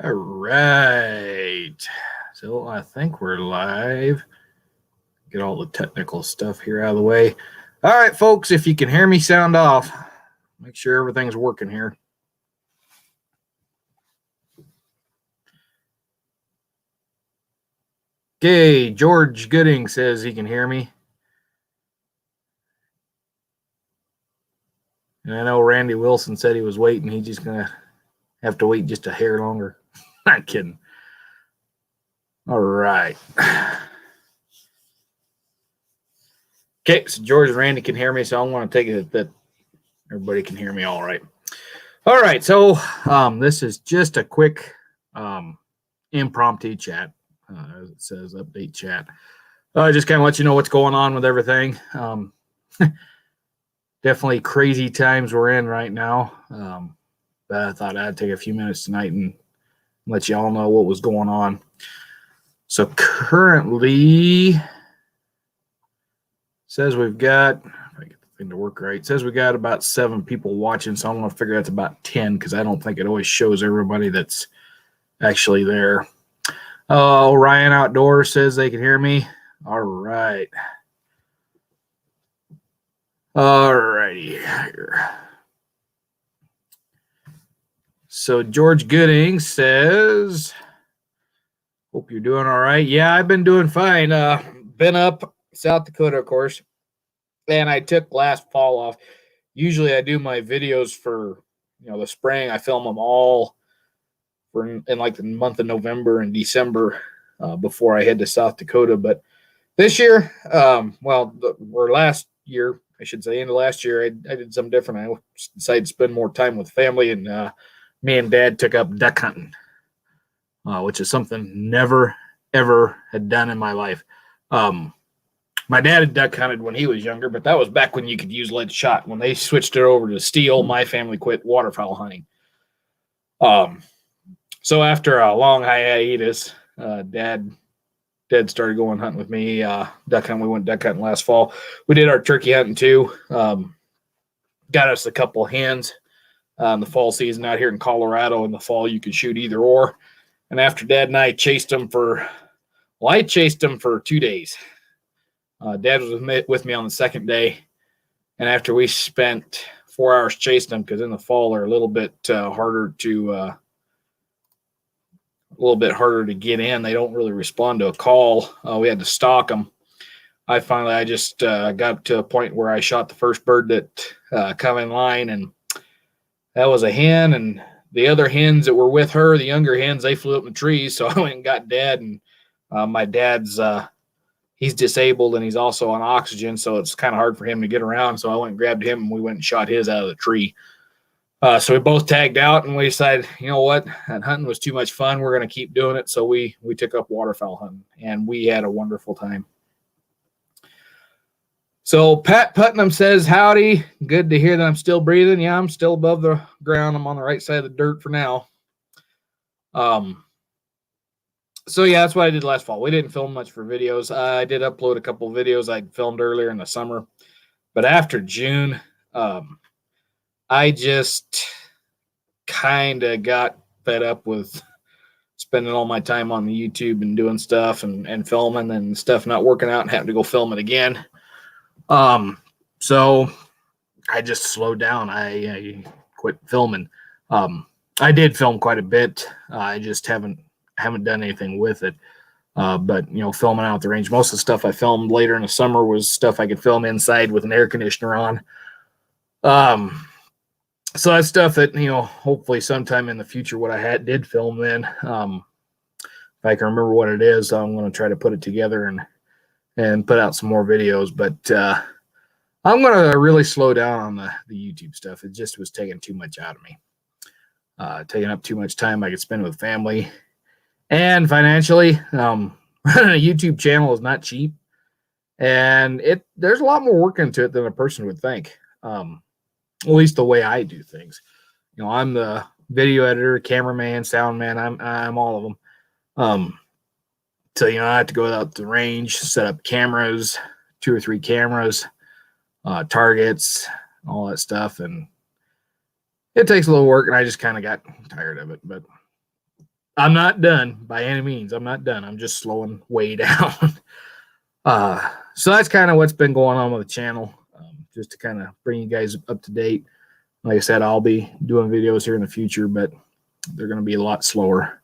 All right. So I think we're live. Get all the technical stuff here out of the way. All right, folks, if you can hear me, sound off. Make sure everything's working here. Okay, George Gooding says he can hear me. And I know Randy Wilson said he was waiting. He's just going to have to wait just a hair longer. Not kidding. All right. Okay, so George and Randy can hear me, so I want to take it that everybody can hear me all right. All right, so this is just a quick impromptu chat. As it says, update chat. Just kind of let you know what's going on with everything. Definitely crazy times we're in right now. But I thought I'd take a few minutes tonight and let you all know what was going on. So currently, says we've got, if I get the thing to work right, says we got about 7 people watching, so I'm going to figure that's about 10 because I don't think it always shows everybody that's actually there. Ryan Outdoors says they can hear me. All right. All righty. So George Gooding says, hope you're doing all right. Yeah, I've been doing fine. Been up South Dakota, of course, and I took last fall off. Usually I do my videos for, the spring. I film them all in like the month of November and December before I head to South Dakota. But this year, or last year, I should say, end of last year, I did something different. I decided to spend more time with family, and me and Dad took up duck hunting, which is something never, ever had done in my life. My dad had duck hunted when he was younger, but that was back when you could use lead shot. When they switched it over to steel, my family quit waterfowl hunting. So after a long hiatus, Dad started going hunting with me. Duck hunting. We went duck hunting last fall. We did our turkey hunting too. Got us a couple of hens in the fall season out here in Colorado. In the fall, you could shoot either or. And after Dad and I chased them I chased them for 2 days. Dad was with me on the second day. And after we spent 4 hours chasing them, because in the fall they're a little bit harder to get in. They don't really respond to a call. We had to stalk them. I just got to a point where I shot the first bird that come in line, and that was a hen. And the other hens that were with her, the younger hens, they flew up in the trees. So I went and got Dad, and my dad's he's disabled and he's also on oxygen, so it's kind of hard for him to get around. So I went and grabbed him, and we went and shot his out of the tree. So we both tagged out, and we decided, you know what, that hunting was too much fun. We're going to keep doing it. So we took up waterfowl hunting, and we had a wonderful time. So Pat Putnam says, howdy. Good to hear that I'm still breathing. Yeah, I'm still above the ground. I'm on the right side of the dirt for now. So yeah, that's what I did last fall. We didn't film much for videos. I did upload a couple of videos I'd filmed earlier in the summer. But after June, I just kind of got fed up with spending all my time on the YouTube and doing stuff and filming, and stuff not working out and having to go film it again. So I just slowed down. I quit filming. I did film quite a bit. I just haven't done anything with it. But filming out at the range, most of the stuff I filmed later in the summer was stuff I could film inside with an air conditioner on. So that's stuff that, hopefully sometime in the future, what I did film then, if I can remember what it is, I'm going to try to put it together and put out some more videos. But I'm going to really slow down on the YouTube stuff. It just was taking too much out of me, taking up too much time I could spend with family. And financially, running a YouTube channel is not cheap. And there's a lot more work into it than a person would think. At least the way I do things. I'm the video editor, cameraman, sound man. I'm all of them. So I have to go out to the range, set up cameras, 2 or 3 cameras, targets, all that stuff, and it takes a little work. And I just kind of got tired of it. But I'm not done by any means. I'm not done. I'm just slowing way down. So that's kind of what's been going on with the channel, just to kind of bring you guys up to date. Like I said, I'll be doing videos here in the future, but they're going to be a lot slower.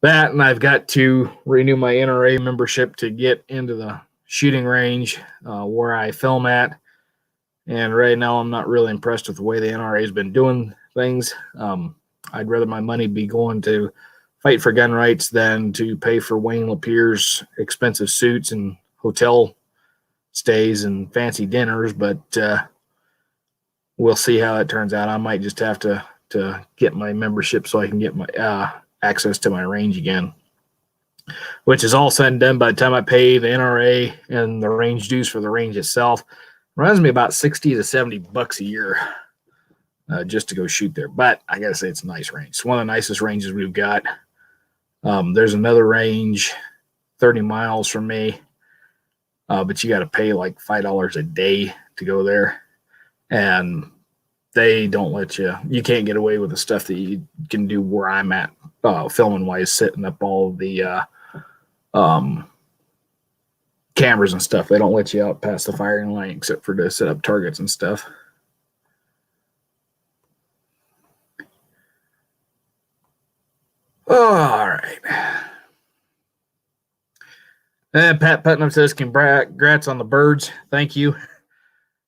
That, and I've got to renew my NRA membership to get into the shooting range where I film at. And right now, I'm not really impressed with the way the NRA has been doing things. I'd rather my money be going to fight for gun rights than to pay for Wayne Lapierre's expensive suits and hotel stays and fancy dinners. But we'll see how it turns out. I might just have to get my membership so I can get my access to my range again, which is all said and done. By the time I pay the NRA and the range dues for the range itself, it runs me about $60 to $70 a year just to go shoot there. But I gotta say, it's a nice range. It's one of the nicest ranges we've got. There's another range 30 miles from me, but you got to pay like $5 a day to go there, and they don't let you can't get away with the stuff that you can do where I'm at, filming wise, setting up all the cameras and stuff. They don't let you out past the firing line except for to set up targets and stuff. All right. And Pat Putnam says, congrats on the birds. Thank you.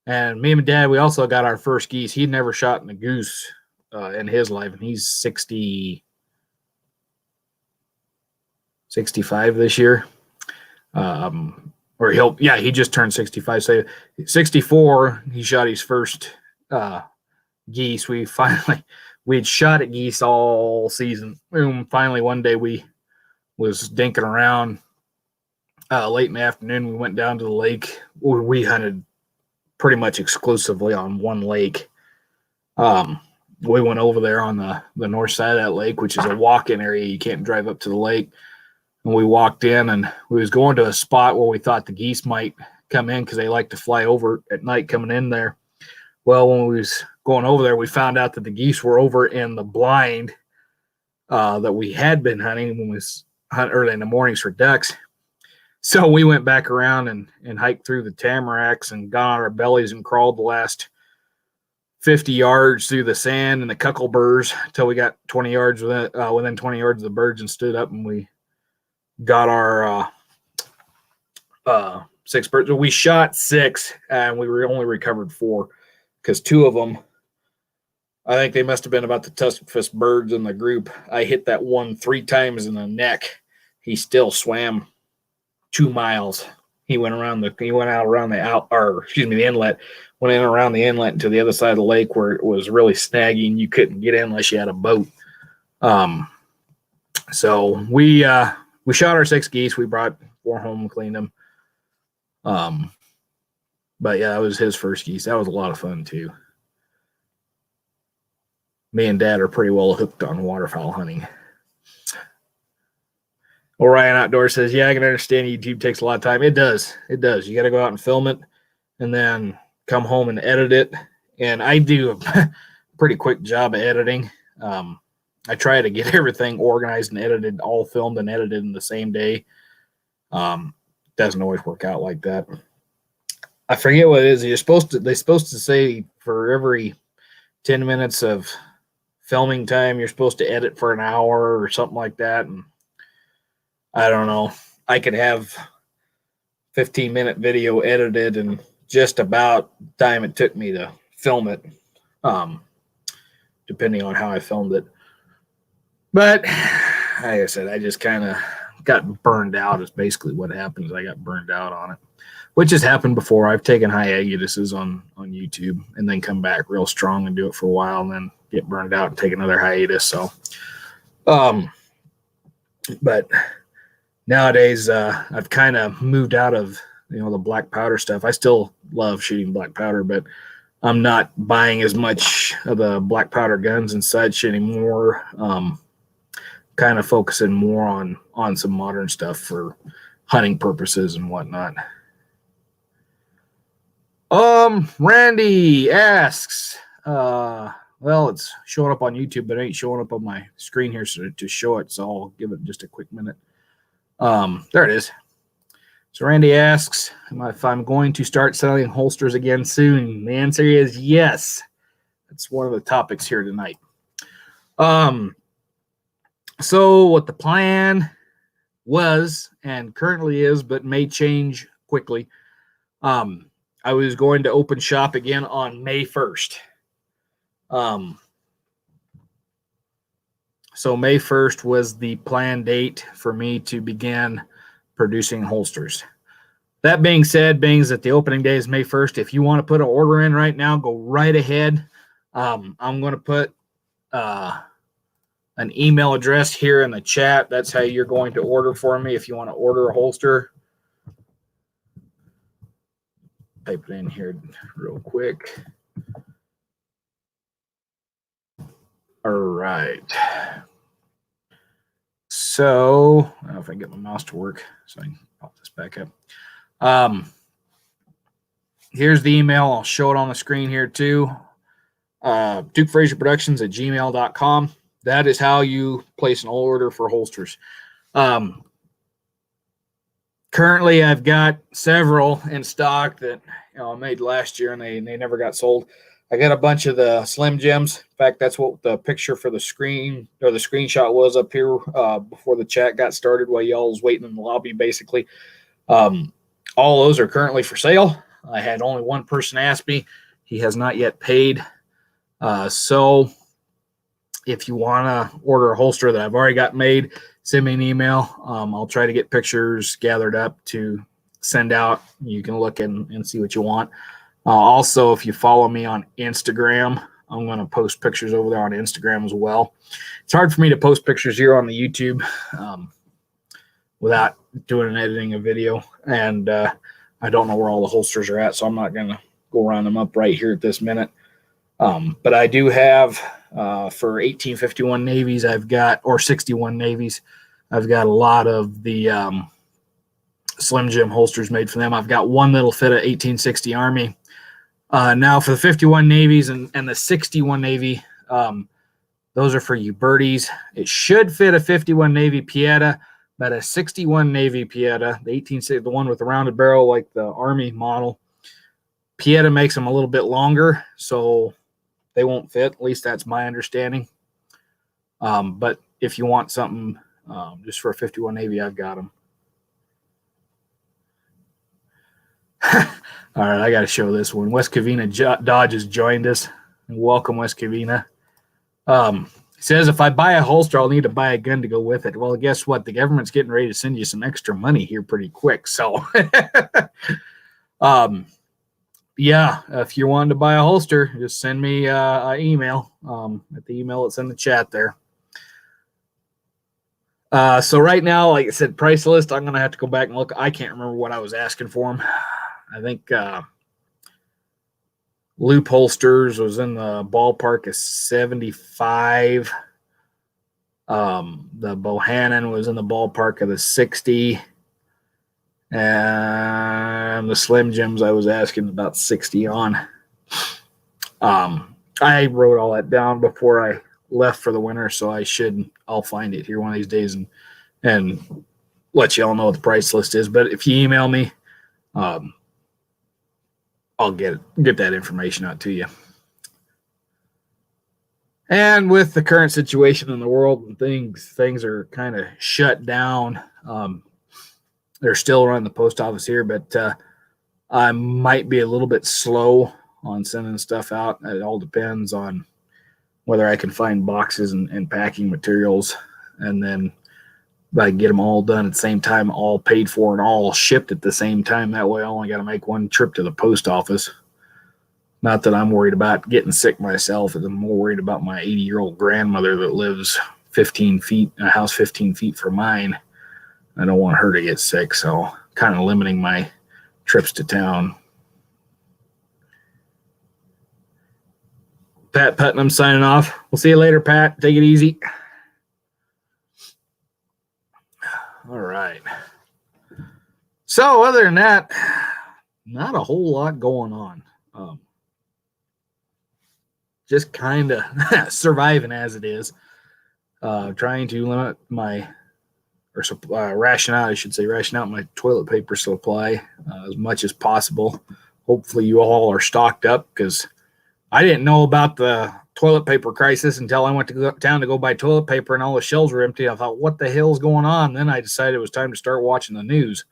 And me and my dad, we also got our first geese. He'd never shot in a goose in his life, and he's 65 this year. He just turned 65. So 64, he shot his first geese. We'd shot at geese all season. Finally, one day we was dinking around late in the afternoon. We went down to the lake. We hunted pretty much exclusively on one lake. We went over there on the north side of that lake, which is a walk-in area. You can't drive up to the lake. And we walked in, and we was going to a spot where we thought the geese might come in because they like to fly over at night coming in there. Well, when we was going over there, we found out that the geese were over in the blind that we had been hunting when we was hunting early in the mornings for ducks. So we went back around and hiked through the tamaracks and got on our bellies and crawled the last 50 yards through the sand and the cuckleburrs until we got 20 yards within 20 yards of the birds and stood up, and we got our 6 birds. We shot 6 and we only recovered 4 because 2 of them, I think they must have been about the toughest birds in the group. I hit that one 3 times in the neck. He still swam 2 miles. He went out around the inlet, went in around the inlet into the other side of the lake where it was really snaggy and you couldn't get in unless you had a boat. So we shot our 6 geese. We brought 4 home and cleaned them. But yeah, that was his first geese. That was a lot of fun too. Me and Dad are pretty well hooked on waterfowl hunting. Orion Outdoor says, yeah, I can understand YouTube takes a lot of time. It does. It does. You got to go out and film it and then come home and edit it. And I do a pretty quick job of editing. I try to get everything organized and edited, all filmed and edited in the same day. Doesn't always work out like that. I forget what it is. They're supposed to say for every 10 minutes of filming time, you're supposed to edit for an hour or something like that. And I don't know. I could have 15-minute video edited in just about the time it took me to film it, depending on how I filmed it. But like I said, I just kind of got burned out is basically what happens. I got burned out on it, which has happened before. I've taken hiatuses on YouTube and then come back real strong and do it for a while and then get burned out and take another hiatus. So, but nowadays, I've kind of moved out of, the black powder stuff. I still love shooting black powder, but I'm not buying as much of the black powder guns and such anymore. Kind of focusing more on some modern stuff for hunting purposes and whatnot. Randy asks, well, it's showing up on YouTube, but it ain't showing up on my screen here to show it. So I'll give it just a quick minute. There it is. So Randy asks if I'm going to start selling holsters again soon. The answer is yes. That's one of the topics here tonight. So what the plan was and currently is, but may change quickly. I was going to open shop again on May 1st. So May 1st was the planned date for me to begin producing holsters. That being said, being that the opening day is May 1st, if you want to put an order in right now, go right ahead. I'm going to put an email address here in the chat. That's how you're going to order for me if you want to order a holster. Type it in here real quick. All right. So, I don't know if I can get my mouse to work so I can pop this back up. Here's the email. I'll show it on the screen here too. DukeFrazierProductions@gmail.com. That is how you place an order for holsters. Currently, I've got several in stock that I made last year, and they never got sold. I got a bunch of the Slim Jims. In fact, that's what the picture for the screen or the screenshot was up here before the chat got started while y'all was waiting in the lobby, basically. All those are currently for sale. I had only one person ask me. He has not yet paid. So if you want to order a holster that I've already got made, send me an email. I'll try to get pictures gathered up to send out. You can look and see what you want. Also, if you follow me on Instagram, I'm going to post pictures over there on Instagram as well. It's hard for me to post pictures here on the YouTube without doing and editing a video. And I don't know where all the holsters are at, so I'm not going to go round them up right here at this minute. But I do have, for 1851 Navies, I've got, or 61 Navies, I've got a lot of the Slim Jim holsters made for them. I've got one that'll fit a 1860 Army. Now for the 51 Navies and the 61 Navy, those are for you birdies. It should fit a 51 Navy Pieta, but a 61 Navy Pieta, the one with the rounded barrel like the Army model, Pieta makes them a little bit longer, so they won't fit. At least that's my understanding. But if you want something just for a 51 Navy, I've got them. All right, I got to show this one. West Covina Dodge has joined us. Welcome, West Covina. He says, if I buy a holster, I'll need to buy a gun to go with it. Well, guess what? The government's getting ready to send you some extra money here pretty quick. So, yeah, if you're wanting to buy a holster, just send me an email at the email that's in the chat there. So right now, like I said, price list, I'm going to have to go back and look. I can't remember what I was asking for them. I think Loop Holsters was in the ballpark of 75. The Bohannon was in the ballpark of the 60. And the Slim Jims I was asking about 60 on. I wrote all that down before I left for the winter, so I'll find it here one of these days and let you all know what the price list is. But if you email me, I'll get that information out to you. And with the current situation in the world and things are kind of shut down. They're still running the post office here, but I might be a little bit slow on sending stuff out. It all depends on whether I can find boxes and packing materials, and then if I can get them all done at the same time, all paid for and all shipped at the same time. That way I only got to make one trip to the post office. Not that I'm worried about getting sick myself. I'm more worried about my 80-year-old grandmother that lives 15 feet, a house 15 feet from mine. I don't want her to get sick, so kind of limiting my trips to town. Pat Putnam signing off. We'll see you later, Pat. Take it easy. All right. So other than that, not a whole lot going on. just kind of surviving as it is. Trying to limit my ration out, I should say, ration out my toilet paper supply as much as possible. Hopefully, you all are stocked up, because I didn't know about the toilet paper crisis until I went to town to go buy toilet paper, and all the shelves were empty. I thought, what the hell's going on? Then I decided it was time to start watching the news.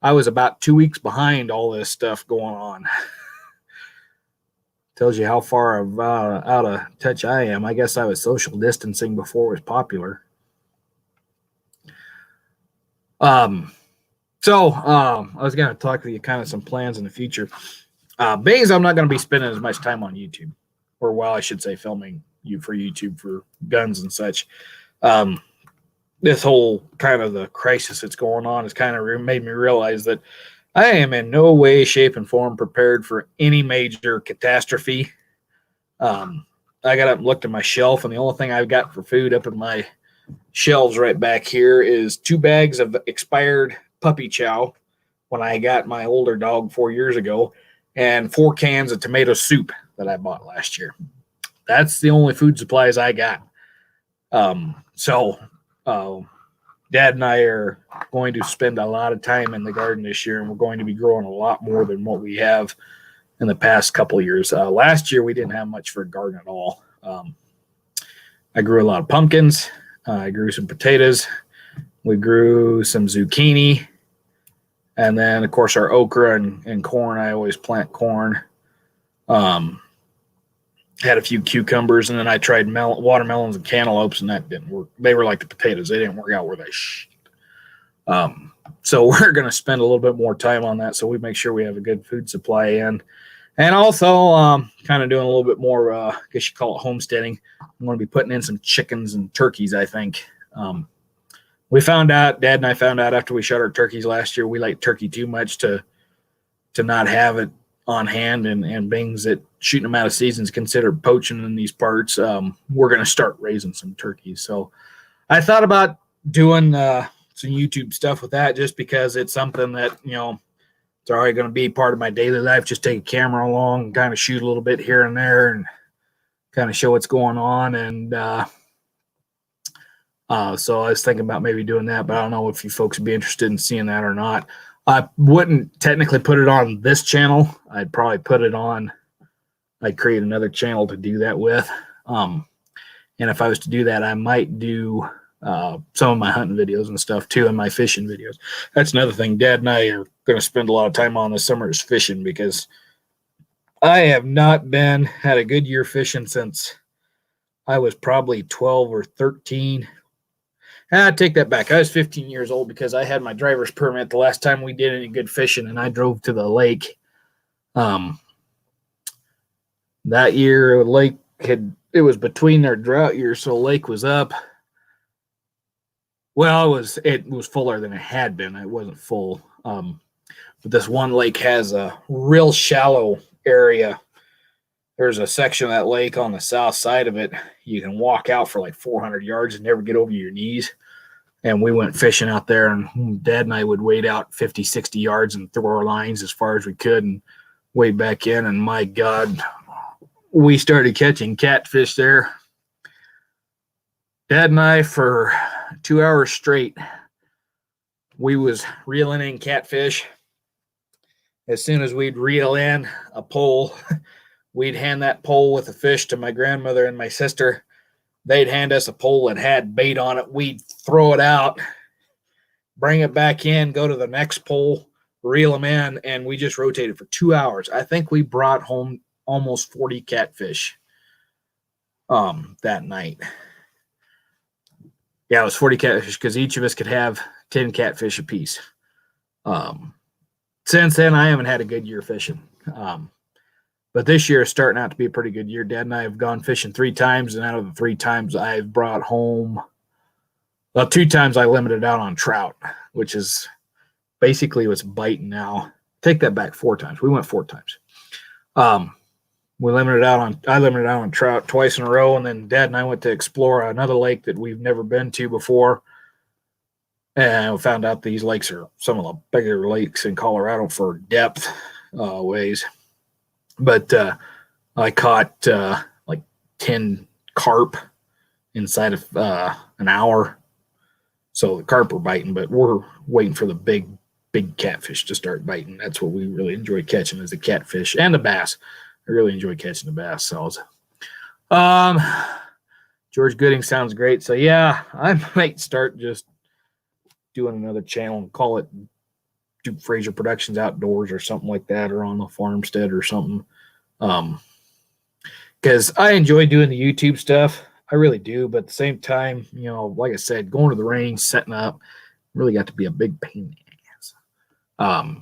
I was about 2 weeks behind all this stuff going on. Tells you how far out of touch I am. I guess I was social distancing before it was popular. I was going to talk to you kind of some plans in the future. Being as I'm not going to be spending as much time on YouTube, or well, I should say filming you for YouTube for guns and such. This whole kind of the crisis that's going on has kind of made me realize that I am in no way, shape, and form prepared for any major catastrophe. I got up and looked at my shelf, and the only thing I've got for food up in my shelves right back here is 2 bags of expired puppy chow when I got my older dog 4 years ago, and 4 cans of tomato soup that I bought last year. That's the only food supplies I got. Dad and I are going to spend a lot of time in the garden this year, and we're going to be growing a lot more than what we have in the past couple of years. Last year, we didn't have much for a garden at all. I grew a lot of pumpkins. I grew some potatoes. We grew some zucchini. And then, of course, our okra and corn. I always plant corn. Had a few cucumbers, and then I tried watermelons and cantaloupes, and that didn't work. They were like the potatoes. They didn't work out where they should. So we're going to spend a little bit more time on that, so we make sure we have a good food supply in. And also kind of doing a little bit more, I guess you call it homesteading. I'm going to be putting in some chickens and turkeys, I think. We found out, Dad and I found out after we shot our turkeys last year, we like turkey too much to not have it on hand, and being that shooting them out of season is considered poaching in these parts. We're going to start raising some turkeys. So I thought about doing some YouTube stuff with that, just because it's something that, it's already going to be part of my daily life. Just take a camera along and kind of shoot a little bit here and there and kind of show what's going on. And so I was thinking about maybe doing that, but I don't know if you folks would be interested in seeing that or not. I wouldn't technically put it on this channel. I'd probably put it on, I'd create another channel to do that with. And if I was to do that, I might do some of my hunting videos and stuff too, and my fishing videos. That's another thing Dad and I are going to spend a lot of time on this summer, is fishing, because I have not had a good year fishing since I was probably 12 or 13. I take that back. I was 15 years old, because I had my driver's permit the last time we did any good fishing, and I drove to the lake. That year, lake it was between their drought years, so the lake was up. Well, it was fuller than it had been. It wasn't full. But this one lake has a real shallow area. There's a section of that lake on the south side of it. You can walk out for like 400 yards and never get over your knees. And we went fishing out there, and Dad and I would wade out 50, 60 yards and throw our lines as far as we could and wade back in. And my God, we started catching catfish there. Dad and I, for 2 hours straight, we was reeling in catfish. As soon as we'd reel in a pole, we'd hand that pole with the fish to my grandmother and my sister. They'd hand us a pole that had bait on it. We'd throw it out, bring it back in, go to the next pole, reel them in, and we just rotated for 2 hours. I think we brought home almost 40 catfish that night. Yeah, it was 40 catfish, because each of us could have 10 catfish apiece. Since then, I haven't had a good year fishing. But this year is starting out to be a pretty good year. Dad and I have gone fishing 3 times, and out of the 3 times, I've brought home, 2 times I limited out on trout, which is basically what's biting now. Take that back, 4 times. We went 4 times. I limited out on trout twice in a row, and then Dad and I went to explore another lake that we've never been to before. And we found out these lakes are some of the bigger lakes in Colorado for depth ways. But I caught 10 carp inside of an hour. So the carp are biting, but we're waiting for the big catfish to start biting. That's what we really enjoy catching, is the catfish and the bass. I really enjoy catching the bass. So, George Gooding sounds great. So yeah, I might start just doing another channel and call it Duke Fraser Productions Outdoors or something like that, or on the farmstead or something. Because I enjoy doing the YouTube stuff. I really do. But at the same time, you know, like I said, going to the range, setting up, really got to be a big pain in the ass.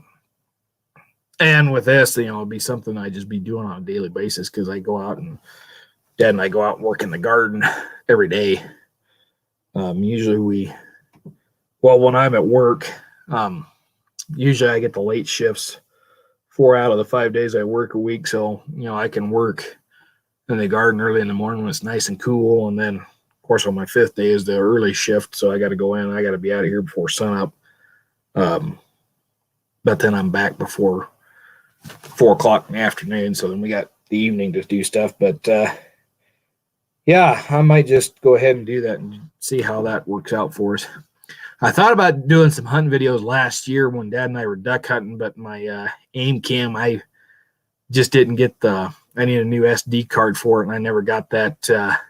And with this, you know, it'd be something I just be doing on a daily basis, because I go out and Dad and I go out and work in the garden every day. Usually when I'm at work, usually I get the late shifts 4 out of the 5 days I work a week. So, you know, I can work in the garden early in the morning when it's nice and cool. And then, of course, on my 5th day is the early shift. So I got to go in. I got to be out of here before sunup. But then I'm back before 4 o'clock in the afternoon. So then we got the evening to do stuff. But yeah, I might just go ahead and do that and see how that works out for us. I thought about doing some hunting videos last year when Dad and I were duck hunting, but my aim cam, I just didn't get I need a new SD card for it, and I never got that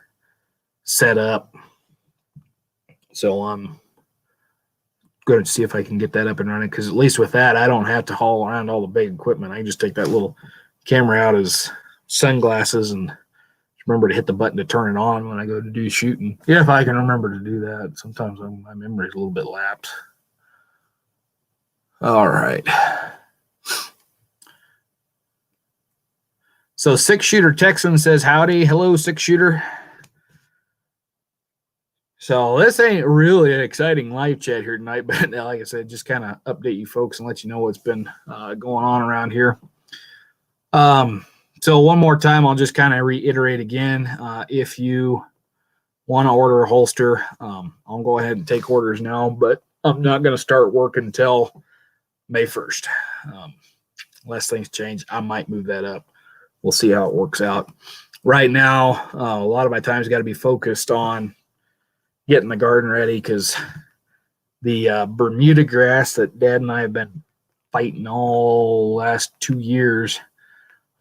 set up. So I'm going to see if I can get that up and running, because at least with that, I don't have to haul around all the big equipment. I can just take that little camera out as sunglasses and remember to hit the button to turn it on when I go to do shooting. Yeah, if I can remember to do that. Sometimes my memory is a little bit lapsed. All right. So 6-Shooter Texan says, howdy. Hello, 6-Shooter. So this ain't really an exciting live chat here tonight, but like I said, just kind of update you folks and let you know what's been going on around here. So one more time, I'll just kind of reiterate again. If you want to order a holster, I'll go ahead and take orders now, but I'm not going to start work until May 1st. Unless things change, I might move that up. We'll see how it works out. Right now, a lot of my time's got to be focused on getting the garden ready, because the Bermuda grass that Dad and I have been fighting all last 2 years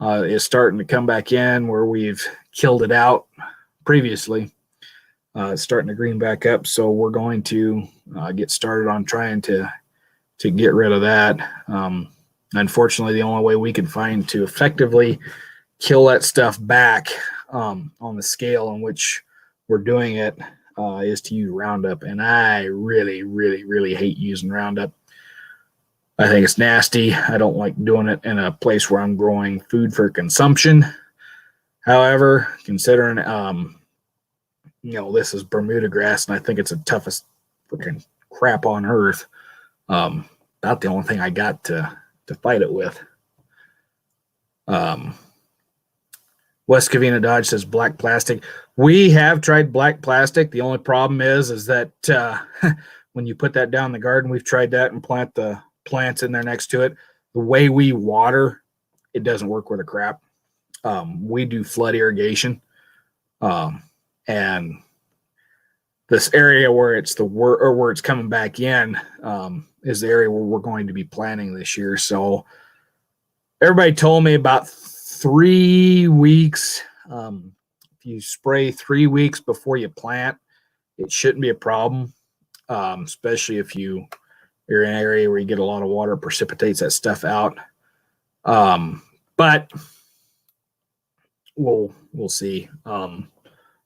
is starting to come back in, where we've killed it out previously. It's starting to green back up, so we're going to get started on trying to get rid of that. Unfortunately, the only way we can find to effectively kill that stuff back on the scale in which we're doing it is to use Roundup, and I really, really, really hate using Roundup. I think it's nasty. I don't like doing it in a place where I'm growing food for consumption. However, considering, you know, this is Bermuda grass, and I think it's the toughest freaking crap on earth. About the only thing I got to fight it with. West Covina Dodge says black plastic. We have tried black plastic. The only problem is that when you put that down in the garden, we've tried that and plant the plants in there next to it. The way we water, it doesn't work with a crap. We do flood irrigation, and this area where it's where it's coming back in is the area where we're going to be planting this year. So everybody told me about 3 weeks. If you spray 3 weeks before you plant, it shouldn't be a problem, especially if you're in an area where you get a lot of water, precipitates that stuff out. But we'll see.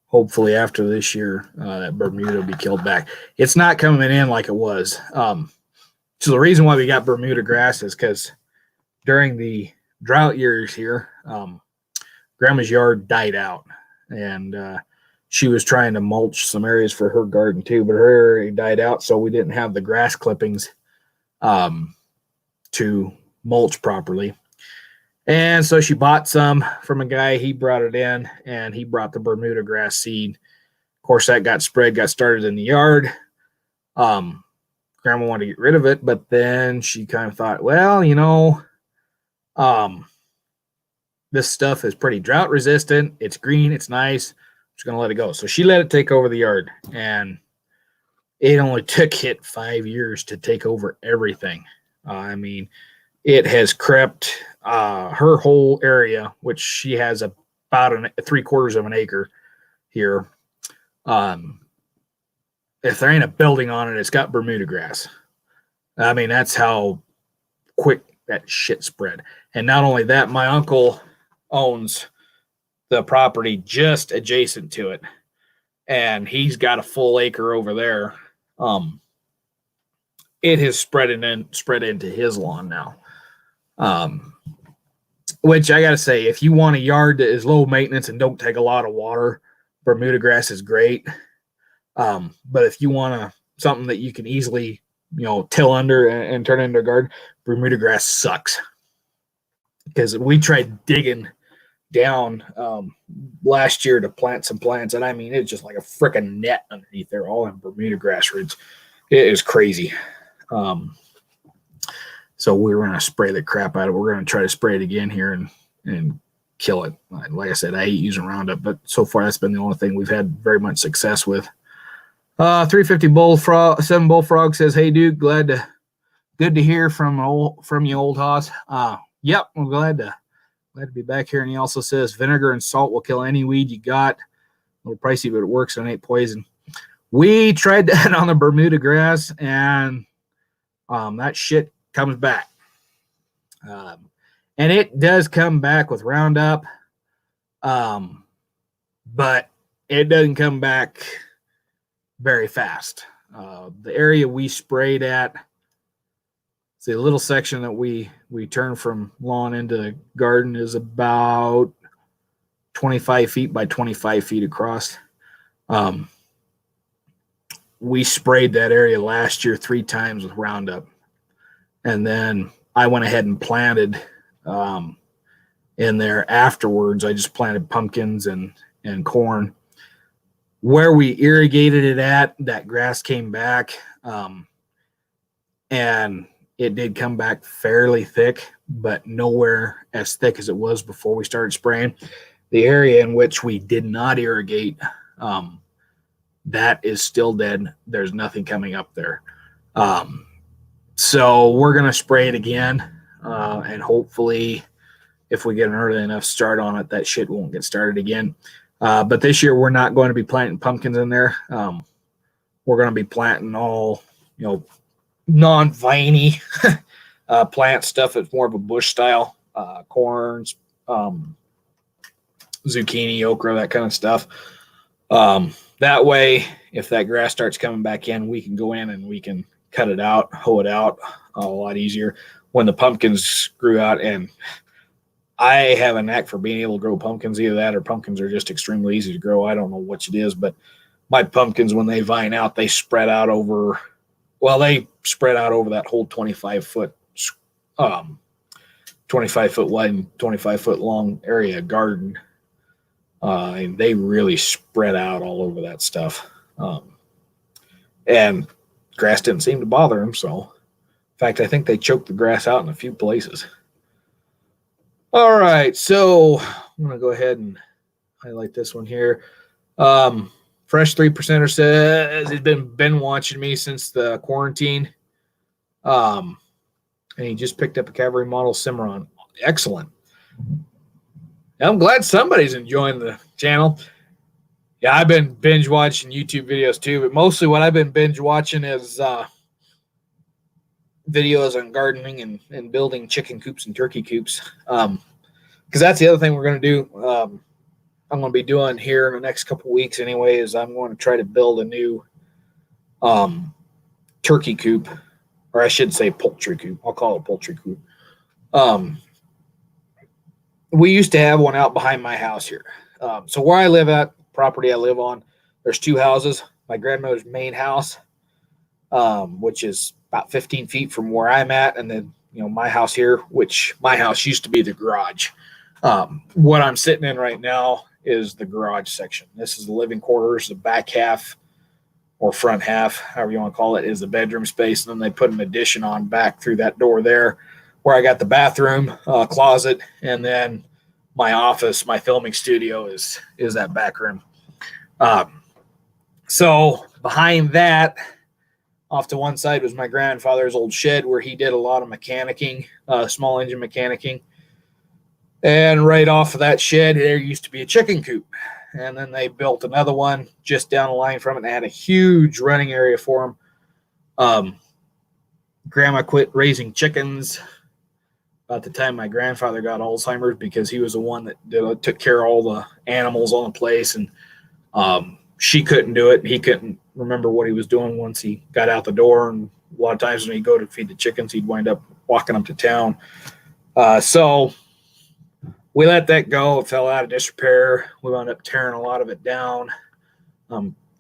Hopefully after this year, that Bermuda will be killed back. It's not coming in like it was. So the reason why we got Bermuda grass is because during the drought years here, Grandma's yard died out, and she was trying to mulch some areas for her garden too, but her area died out, so we didn't have the grass clippings to mulch properly. And so she bought some from a guy. He brought it in, and he brought the Bermuda grass seed. Of course, that got started in the yard. Grandma wanted to get rid of it, but then she kind of thought, well, you know, this stuff is pretty drought resistant. It's green. It's nice. Just going to let it go. So she let it take over the yard, and it only took it 5 years to take over everything. I mean, it has crept her whole area, which she has about 3/4 of an acre here. If there ain't a building on it, it's got Bermuda grass. I mean, that's how quick that shit spread. And not only that, my uncle owns the property just adjacent to it, and he's got a full acre over there. It has spread into his lawn now. Which I gotta say, if you want a yard that is low maintenance and don't take a lot of water, Bermuda grass is great. But if you want something that you can easily, till under and turn into a garden, Bermuda grass sucks. Because we tried digging down last year to plant some plants, and I mean, it's just like a freaking net underneath there, all in Bermuda grass roots. It is crazy. So we're going to spray the crap out of it. We're going to try to spray it again here and kill it. Like I said, I hate using Roundup, but so far that's been the only thing we've had very much success with. 350 Bullfrog, 7 Bullfrog says, "Hey Duke, good to hear from you, old hoss." Yep, I'm glad to be back here. And he also says, "Vinegar and salt will kill any weed you got. A little pricey, but it works and it ain't poison." We tried that on the Bermuda grass, and that shit comes back. And it does come back with Roundup, but it doesn't come back very fast. The area we sprayed at, the little section that we turn from lawn into the garden, is about 25 feet by 25 feet across. We sprayed that area last year 3 times with Roundup. And then I went ahead and planted in there afterwards. I just planted pumpkins and corn. Where we irrigated it at, that grass came back, and it did come back fairly thick, but nowhere as thick as it was before we started spraying. The area in which we did not irrigate, that is still dead. There's nothing coming up there. So we're going to spray it again, and hopefully if we get an early enough start on it, that shit won't get started again. But this year we're not going to be planting pumpkins in there. We're going to be planting all, non-viney plant stuff. It's more of a bush style, corns, zucchini, okra, that kind of stuff. That way, if that grass starts coming back in, we can go in and we can cut it out, hoe it out a lot easier. When the pumpkins grew out, and I have a knack for being able to grow pumpkins, either that or pumpkins are just extremely easy to grow. I don't know which it is, but my pumpkins, when they vine out, they spread out over that whole 25 foot wide and 25 foot long area garden. And they really spread out all over that stuff. And grass didn't seem to bother them. So, in fact, I think they choked the grass out in a few places. All right, so I'm going to go ahead and highlight this one here. Fresh 3%er says he's been watching me since the quarantine. And he just picked up a Cavalry model Cimarron. Excellent. I'm glad somebody's enjoying the channel. Yeah, I've been binge watching YouTube videos too, but mostly what I've been binge watching is videos on gardening and building chicken coops and turkey coops. Because that's the other thing we're going to do. I'm going to be doing here in the next couple weeks anyway, is I'm going to try to build a new turkey coop, or I should say poultry coop. I'll call it poultry coop. We used to have one out behind my house here. So where I live at, property I live on, there's 2 houses. My grandmother's main house, which is about 15 feet from where I'm at, and then my house here, which my house used to be the garage. What I'm sitting in right now is the garage section. This is the living quarters. The back half or front half, however you want to call it, is the bedroom space. And then they put an addition on back through that door there, where I got the bathroom, closet, and then my office, my filming studio is that back room. So behind that, off to one side, was my grandfather's old shed where he did a lot of mechanicking, small engine mechanicking. And right off of that shed, there used to be a chicken coop. And then they built another one just down the line from it. They had a huge running area for them. Grandma quit raising chickens about the time my grandfather got Alzheimer's, because he was the one that took care of all the animals on the place. And she couldn't do it. He couldn't remember what he was doing once he got out the door. And a lot of times when he'd go to feed the chickens, he'd wind up walking them to town. So we let that go. It fell out of disrepair. We wound up tearing a lot of it down.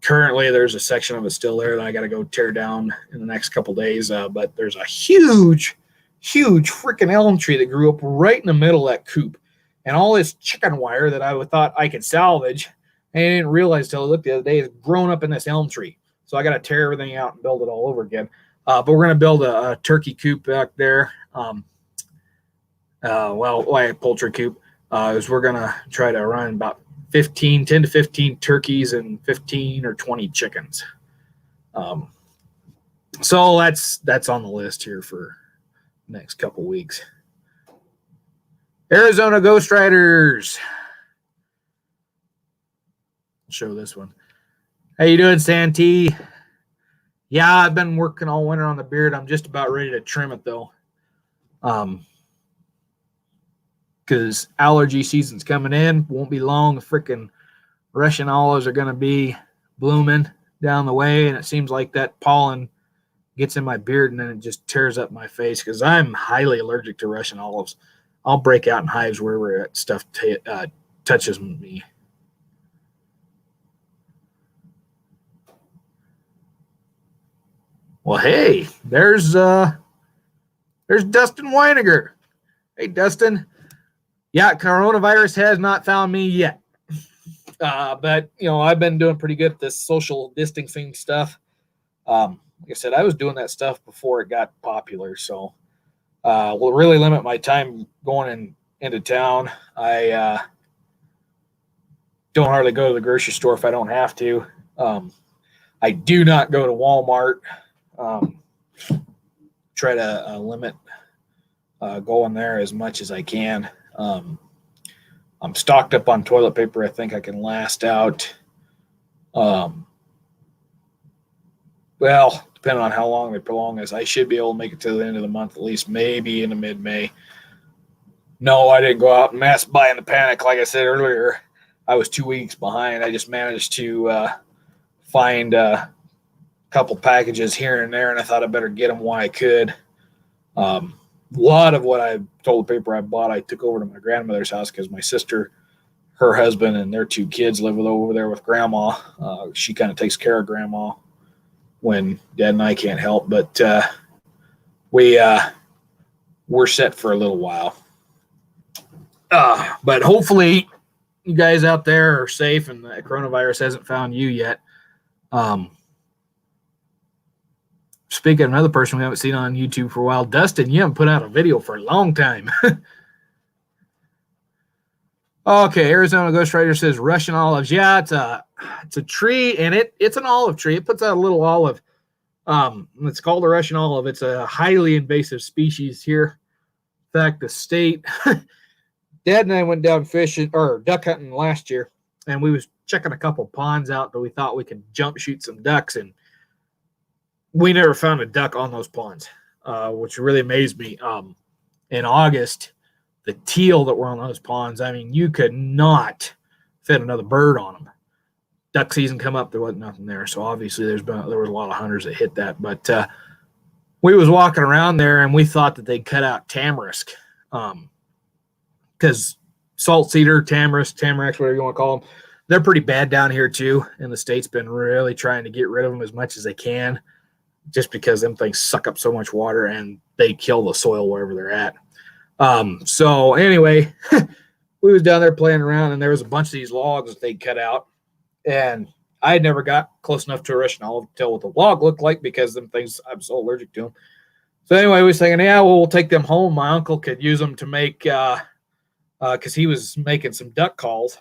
Currently, there's a section of it still there that I got to go tear down in the next couple days. But there's a huge freaking elm tree that grew up right in the middle of that coop. And all this chicken wire that I thought I could salvage, and I didn't realize till I looked the other day, is grown up in this elm tree. So I got to tear everything out and build it all over again. But we're going to build a turkey coop back there. A poultry coop. Is we're going to try to run about 10 to 15 turkeys and 15 or 20 chickens. So that's on the list here for the next couple weeks. Arizona Ghost Riders. I'll show this one. How you doing, Santee? Yeah, I've been working all winter on the beard. I'm just about ready to trim it though. Because allergy season's coming in. Won't be long. The freaking Russian olives are going to be blooming down the way, and it seems like that pollen gets in my beard and then it just tears up my face, because I'm highly allergic to Russian olives. I'll break out in hives wherever that stuff touches me. Well, hey, there's Dustin Weiniger. Hey, Dustin. Yeah, coronavirus has not found me yet. But, I've been doing pretty good at this social distancing stuff. Like I said, I was doing that stuff before it got popular. So we'll really limit my time going into town. I don't hardly go to the grocery store if I don't have to. I do not go to Walmart. Try to limit going there as much as I can. I'm stocked up on toilet paper. I think I can last out. Well, depending on how long they prolong this, I should be able to make it to the end of the month, at least maybe into mid-May. No, I didn't go out and mass buy in the panic. Like I said earlier, I was 2 weeks behind. I just managed to find a couple packages here and there, and I thought I better get them while I could. A lot of what I told the paper I bought, I took over to my grandmother's house because my sister, her husband, and their 2 kids live over there with grandma. She kind of takes care of grandma when Dad and I can't help, but we're set for a little while. But hopefully you guys out there are safe and the coronavirus hasn't found you yet. Speaking of another person we haven't seen on YouTube for a while, Dustin, you haven't put out a video for a long time. Okay, Arizona Ghost Rider says Russian olives. Yeah, it's a tree, and it's an olive tree. It puts out a little olive. It's called a Russian olive. It's a highly invasive species here. In fact, the state, Dad and I went down fishing or duck hunting last year, and we was checking a couple ponds out that we thought we could jump shoot some ducks, and we never found a duck on those ponds, which really amazed me. In August, the teal that were on those ponds, I mean, you could not fit another bird on them. Duck season come up, there wasn't nothing there. So obviously there was a lot of hunters that hit that. But we was walking around there, and we thought that they'd cut out tamarisk, because salt cedar, tamarack, whatever you want to call them, they're pretty bad down here too. And the state's been really trying to get rid of them as much as they can, just because them things suck up so much water and they kill the soil wherever they're at. So anyway, we was down there playing around, and there was a bunch of these logs that they'd cut out, and I had never got close enough to a Russian olive to tell what the log looked like, because them things, I'm so allergic to them. So anyway, we was thinking, yeah, well, we'll take them home. My uncle could use them to make because he was making some duck calls,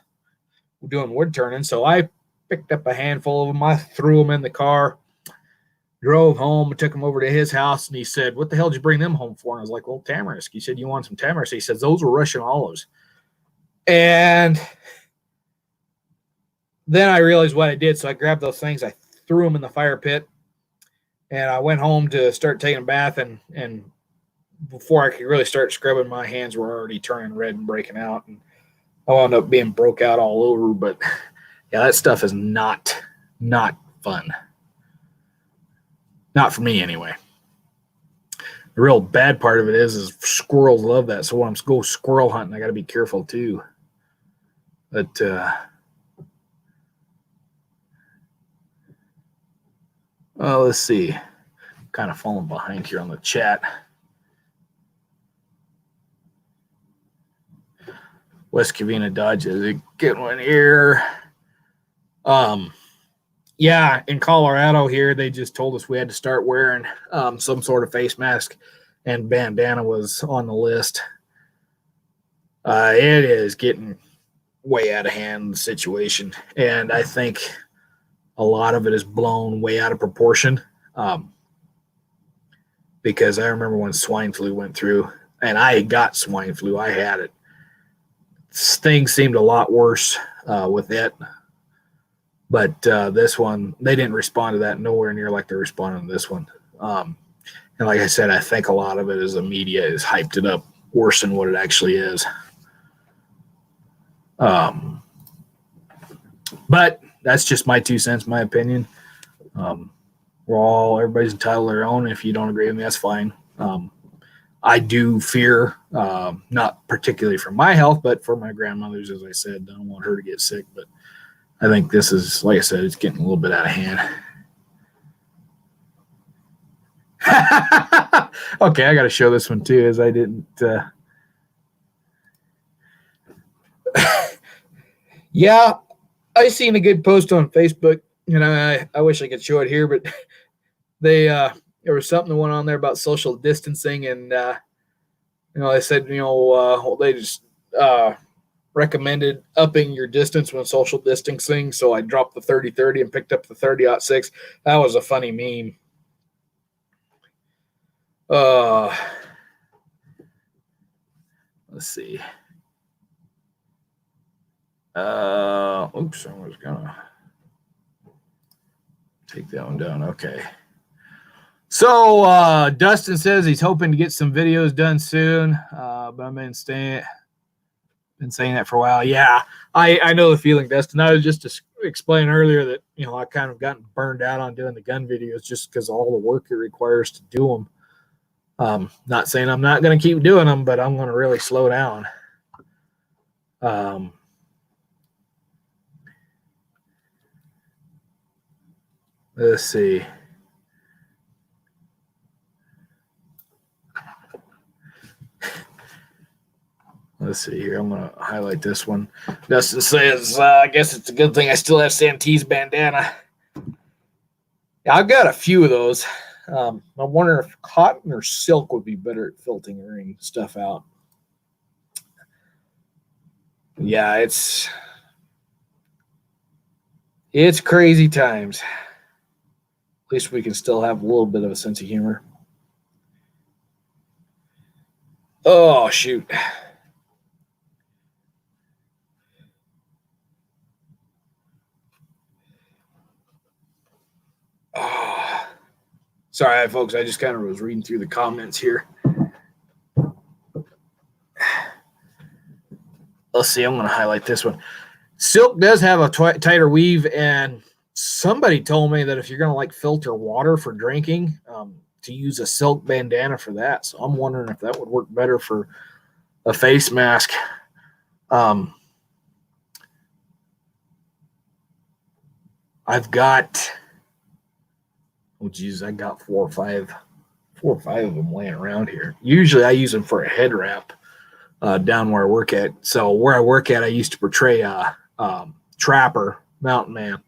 doing wood turning. So I picked up a handful of them. I threw them in the car, drove home, took them over to his house, and he said, "What the hell did you bring them home for?" And I was like, "Well, tamarisk." He said, "You want some tamarisk?" He says, "Those were Russian olives." And then I realized what I did. So I grabbed those things, I threw them in the fire pit, and I went home to start taking a bath. And before I could really start scrubbing, my hands were already turning red and breaking out. And I wound up being broke out all over. But yeah, that stuff is not fun. Not for me, anyway. The real bad part of it is squirrels love that. So when I'm go squirrel hunting, I got to be careful too. But let's see. I'm kind of falling behind here on the chat. West Covina Dodge is a good one here. Yeah, in Colorado here, they just told us we had to start wearing some sort of face mask, and bandana was on the list. It is getting way out of hand, the situation, and I think a lot of it is blown way out of proportion. Because I remember when swine flu went through, and I got swine flu. I had it. Things seemed a lot worse with it. But this one, they didn't respond to that nowhere near like they're responding to this one. And like I said, I think a lot of it is the media is hyped it up worse than what it actually is. But that's just my 2 cents, my opinion. Everybody's entitled to their own. If you don't agree with me, that's fine. I do fear, not particularly for my health, but for my grandmother's, as I said. I don't want her to get sick, but I think this is, like I said, it's getting a little bit out of hand. Okay, I got to show this one too, as I didn't. Yeah, I seen a good post on Facebook. I wish I could show it here, but there was something that went on there about social distancing, and they said they just recommended upping your distance when social distancing. So I dropped the 30-30 and picked up the 30-06. That was a funny meme. Let's see. Oops, I was gonna take that one down. Okay. So Dustin says he's hoping to get some videos done soon. But I've been saying that for a while. Yeah, I know the feeling, Dustin. I was just explaining earlier that I kind of gotten burned out on doing the gun videos just because of all the work it requires to do them. Not saying I'm not going to keep doing them, but I'm going to really slow down. Let's see. Let's see here. I'm going to highlight this one. Dustin says, I guess it's a good thing I still have Santee's bandana. Yeah, I've got a few of those. I'm wondering if cotton or silk would be better at filtering stuff out. Yeah, it's crazy times. At least we can still have a little bit of a sense of humor. Oh, shoot. Oh. Sorry, folks. I just kind of was reading through the comments here. Let's see. I'm going to highlight this one. Silk does have a tighter weave, and somebody told me that if you're going to filter water for drinking, to use a silk bandana for that. So I'm wondering if that would work better for a face mask. I've got, I got four or five of them laying around here. Usually I use them for a head wrap down where I work at. So where I work at, I used to portray a trapper, mountain man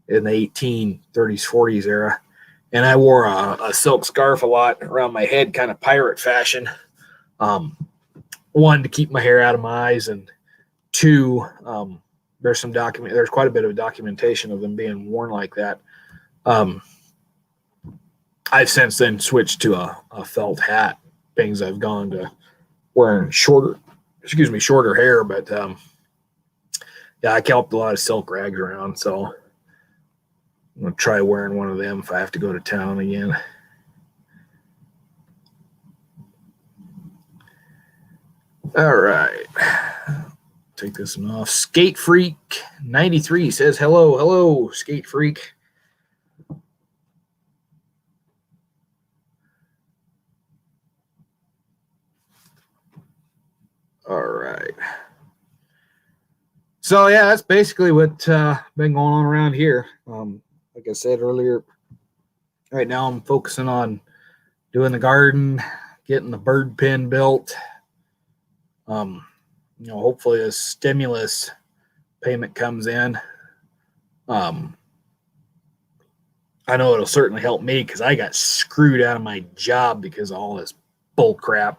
in the 1830s, 40s era. And I wore a silk scarf a lot around my head, kind of pirate fashion. one, to keep my hair out of my eyes, and two, there's quite a bit of documentation of them being worn like that. I've since then switched to a felt hat, things I've gone to wearing shorter hair, but yeah, I kept a lot of silk rags around, so I'm gonna try wearing one of them if I have to go to town again. All right, take this one off. Skate Freak 93 says hello, Skate Freak. All right. So yeah, that's basically what's been going on around here. Like I said earlier, right now I'm focusing on doing the garden, getting the bird pen built. Hopefully a stimulus payment comes in. I know it'll certainly help me because I got screwed out of my job because of all this bull crap.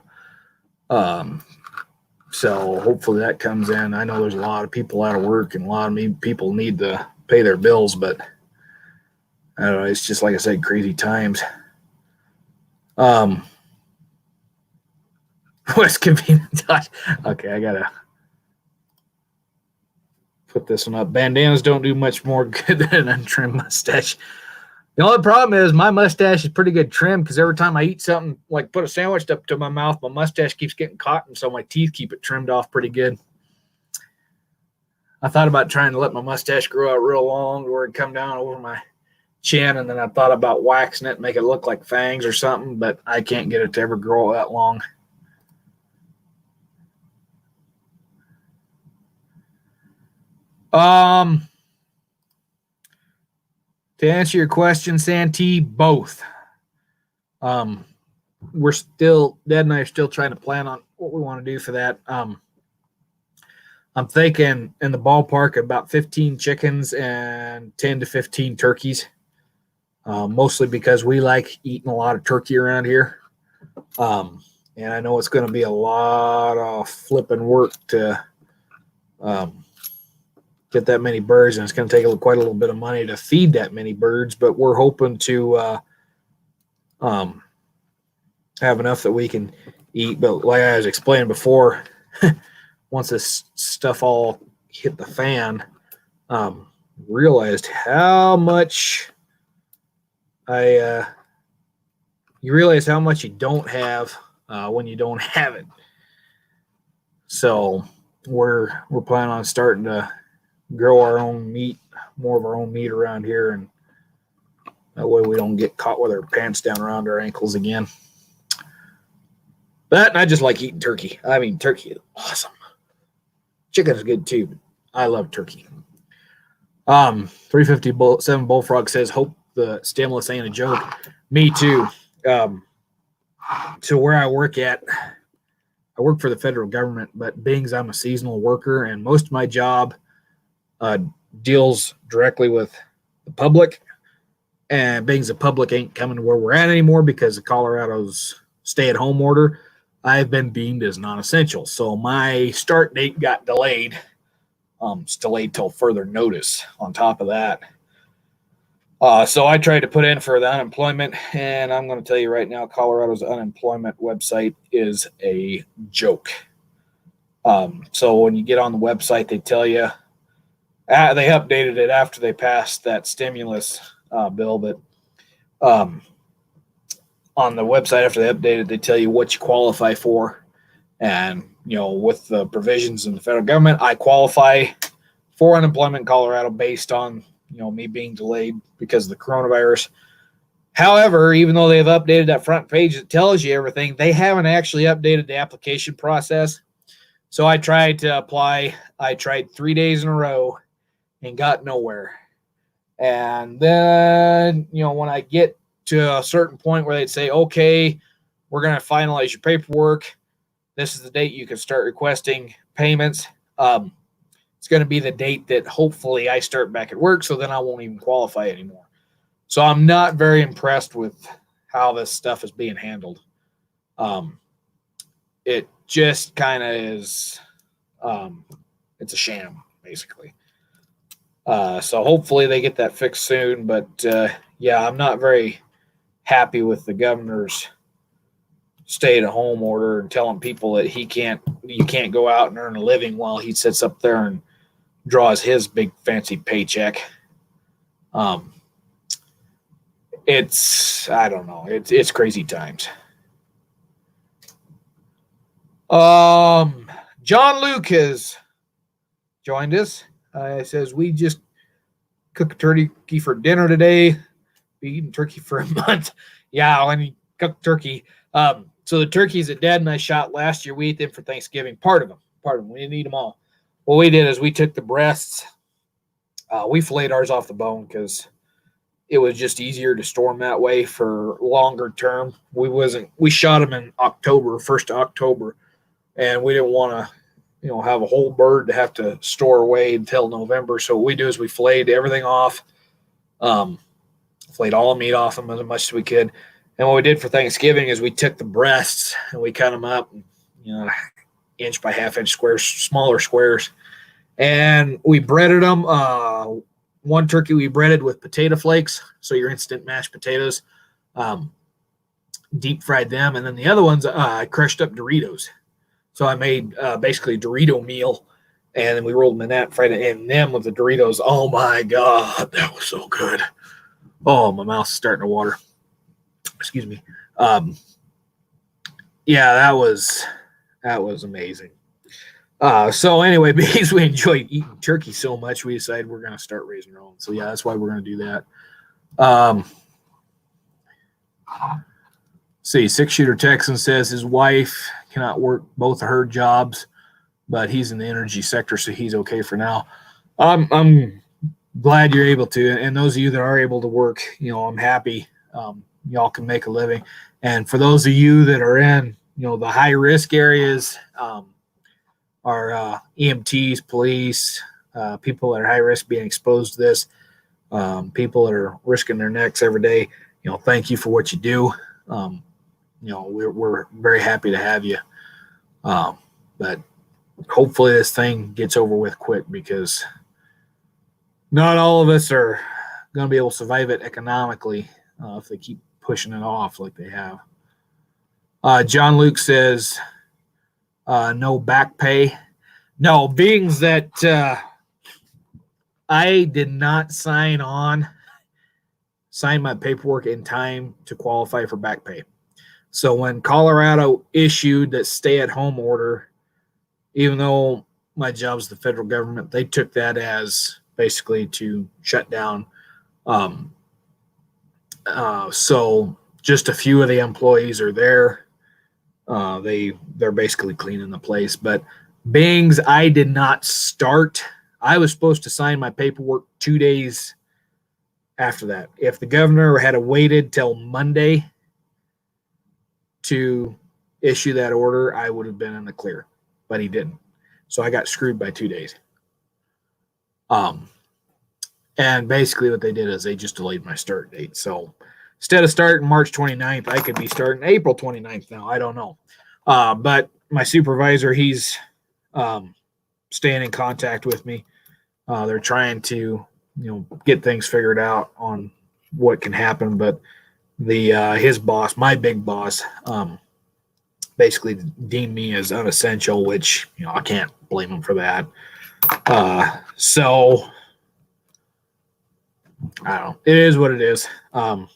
So hopefully that comes in. I know there's a lot of people out of work and a lot of people need to pay their bills, but I don't know. It's just, like I said, crazy times. What's convenient? Okay, I gotta put this one up. Bandanas don't do much more good than an untrimmed mustache. The only problem is my mustache is pretty good trim because every time I eat something, like put a sandwich up to my mouth, my mustache keeps getting caught, and so my teeth keep it trimmed off pretty good. I thought about trying to let my mustache grow out real long where it'd come down over my chin, and then I thought about waxing it and make it look like fangs or something, but I can't get it to ever grow that long. To answer your question, Santee, both. We're still, Dad and I are still trying to plan on what we want to do for that. I'm thinking in the ballpark about 15 chickens and 10 to 15 turkeys, mostly because we like eating a lot of turkey around here. And I know it's going to be a lot of flipping work to get that many birds, and it's going to take quite a little bit of money to feed that many birds, but we're hoping to have enough that we can eat. But like I was explaining before, once this stuff all hit the fan, realized how much you realize how much you don't have when you don't have it. So we're planning on starting to grow our own meat, more of our own meat around here, and that way we don't get caught with our pants down around our ankles again. But and I just like eating turkey. I mean, turkey is awesome. Chicken is good too, but I love turkey. 357 Bullfrog says, hope the stimulus ain't a joke. Me too. So where I work at, I work for the federal government, but being I'm a seasonal worker and most of my job deals directly with the public, and being the public ain't coming to where we're at anymore because of Colorado's stay-at-home order, I've been deemed as non-essential. So my start date got delayed. It's delayed till further notice on top of that. So I tried to put in for the unemployment, and I'm going to tell you right now, Colorado's unemployment website is a joke. So when you get on the website, they tell you, they updated it after they passed that stimulus bill, but on the website after they updated, they tell you what you qualify for. And, with the provisions in the federal government, I qualify for unemployment in Colorado based on, me being delayed because of the coronavirus. However, even though they've updated that front page that tells you everything, they haven't actually updated the application process. So I tried to apply. I tried 3 days in a row and got nowhere. And then, when I get to a certain point where they'd say, okay, we're going to finalize your paperwork. This is the date you can start requesting payments. It's going to be the date that hopefully I start back at work, so then I won't even qualify anymore. So I'm not very impressed with how this stuff is being handled. just kind of is, it's a sham, basically. So hopefully they get that fixed soon. But yeah, I'm not very happy with the governor's stay-at-home order and telling people that you can't go out and earn a living while he sits up there and draws his big fancy paycheck. I don't know. It's crazy times. John Luke has joined us. It says we just cooked turkey for dinner today. Be eating turkey for a month. Yeah, when you cook turkey. So the turkeys that Dad and I shot last year, we ate them for Thanksgiving. Part of them. We didn't eat them all. What we did is we took the breasts. We filleted ours off the bone because it was just easier to store them that way for longer term. We shot them in October, 1st of October, and we didn't want to, have a whole bird to have to store away until November. So what we do is we filleted everything off, filleted all the meat off them as much as we could. And what we did for Thanksgiving is we took the breasts and we cut them up, inch by half-inch squares, smaller squares, and we breaded them. One turkey we breaded with potato flakes, so your instant mashed potatoes, deep fried them, and then the other ones I crushed up Doritos. So I made basically a Dorito meal, and then we rolled them in that, fried it in them with the Doritos. Oh my God, that was so good. Oh, my mouth's starting to water. Excuse me. Yeah, that was amazing. So anyway, because we enjoy eating turkey so much, we decided we're going to start raising our own. So yeah, that's why we're going to do that. See, 6-shooter Texan says his wife cannot work both of her jobs, but he's in the energy sector, so he's okay for now. I'm glad you're able to, and those of you that are able to work, I'm happy. Y'all can make a living. And for those of you that are in, the high risk areas, are EMTs, police, people that are high risk being exposed to this, people that are risking their necks every day. Thank you for what you do. We're very happy to have you. But hopefully this thing gets over with quick, because not all of us are going to be able to survive it economically if they keep pushing it off like they have. John Luke says, no back pay. No, being that I did not sign my paperwork in time to qualify for back pay. So when Colorado issued that stay-at-home order, even though my job's the federal government, they took that as basically to shut down. So just a few of the employees are there. They're basically cleaning the place. But Bings, I did not start. I was supposed to sign my paperwork 2 days after that. If the governor had waited till Monday to issue that order, I would have been in the clear, but he didn't. So I got screwed by 2 days. And basically what they did is they just delayed my start date. So instead of starting March 29th, I could be starting April 29th now. I don't know. But my supervisor, he's staying in contact with me. They're trying to, get things figured out on what can happen. But his boss, my big boss, basically deemed me as unessential, which, I can't blame him for that. So I don't know. It is what it is. But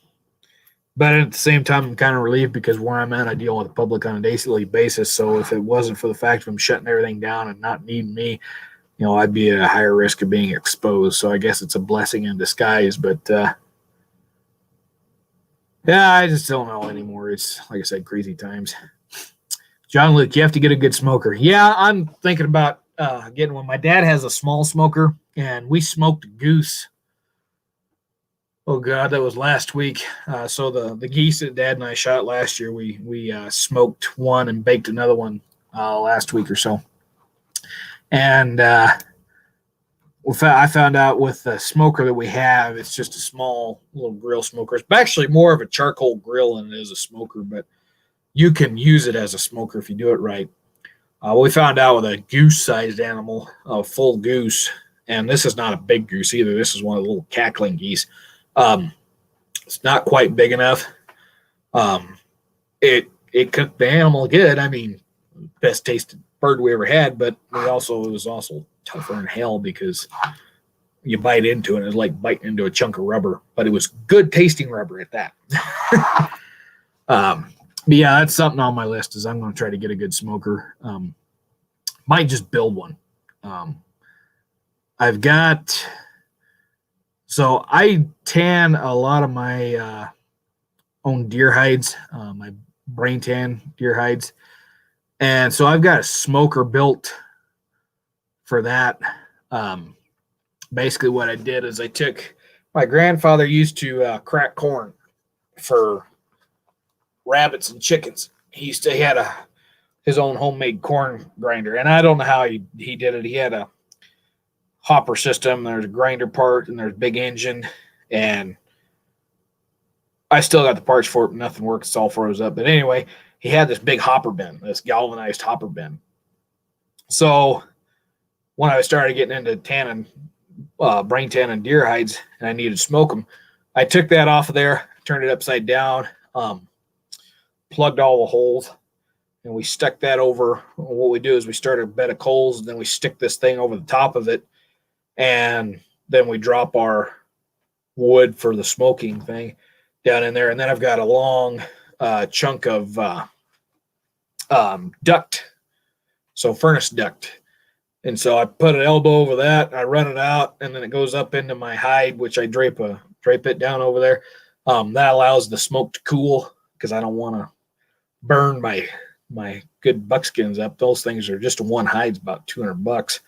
at the same time, I'm kind of relieved because where I'm at, I deal with the public on a daily basis. So if it wasn't for the fact of them shutting everything down and not needing me, I'd be at a higher risk of being exposed. So I guess it's a blessing in disguise. But yeah, I just don't know anymore. It's, like I said, crazy times. John Luke, you have to get a good smoker. Yeah, I'm thinking about getting one. My dad has a small smoker, and we smoked a goose. Oh God, that was last week. So the geese that Dad and I shot last year, we smoked one and baked another one last week or so. And I found out with the smoker that we have, it's just a small little grill smoker. It's actually more of a charcoal grill than it is a smoker, but you can use it as a smoker if you do it right. We found out with a goose-sized animal, a full goose, and this is not a big goose either. This is one of the little cackling geese. It's not quite big enough. It cooked the animal good. I mean, best tasted bird we ever had, but it was also tougher than hell because you bite into it, and it's like biting into a chunk of rubber. But it was good tasting rubber at that. But yeah, that's something on my list. Is I'm going to try to get a good smoker. Might just build one. I've got. So I tan a lot of my own deer hides, my brain tan deer hides. And so I've got a smoker built for that. Basically what I did is my grandfather used to crack corn for rabbits and chickens. He had his own homemade corn grinder. And I don't know how he did it. He had a hopper system. There's a grinder part and there's a big engine. And I still got the parts for it, but nothing works. It's all froze up. But anyway, he had this big hopper bin, this galvanized hopper bin. So when I started getting into tanning, brain tanning deer hides, and I needed to smoke them, I took that off of there, turned it upside down, plugged all the holes, and we stuck that over. What we do is we start a bed of coals, and then we stick this thing over the top of it, and then we drop our wood for the smoking thing down in there. And then I've got a long chunk of duct, so furnace duct. And so I put an elbow over that, I run it out, and then it goes up into my hide, which I drape it down over there. That allows the smoke to cool because I don't want to burn my good buckskins up. Those things are just one hide's about $200.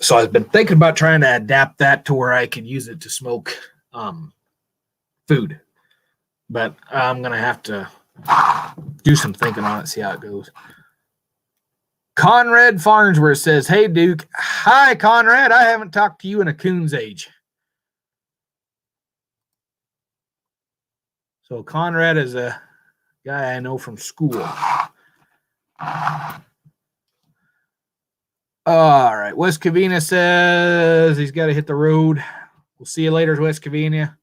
So I've been thinking about trying to adapt that to where I could use it to smoke food, but I'm gonna have to do some thinking on it, see how it goes. Conrad Farnsworth says, "Hey Duke." Hi Conrad, I haven't talked to you in a coon's age. So Conrad is a guy I know from school. All right, West Covina says he's got to hit the road. We'll see you later, West Covina.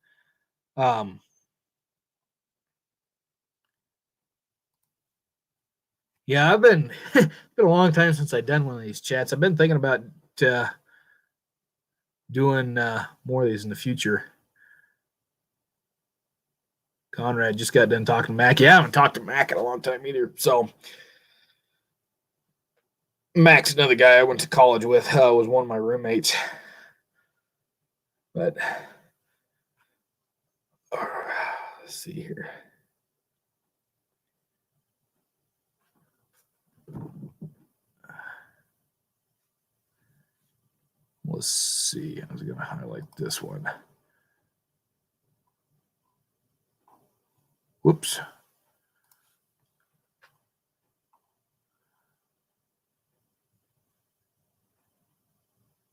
Yeah, I've been it's been a long time since I've done one of these chats. I've been thinking about doing more of these in the future. Conrad just got done talking to Mac. Yeah, I haven't talked to Mac in a long time either. So Mac's another guy I went to college with. Was one of my roommates. But let's see here. Let's see. I was going to highlight this one. Whoops.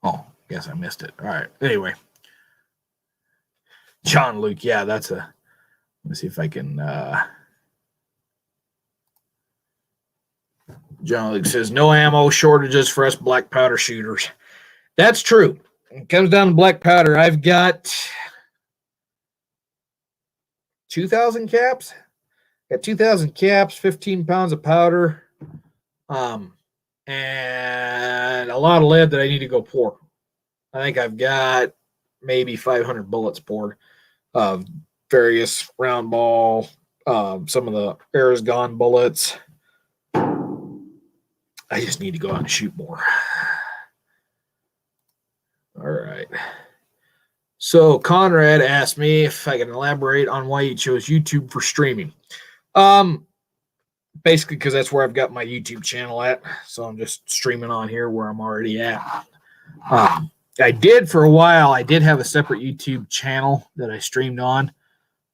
Oh, guess I missed it. All right. Anyway. John Luke. Yeah, that's let me see if I can. John Luke says, no ammo shortages for us black powder shooters. That's true. It comes down to black powder. I've got 2,000 caps. Got 2,000 caps, 15 pounds of powder, and a lot of lead that I need to go pour. I think I've got maybe 500 bullets poured of various round ball, some of the Arizgon bullets. I just need to go out and shoot more. All right. So Conrad asked me if I can elaborate on why you chose YouTube for streaming. Basically because that's where I've got my YouTube channel at. So I'm just streaming on here where I'm already at. I did for a while. I did have a separate YouTube channel that I streamed on.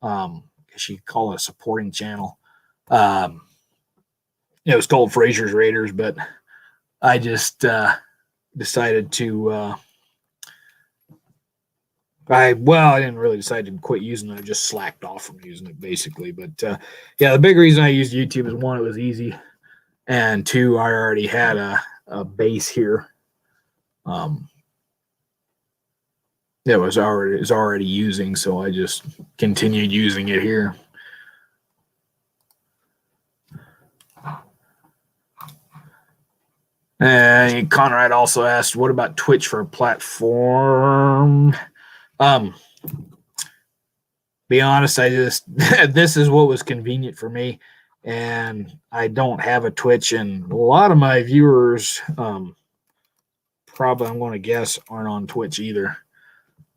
I guess you could call it a supporting channel. It was called Fraser's Raiders, but I just decided to. I didn't really decide to quit using it. I just slacked off from using it, basically. But yeah, the big reason I used YouTube is one, it was easy. and 2, I already had a base here. It was already using, so I just continued using it here. And Conrad also asked, what about Twitch for a platform? Be honest, I just this is what was convenient for me, and I don't have a Twitch, and a lot of my viewers probably, I'm going to guess, aren't on Twitch either.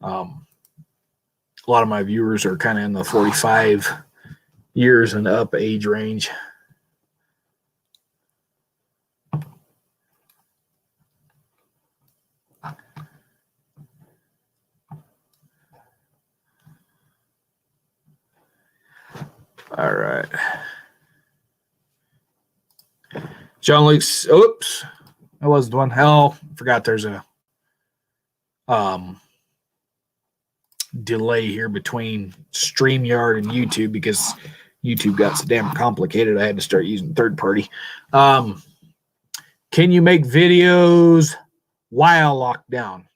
A lot of my viewers are kind of in the 45 years and up age range. All right. John Luke's, oops, that was the one. Hell, forgot there's a delay here between StreamYard and YouTube because YouTube got so damn complicated. I had to start using third party. Can you make videos while locked down?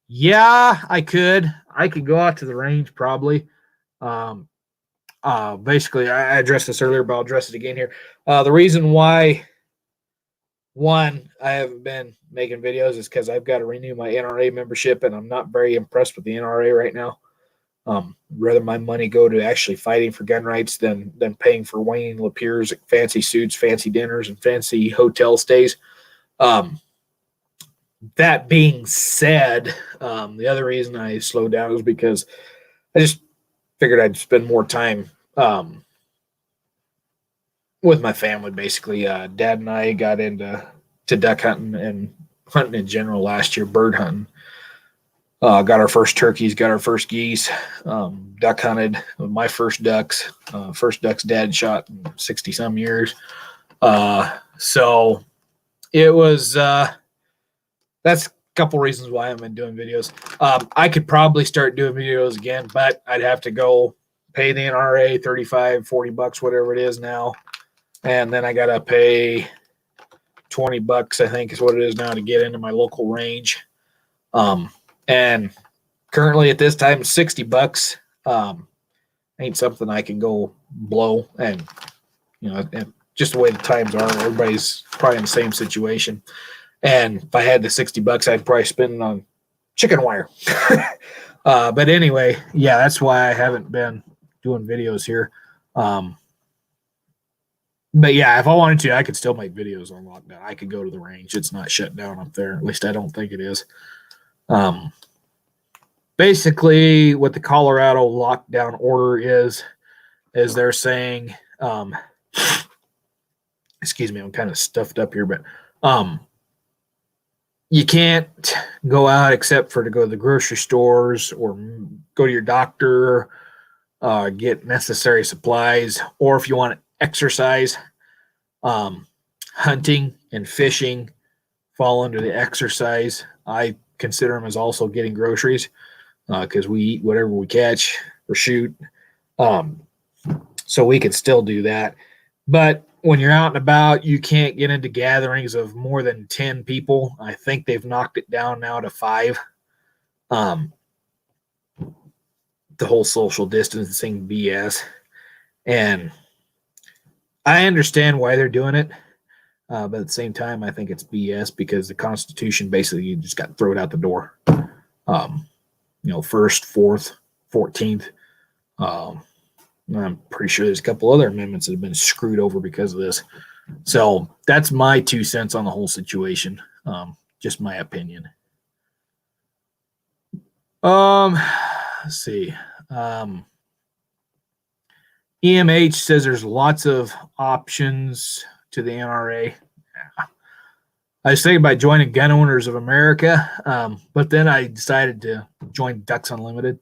Yeah, I could. I could go out to the range probably. Basically, I addressed this earlier, but I'll address it again here. The reason why, one, I haven't been making videos is because I've got to renew my NRA membership, and I'm not very impressed with the NRA right now. Rather my money go to actually fighting for gun rights than paying for Wayne Lapierre's fancy suits, fancy dinners, and fancy hotel stays. That being said, the other reason I slowed down is because I just figured I'd spend more time with my family, basically. Dad and I got into duck hunting and hunting in general last year, bird hunting. Got our first turkeys, got our first geese, duck hunted my first ducks, dad shot in 60 some years. So it was, that's a couple reasons why I've been doing videos. I could probably start doing videos again, but I'd have to go pay the NRA $35-40, whatever it is now. And then I got to pay $20, I think is what it is now, to get into my local range. And currently at this time, $60 ain't something I can go blow. And, you know, and just the way the times are, everybody's probably in the same situation. And if I had the $60, I'd probably spend it on chicken wire. But anyway, yeah, that's why I haven't been doing videos here. But yeah, if I wanted to, I could still make videos on lockdown. I could go to the range. It's not shut down up there. At least I don't think it is. Basically, what the Colorado lockdown order is they're saying, excuse me, I'm kind of stuffed up here, but you can't go out except for to go to the grocery stores or go to your doctor, get necessary supplies, or if you want to exercise, hunting and fishing fall under the exercise. I consider them as also getting groceries because we eat whatever we catch or shoot. So we can still do that. But when you're out and about, you can't get into gatherings of more than 10 people. I think they've knocked it down now to 5. The whole social distancing BS. And I understand why they're doing it. But at the same time, I think it's BS because the Constitution basically just got thrown out the door. 1st, 4th, 14th. I'm pretty sure there's a couple other amendments that have been screwed over because of this. So that's my 2 cents on the whole situation. Just my opinion. Let's see. EMH says there's lots of options to the NRA. I was thinking about joining Gun Owners of America, but then I decided to join Ducks Unlimited.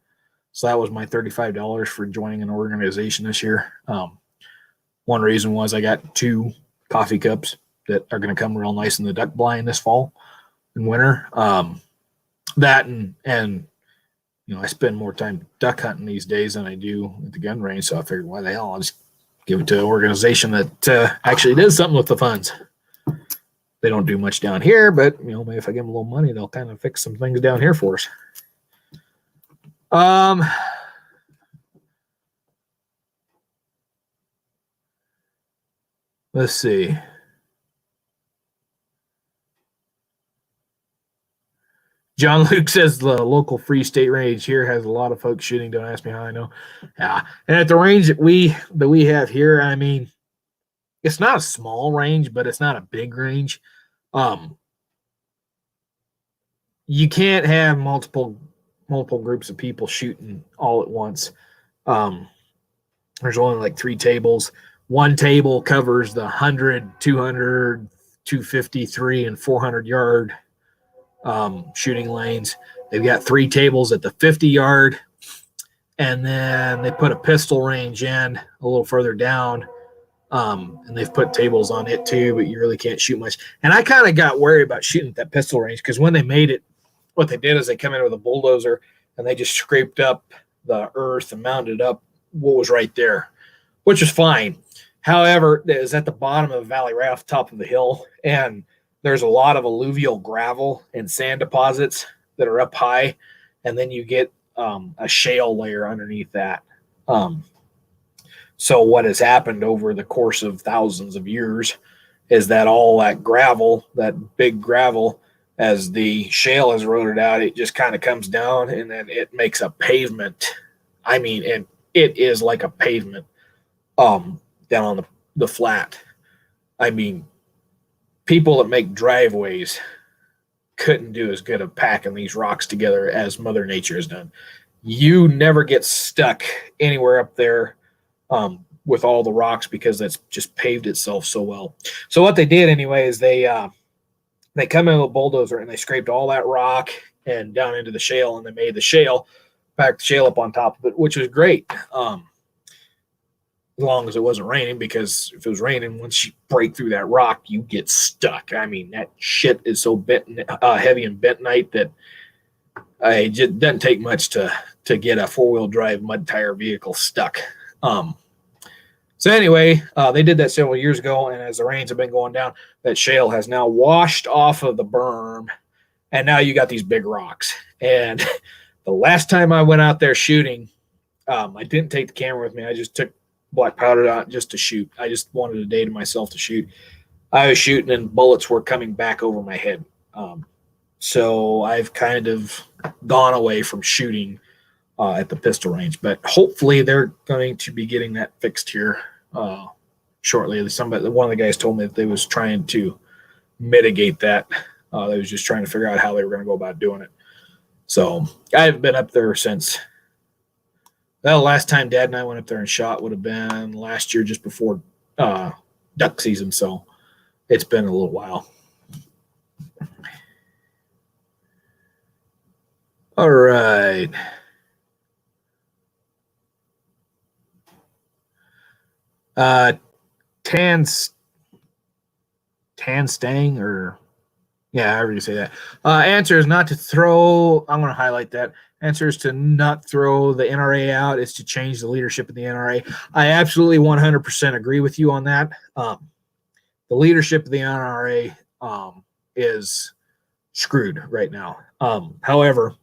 So that was my $35 for joining an organization this year. One reason was I got 2 coffee cups that are going to come real nice in the duck blind this fall and winter. That and I spend more time duck hunting these days than I do at the gun range. So I figured, why the hell, I'll just give it to an organization that actually does something with the funds. They don't do much down here, but maybe if I give them a little money, they'll kind of fix some things down here for us. Let's see. John Luke says the local Free State range here has a lot of folks shooting. Don't ask me how I know. Yeah, and at the range that we have here, I mean, it's not a small range, but it's not a big range. You can't have multiple groups of people shooting all at once. There's only like 3 tables. One table covers the 100, 200, 253, and 400 yard shooting lanes. They've got 3 tables at the 50 yard, and then they put a pistol range in a little further down, and they've put tables on it too, but you really can't shoot much. And I kind of got worried about shooting at that pistol range because when they made it, what they did is they come in with a bulldozer and they just scraped up the earth and mounted up what was right there, which is fine. However, it is at the bottom of the valley right off the top of the hill, and there's a lot of alluvial gravel and sand deposits that are up high, and then you get a shale layer underneath that. So what has happened over the course of thousands of years is that all that gravel, that big gravel, as the shale has eroded out, it just kind of comes down and then it makes a pavement. I mean, and it is like a pavement down on the flat. I mean, people that make driveways couldn't do as good of packing these rocks together as Mother Nature has done. You never get stuck anywhere up there with all the rocks because that's just paved itself so well. So what they did anyway is they come in with a bulldozer and they scraped all that rock and down into the shale, and they made the shale, packed the shale up on top of it, which was great. As long as it wasn't raining, because if it was raining, once you break through that rock, you get stuck. I mean, that shit is so heavy and bentonite that it just doesn't take much to get a 4-wheel drive mud tire vehicle stuck. So anyway, they did that several years ago, and as the rains have been going down, that shale has now washed off of the berm, and now you got these big rocks. And the last time I went out there shooting, I didn't take the camera with me. I just took black powder out just to shoot. I just wanted a day to myself to shoot. I was shooting and bullets were coming back over my head. So I've kind of gone away from shooting at the pistol range, but hopefully they're going to be getting that fixed here shortly. One of the guys told me that they was trying to mitigate that. They was just trying to figure out how they were going to go about doing it. So I haven't been up there since. Well, last time Dad and I went up there and shot would have been last year, just before duck season. So it's been a little while. All right. Tan Stang, or however you say that. Answer is not to throw. I'm going to highlight that. Answer is to not throw the NRA out. It's to change the leadership of the NRA. I absolutely 100% agree with you on that. The leadership of the NRA is screwed right now. However,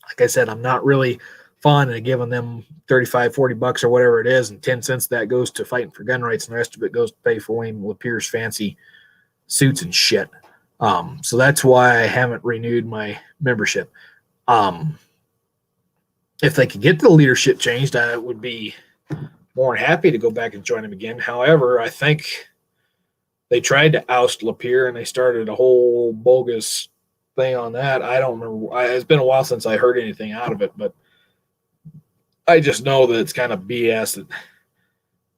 like I said, I'm not really fond of giving them $35-$40 or whatever it is, and 10 cents that goes to fighting for gun rights, and the rest of it goes to pay for Wayne Lapierre's fancy suits and shit. So that's why I haven't renewed my membership. If they could get the leadership changed, I would be more than happy to go back and join them again. However, I think they tried to oust Lapierre and they started a whole bogus thing on that. I don't remember. It's been a while since I heard anything out of it, but I just know that it's kind of BS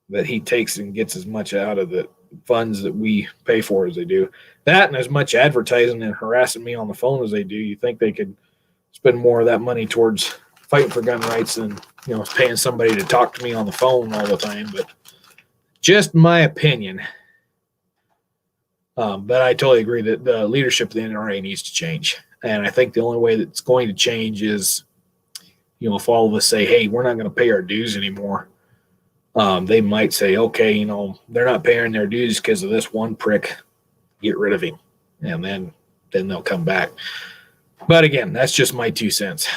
that he takes and gets as much out of the funds that we pay for as they do. That and as much advertising and harassing me on the phone as they do. You think they could spend more of that money towards fighting for gun rights than paying somebody to talk to me on the phone all the time. But just my opinion. But I totally agree that the leadership of the NRA needs to change. And I think the only way that's going to change is, if all of us say, hey, we're not going to pay our dues anymore. they might say, okay, you know, they're not paying their dues because of this one prick. Get rid of him, and then they'll come back. But again, that's just my 2 cents.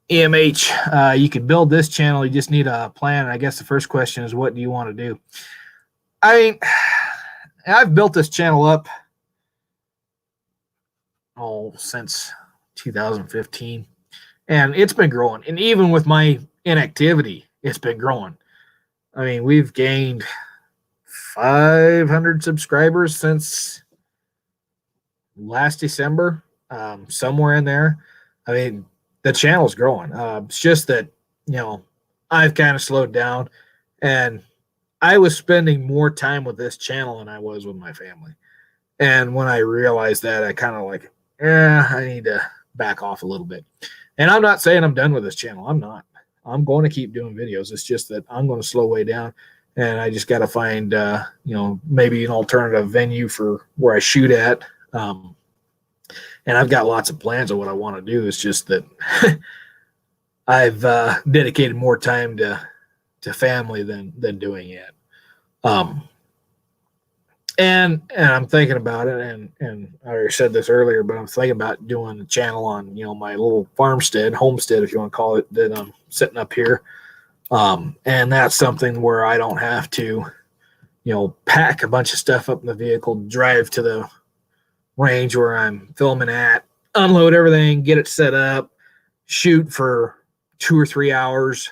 EMH, you could build this channel. You just need a plan. And I guess the first question is, what do you want to do? I mean, I've built this channel up since 2015, and it's been growing. And even with my inactivity, it's been growing. I mean, we've gained 500 subscribers since last December, somewhere in there. I mean, the channel's growing. It's just that, you know, I've kind of slowed down, and I was spending more time with this channel than I was with my family. And when I realized that, I kind of like, I need to back off a little bit. And I'm not saying I'm done with this channel. I'm not. I'm going to keep doing videos. It's just that I'm going to slow way down, and I just got to find, you know, maybe an alternative venue for where I shoot at. And I've got lots of plans of what I want to do. It's just that I've dedicated more time to family than doing it. And I'm thinking about it, and I already said this earlier, but I'm thinking about doing a channel on, you know, my little homestead, if you want to call it, that I'm setting up here. And that's something where I don't have to, you know, pack a bunch of stuff up in the vehicle, drive to the range where I'm filming at, unload everything, get it set up, shoot for 2 or 3 hours,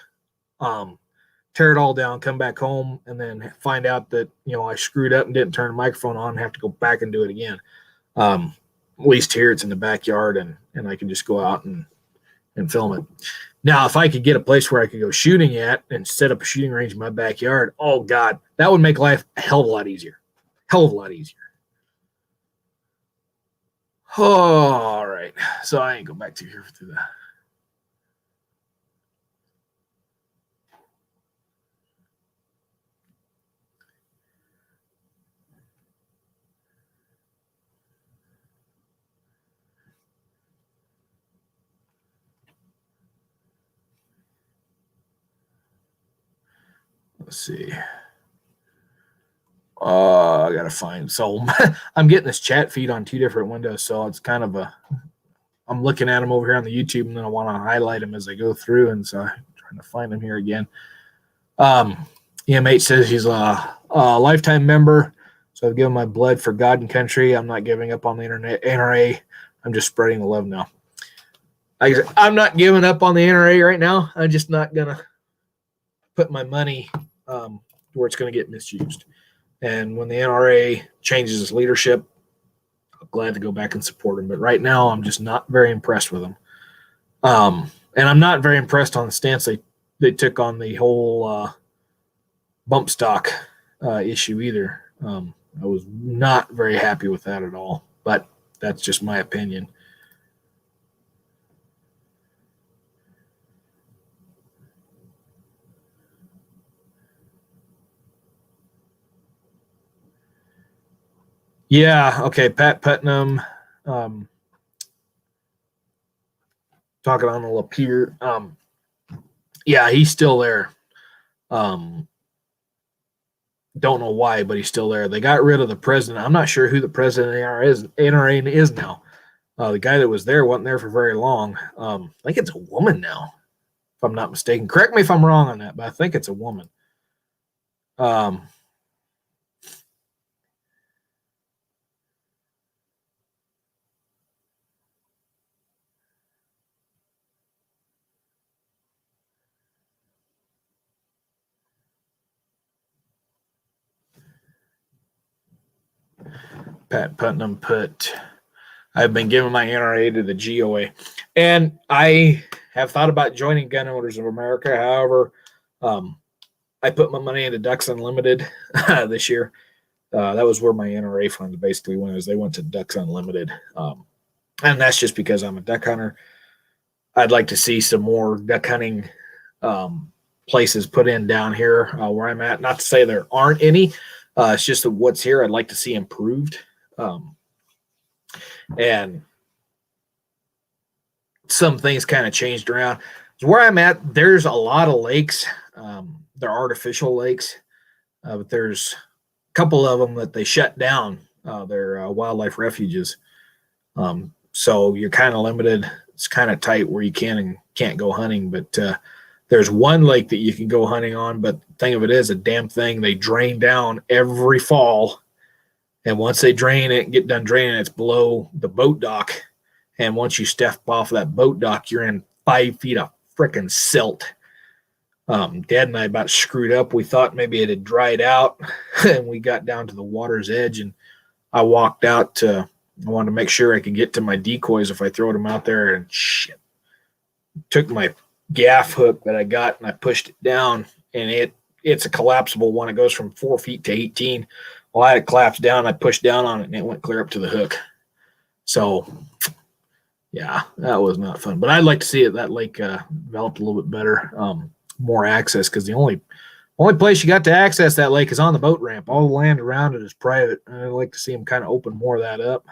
tear it all down, come back home, and then find out that, you know, I screwed up and didn't turn the microphone on and have to go back and do it again. At least here it's in the backyard, and I can just go out and film it. Now, if I could get a place where I could go shooting at and set up a shooting range in my backyard, oh God, that would make life a hell of a lot easier. Hell of a lot easier. All right. So I ain't go back through that. Let's see. I gotta find. So I'm getting this chat feed on 2 different windows, so it's kind of I'm looking at them over here on the YouTube, and then I want to highlight them as I go through, and so I'm trying to find them here again. EMH says he's a lifetime member, so I've given my blood for God and country. I'm not giving up on the internet NRA. I'm just spreading the love now. Like I said, I'm not giving up on the NRA right now. I'm just not gonna put my money where it's going to get misused. And when the NRA changes its leadership, I'm glad to go back and support them. But right now, I'm just not very impressed with them. And I'm not very impressed on the stance they took on the whole bump stock issue either. I was not very happy with that at all. But that's just my opinion. Yeah, okay, Pat Putnam, talking on the Lapeer. Yeah, he's still there. Don't know why, but he's still there. They got rid of the president. I'm not sure who the president of the NRA is now. The guy that was there wasn't there for very long. I think it's a woman now, if I'm not mistaken. Correct me if I'm wrong on that, but I think it's a woman. Pat Putnam put, I've been giving my NRA to the GOA. And I have thought about joining Gun Owners of America. However, I put my money into Ducks Unlimited this year. That was where my NRA funds basically went, as they went to Ducks Unlimited. And that's just because I'm a duck hunter. I'd like to see some more duck hunting places put in down here where I'm at. Not to say there aren't any. It's just that what's here I'd like to see improved. And some things kind of changed around. Where I'm at, there's a lot of lakes They're artificial lakes, but there's a couple of them that they shut down. They're wildlife refuges. So you're kind of limited. It's kind of tight where you can and can't go hunting. But there's one lake that you can go hunting on. But the thing of it is, a damn thing, they drain down every fall. And once they drain it, get done draining, it's below the boat dock. And once you step off that boat dock, you're in 5 feet of frickin' silt. Dad and I about screwed up. We thought maybe it had dried out, and we got down to the water's edge, and I walked out to, I wanted to make sure I could get to my decoys if I throw them out there, and shit. Took my gaff hook that I got, and I pushed it down, and it's a collapsible one. It goes from 4 feet to 18. Well, I had it collapsed down. I pushed down on it, and it went clear up to the hook. So, yeah, that was not fun. But I'd like to see it, that lake developed a little bit better, more access, because the only place you got to access that lake is on the boat ramp. All the land around it is private. I'd like to see them kind of open more of that up.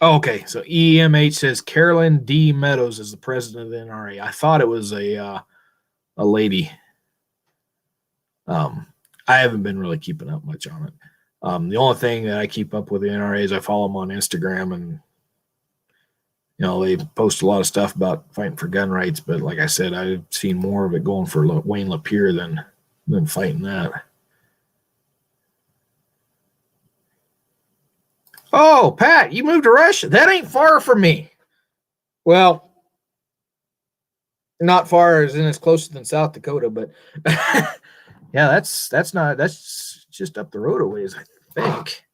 Okay, so EMH says Carolyn D. Meadows is the president of the NRA. I thought it was a lady. I haven't been really keeping up much on it. The only thing that I keep up with the NRA is I follow them on Instagram, and they post a lot of stuff about fighting for gun rights. But like I said, I've seen more of it going for Wayne LaPierre than fighting that. Oh, Pat, you moved to Russia? That ain't far from me. Well, not far as in it's closer than South Dakota, but yeah, that's just up the road a ways, I think.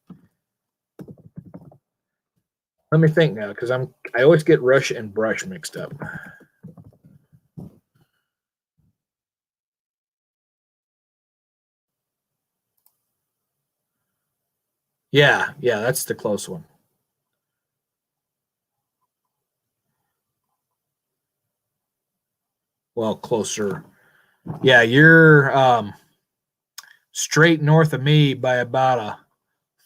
Let me think now, because I always get Russia and Brush mixed up. Yeah, that's the close one. Well, closer. Yeah, you're straight north of me by about a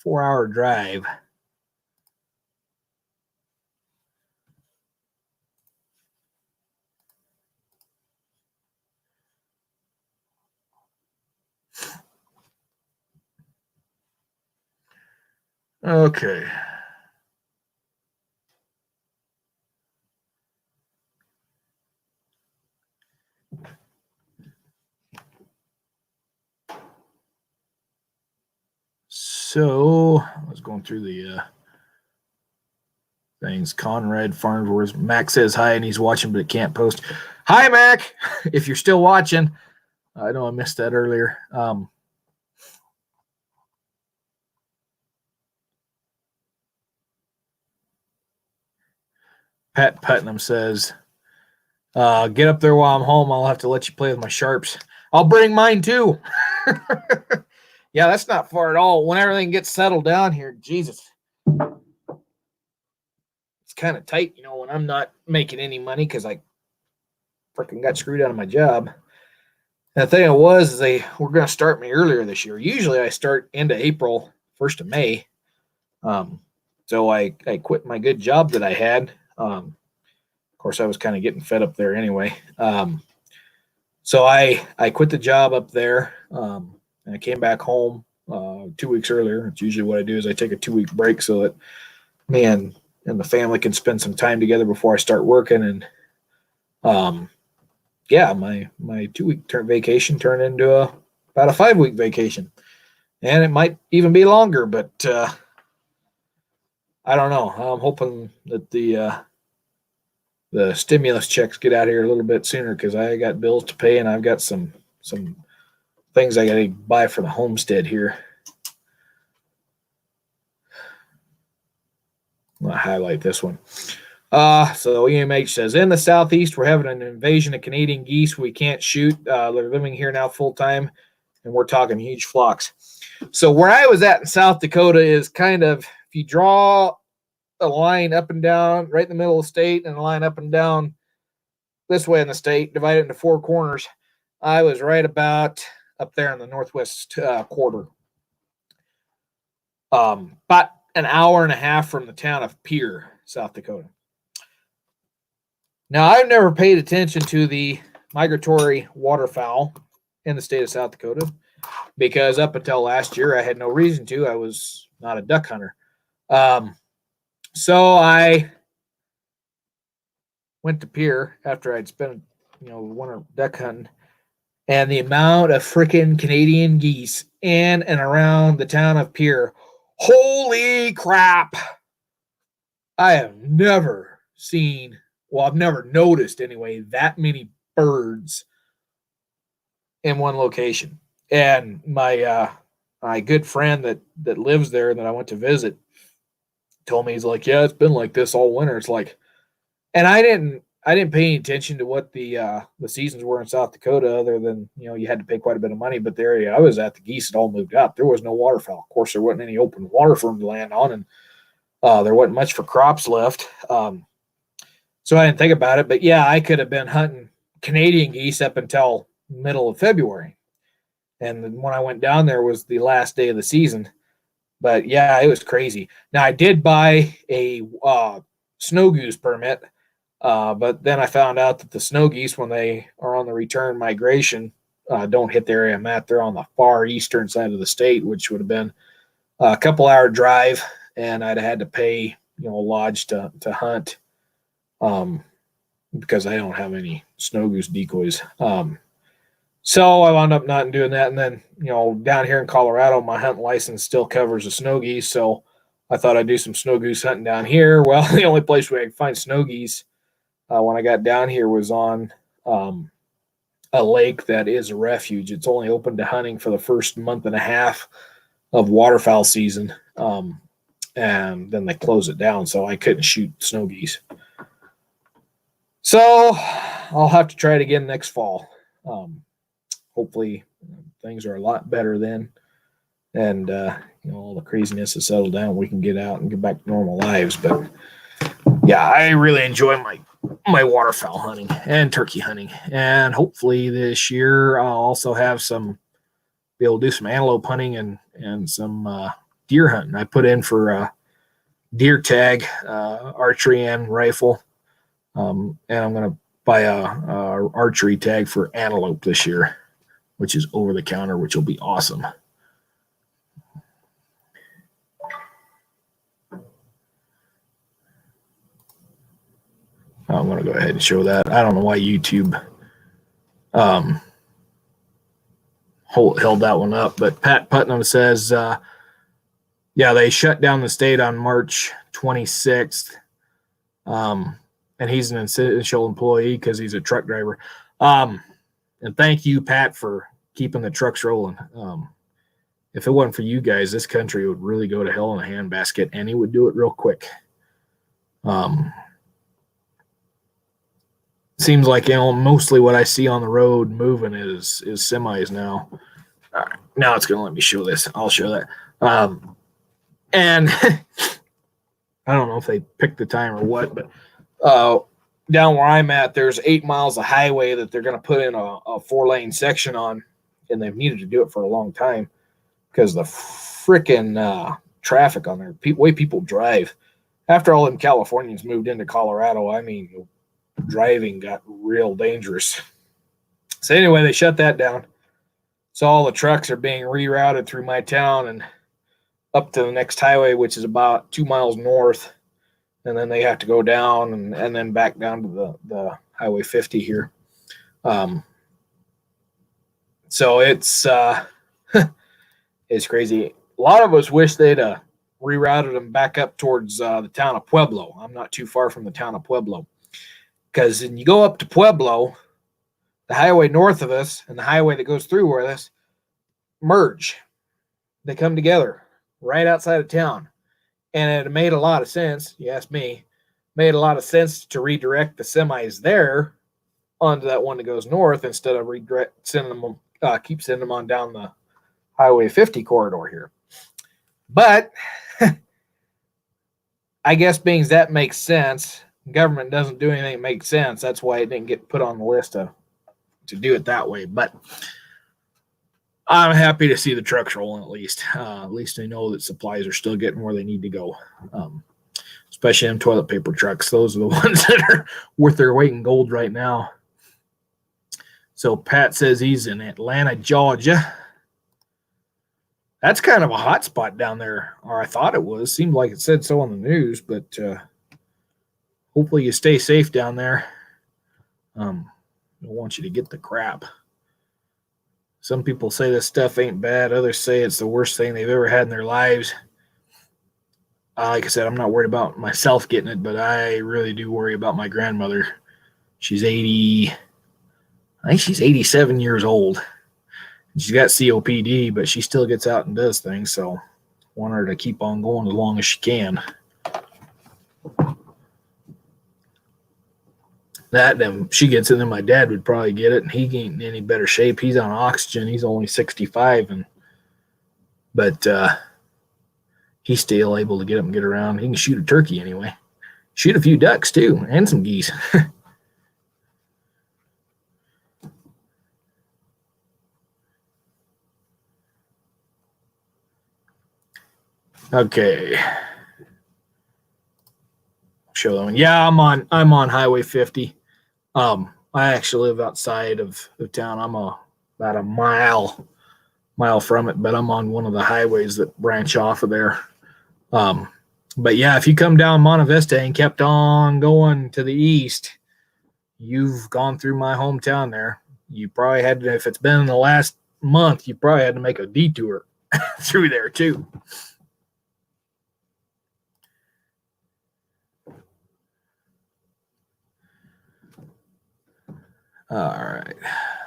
4-hour drive. Okay. So I was going through the things. Conrad Farnsworth. Mac says hi, and he's watching, but can't post. Hi, Mac. If you're still watching, I know I missed that earlier. Pat Putnam says, get up there while I'm home. I'll have to let you play with my sharps. I'll bring mine too. Yeah, that's not far at all. When everything gets settled down here, Jesus. It's kind of tight, when I'm not making any money because I freaking got screwed out of my job. And the thing was, they were going to start me earlier this year. Usually I start end of April, 1st of May. So I quit my good job that I had. Of course, I was kind of getting fed up there anyway. So I quit the job up there, and I came back home 2 weeks earlier. It's usually what I do is I take a 2-week break so that me and the family can spend some time together before I start working. And yeah, my 2-week vacation turned into about a 5-week vacation, and it might even be longer. But I don't know. I'm hoping that the stimulus checks get out here a little bit sooner, because I got bills to pay, and I've got some things I got to buy for the homestead here. I'm going to highlight this one. So EMH says, in the southeast, we're having an invasion of Canadian geese we can't shoot. They're living here now full time, and we're talking huge flocks. So where I was at in South Dakota is kind of, if you draw a line up and down right in the middle of the state, and a line up and down this way in the state, divide it into 4 corners, I was right about up there in the northwest quarter. About an hour and a half from the town of Pierre, South Dakota. Now, I've never paid attention to the migratory waterfowl in the state of South Dakota because up until last year, I had no reason to. I was not a duck hunter. So I went to Pierre after I'd spent, winter duck hunting, and the amount of freaking Canadian geese in and around the town of Pierre, holy crap! I have never seen, well, I've never noticed anyway, that many birds in one location. And my good friend that lives there that I went to visit told me, he's like, yeah, it's been like this all winter. It's like, and I didn't pay any attention to what the seasons were in South Dakota, other than you had to pay quite a bit of money. But the area I was at, the geese had all moved out. There was no waterfowl. Of course, there wasn't any open water for them to land on, and there wasn't much for crops left. So I didn't think about it. But yeah, I could have been hunting Canadian geese up until middle of February, and when I went down there was the last day of the season. But yeah, it was crazy. Now I did buy a snow goose permit. But then I found out that the snow geese, when they are on the return migration, don't hit the area I'm at. They're on the far eastern side of the state, which would have been a couple-hour drive, and I'd have had to pay, lodge to hunt, because I don't have any snow goose decoys. So I wound up not doing that. And then, down here in Colorado, my hunting license still covers the snow geese. So I thought I'd do some snow goose hunting down here. Well, the only place where I could find snow geese when I got down here was on a lake that is a refuge. It's only open to hunting for the first month and a half of waterfowl season. And then they close it down. So I couldn't shoot snow geese. So I'll have to try it again next fall. Hopefully things are a lot better then. And, all the craziness has settled down. We can get out and get back to normal lives. But yeah, I really enjoy my waterfowl hunting and turkey hunting. And hopefully this year I'll also have be able to do some antelope hunting and some deer hunting. I put in for deer tag, archery and rifle. And I'm going to buy a archery tag for antelope this year, which is over the counter, which will be awesome. I'm going to go ahead and show that. I don't know why YouTube held that one up, but Pat Putnam says, yeah, they shut down the state on March 26th, and he's an essential employee because he's a truck driver. And thank you, Pat, for keeping the trucks rolling. If it wasn't for you guys, this country would really go to hell in a handbasket, and he would do it real quick. Seems like mostly what I see on the road moving is semis now. All right, now it's going to let me show this. I'll show that. And I don't know if they picked the time or what, but down where I'm at, there's 8 miles of highway that they're going to put in a 4-lane section on, and they've needed to do it for a long time because the freaking traffic on there, way people drive. After all them Californians moved into Colorado, I mean, driving got real dangerous. So anyway, they shut that down. So all the trucks are being rerouted through my town and up to the next highway, which is about 2 miles north. And then they have to go down and then back down to the Highway 50 here. So it's it's crazy. A lot of us wish they'd rerouted them back up towards the town of Pueblo. I'm not too far from the town of Pueblo. Because when you go up to Pueblo, the highway north of us and the highway that goes through with us merge. They come together right outside of town. And it made a lot of sense, you ask me, made a lot of sense to redirect the semis there onto that one that goes north instead of sending them on down the Highway 50 corridor here. But I guess being that makes sense, government doesn't do anything that makes sense. That's why it didn't get put on the list to do it that way. But I'm happy to see the trucks rolling at least. At least I know that supplies are still getting where they need to go. especially them toilet paper trucks. Those are the ones that are worth their weight in gold right now. So Pat says he's in Atlanta, Georgia. That's kind of a hot spot down there, or I thought it was. Seemed like it said so on the news, but hopefully you stay safe down there. I don't want you to get the crap. Some people say this stuff ain't bad. Others say it's the worst thing they've ever had in their lives. Like I said, I'm not worried about myself getting it, but I really do worry about my grandmother. She's 80. I think she's 87 years old. She's got COPD, but she still gets out and does things, so I want her to keep on going as long as she can. That, then she gets it, then my dad would probably get it, and he ain't in any better shape. He's on oxygen. He's only 65, but he's still able to get up and get around. He can shoot a turkey anyway. Shoot a few ducks, too, and some geese. Okay. Show that one. Yeah, I'm on Highway 50. I actually live outside of town. I'm about a mile from it, but I'm on one of the highways that branch off of there. But yeah, if you come down Monte Vista and kept on going to the east, you've gone through my hometown there. You probably had to, if it's been in the last month, you probably had to make a detour through there too. All right.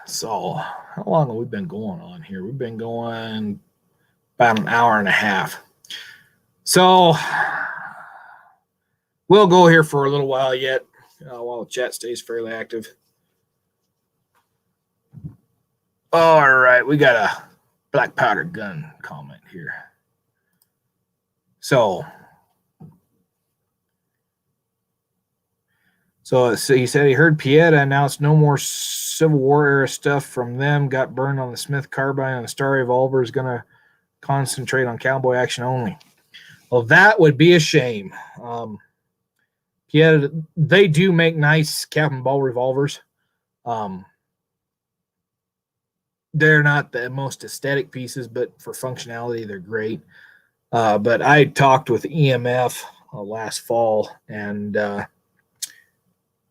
So how long have we been going on here? We've been going about an hour and a half. So we'll go here for a little while yet, while the chat stays fairly active. All right. We got a black powder gun comment here. So he said he heard Pieta announced no more Civil War era stuff from them. Got burned on the Smith carbine, and the Star Revolver is going to concentrate on cowboy action only. Well, that would be a shame. Pieta, they do make nice cap and ball revolvers. They're not the most aesthetic pieces, but for functionality, they're great. But I talked with EMF last fall, and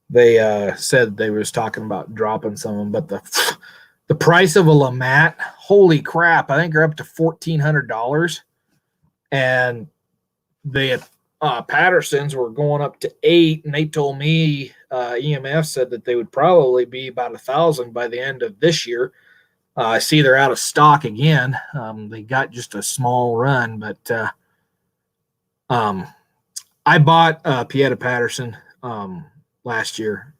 they said they was talking about dropping some of them, but the price of a LeMat, holy crap, I think they're up to $1,400, and the Pattersons were going up to $8,000, and they told me EMF said that they would probably be about $1,000 by the end of this year. I see they're out of stock again. They got just a small run, but I bought Pieta Patterson last year,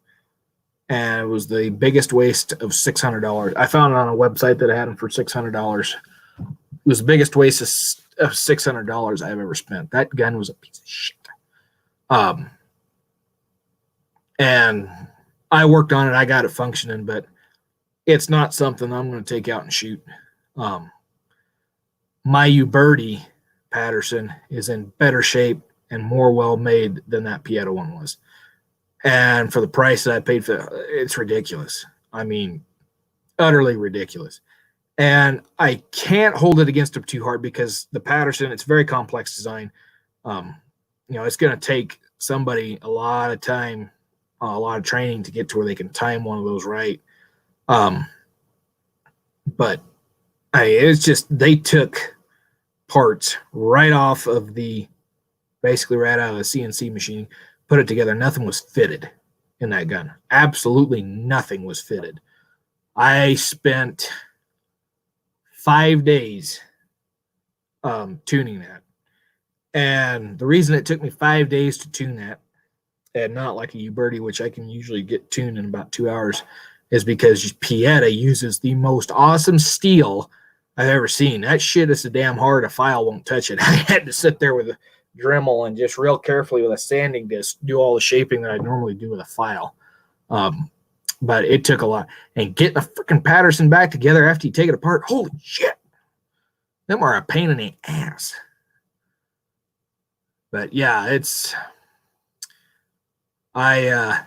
and it was the biggest waste of $600. I found it on a website that had them for $600. It was the biggest waste of $600 I've ever spent. That gun was a piece of shit. And I worked on it. I got it functioning, but it's not something I'm going to take out and shoot. My Uberti Patterson is in better shape and more well-made than that Pieta one was. And for the price that I paid for it, it's ridiculous. I mean, utterly ridiculous. And I can't hold it against them too hard because the Patterson, it's very complex design. It's going to take somebody a lot of time, a lot of training to get to where they can time one of those right. But it's just, they took parts right off of basically right out of the CNC machine, put it together. Nothing was fitted in that gun. Absolutely nothing was fitted. I spent 5 days tuning that. And the reason it took me 5 days to tune that, and not like a Uberti, which I can usually get tuned in about 2 hours, is because Pieta uses the most awesome steel I've ever seen. That shit is so damn hard, a file won't touch it. I had to sit there with a Dremel and just real carefully with a sanding disc do all the shaping that I normally do with a file. But it took a lot. And getting a freaking Patterson back together after you take it apart, holy shit. Them are a pain in the ass. But yeah, it's I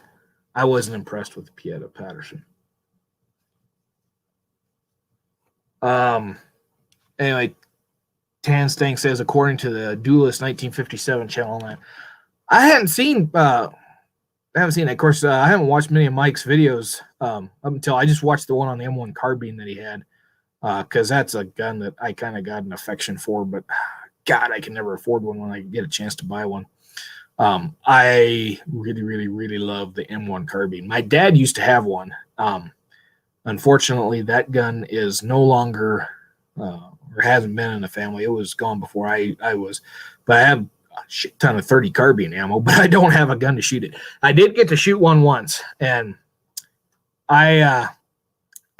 wasn't impressed with the Pieta Patterson. Anyway, Tan Stank says, according to the Duelist 1957 channel, I haven't seen it. Of course, I haven't watched many of Mike's videos up until I just watched the one on the M1 carbine that he had, because that's a gun that I kind of got an affection for, but God, I can never afford one when I get a chance to buy one. I really, really, really love the M1 carbine. My dad used to have one. Unfortunately, that gun is no longer, or hasn't been in the family. It was gone before I was, but I have a shit ton of 30 carbine ammo, but I don't have a gun to shoot it. I did get to shoot one once, and I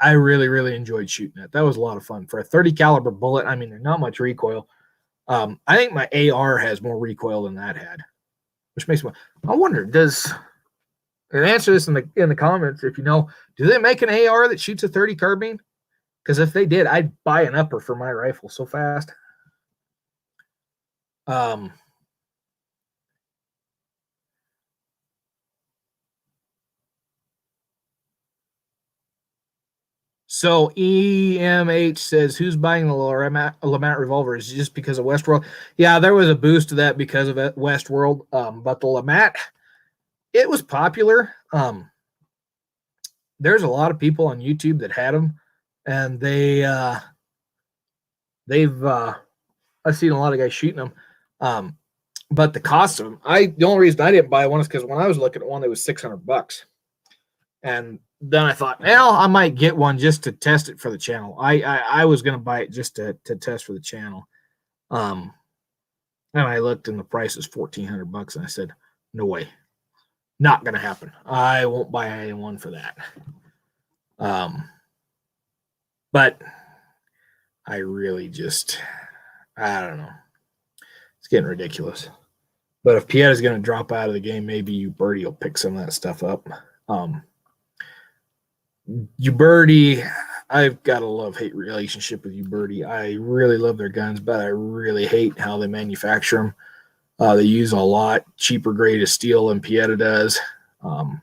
really, really enjoyed shooting it. That was a lot of fun for a 30 caliber bullet. I mean, there's not much recoil. I think my AR has more recoil than that had, which makes me. I wonder, and answer this in the comments if you know, do they make an AR that shoots a 30 carbine? Because if they did, I'd buy an upper for my rifle so fast. So EMH says, who's buying the LeMat revolver? Is it just because of Westworld? Yeah, there was a boost to that because of Westworld. But the LeMat, it was popular. There's a lot of people on YouTube that had them, and I've seen a lot of guys shooting them. But the cost of them, the only reason I didn't buy one is because when I was looking at one, it was $600. And then I thought, well, I might get one just to test it for the channel. I was going to buy it just to test for the channel. And I looked and the price is $1,400, and I said, no way, not going to happen. I won't buy anyone for that. But I really I don't know. It's getting ridiculous. But if Pieta's going to drop out of the game, maybe Uberti will pick some of that stuff up. Uberti, I've got a love-hate relationship with Uberti. I really love their guns, but I really hate how they manufacture them. They use a lot cheaper grade of steel than Pieta does. And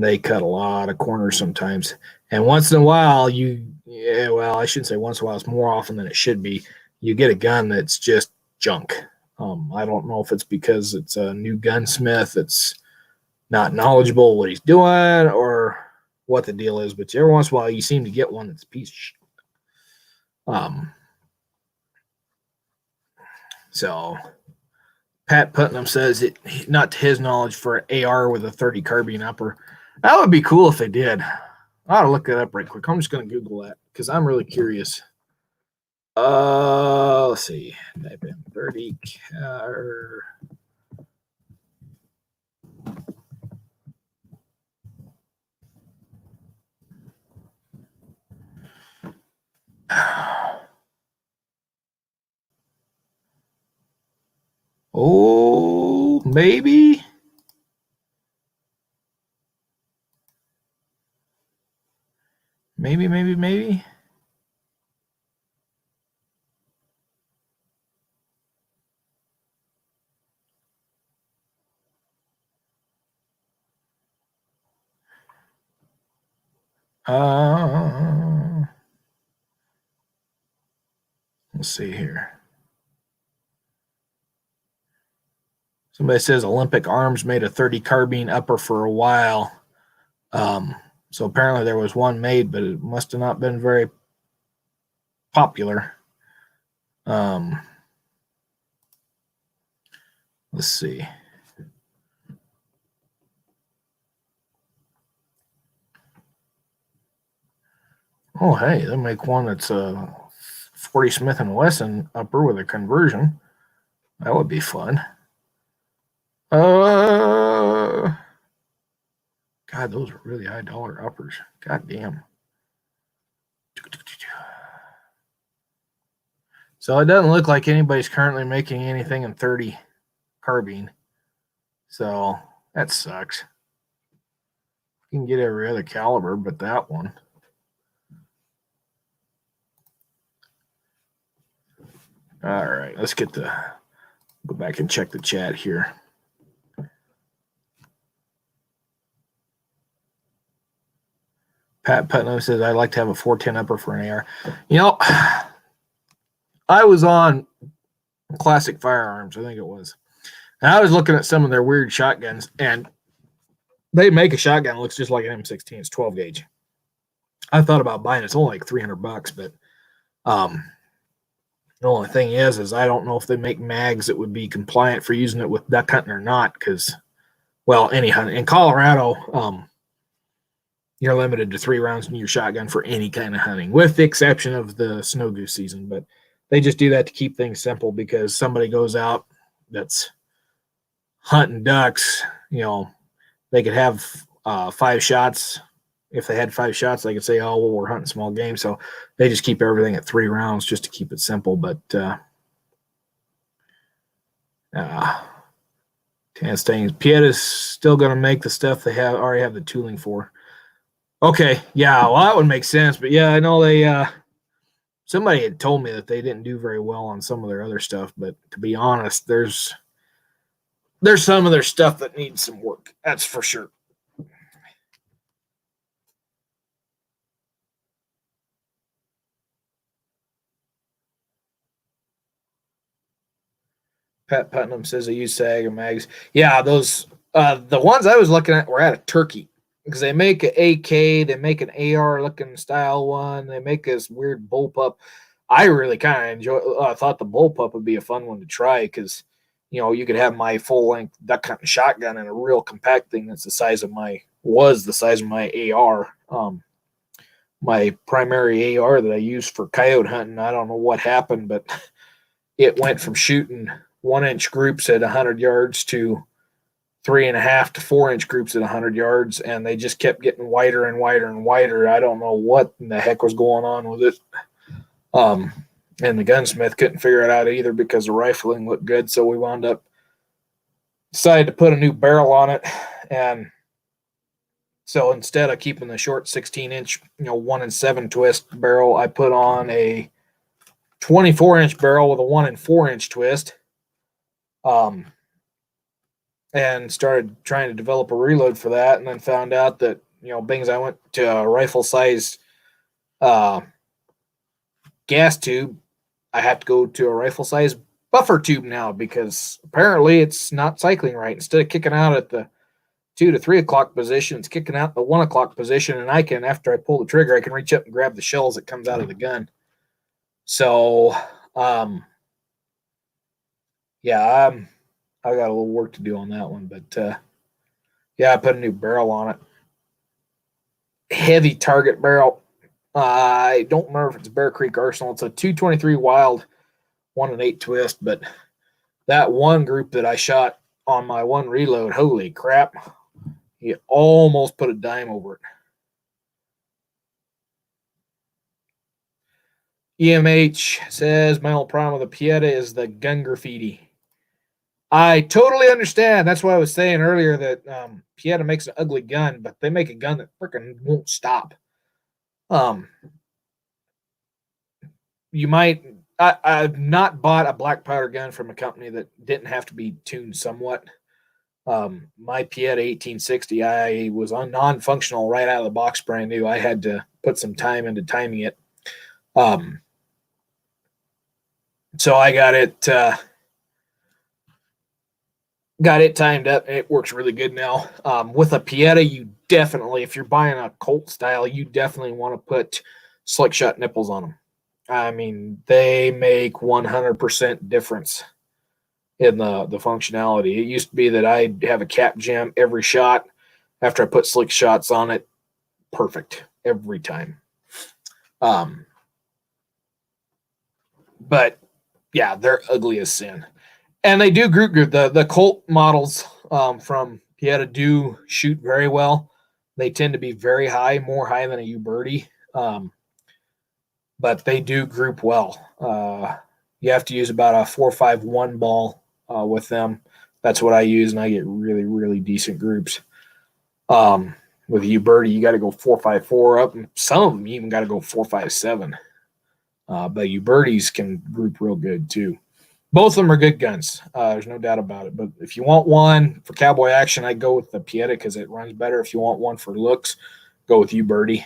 they cut a lot of corners sometimes. And once in a while, I shouldn't say once in a while, it's more often than it should be, you get a gun that's just junk. I don't know if it's because it's a new gunsmith that's not knowledgeable what he's doing or what the deal is, but every once in a while you seem to get one that's a piece of shit. So Pat Putnam says it not to his knowledge for an AR with a 30 carbine upper. That would be cool if they did. I ought to look that up right quick. I'm just going to Google that because I'm really curious. Let's see. Type in 30 car. Oh, maybe. Maybe. Let's see here. Somebody says Olympic Arms made a 30 carbine upper for a while. So apparently there was one made, but it must have not been very popular. Let's see. Oh, hey, they make one that's a 40 Smith & Wesson upper with a conversion. That would be fun. God, those are really high dollar uppers. God damn. So it doesn't look like anybody's currently making anything in 30 carbine. So that sucks. You can get every other caliber, but that one. All right, let's go back and check the chat here. Pat Putnam says, I'd like to have a 410 upper for an AR. You know, I was on Classic Firearms, I think it was. And I was looking at some of their weird shotguns, and they make a shotgun that looks just like an M16. It's 12 gauge. I thought about buying it. It's only like $300, but the only thing is I don't know if they make mags that would be compliant for using it with duck hunting or not, because, well, any hunting. In Colorado, you're limited to 3 rounds in your shotgun for any kind of hunting, with the exception of the snow goose season. But they just do that to keep things simple, because somebody goes out that's hunting ducks, you know, they could have 5 shots. If they had 5 shots, they could say, oh, well, we're hunting small game. So they just keep everything at 3 rounds just to keep it simple. But Pietta's still going to make the stuff they already have the tooling for. Okay, yeah, well, that would make sense. But yeah, I know they somebody had told me that they didn't do very well on some of their other stuff. But to be honest, there's some of their stuff that needs some work. That's for sure. Pat Putnam says they use SAG and mags. Yeah, those the ones I was looking at were out of Turkey, because they make an AK, they make an AR looking style one, they make this weird bullpup. I really kind of thought the bullpup would be a fun one to try, because you know, you could have my full length duck hunting shotgun in a real compact thing that's the size of my AR. My primary AR that I use for coyote hunting, I don't know what happened, but it went from shooting 1-inch groups at 100 yards to 3.5 to 4-inch groups at 100 yards, and they just kept getting wider and wider and wider. I don't know what in the heck was going on with it. And the gunsmith couldn't figure it out either, because the rifling looked good. So we wound up decided to put a new barrel on it. And so instead of keeping the short 16-inch, 1-7 twist barrel, I put on a 24-inch barrel with a 1-4-inch twist. And started trying to develop a reload for that, and then found out that, being as I went to a rifle-sized gas tube, I have to go to a rifle-sized buffer tube now, because apparently it's not cycling right. Instead of kicking out at the 2 to 3 o'clock position, it's kicking out the 1 o'clock position, and I can, after I pull the trigger, I can reach up and grab the shells that comes out of the gun. So, yeah, I got a little work to do on that one, but yeah, I put a new barrel on it. Heavy target barrel. I don't remember if it's Bear Creek Arsenal. It's a 223 Wild 1-8 twist, but that one group that I shot on my one reload, holy crap, he almost put a dime over it. EMH says, my only problem with the Pietta is the gun graffiti. I totally understand. That's why I was saying earlier that Pietta makes an ugly gun, but they make a gun that freaking won't stop. You might. I've not bought a black powder gun from a company that didn't have to be tuned somewhat. My Pietta 1860, I was on non-functional right out of the box, brand new. I had to put some time into timing it. So I got it timed up, and it works really good now. With a Pietta, you definitely, if you're buying a Colt style, you definitely want to put slick shot nipples on them. I mean, they make 100% difference in the functionality. It used to be that I'd have a cap jam every shot. After I put slick shots on it, perfect every time. But yeah, they're ugly as sin. And they do group. The Colt models from Pietta do shoot very well. They tend to be very high, more high than a Uberti. But they do group well. You have to use about a 4.51 ball with them. That's what I use, and I get really, really decent groups. With a Uberti, you got to go 4.54 up, and some of them you even got to go 4.57. But Ubertis can group real good too. Both of them are good guns. There's no doubt about it. But if you want one for cowboy action, I go with the Pietta because it runs better. If you want one for looks, go with Uberti.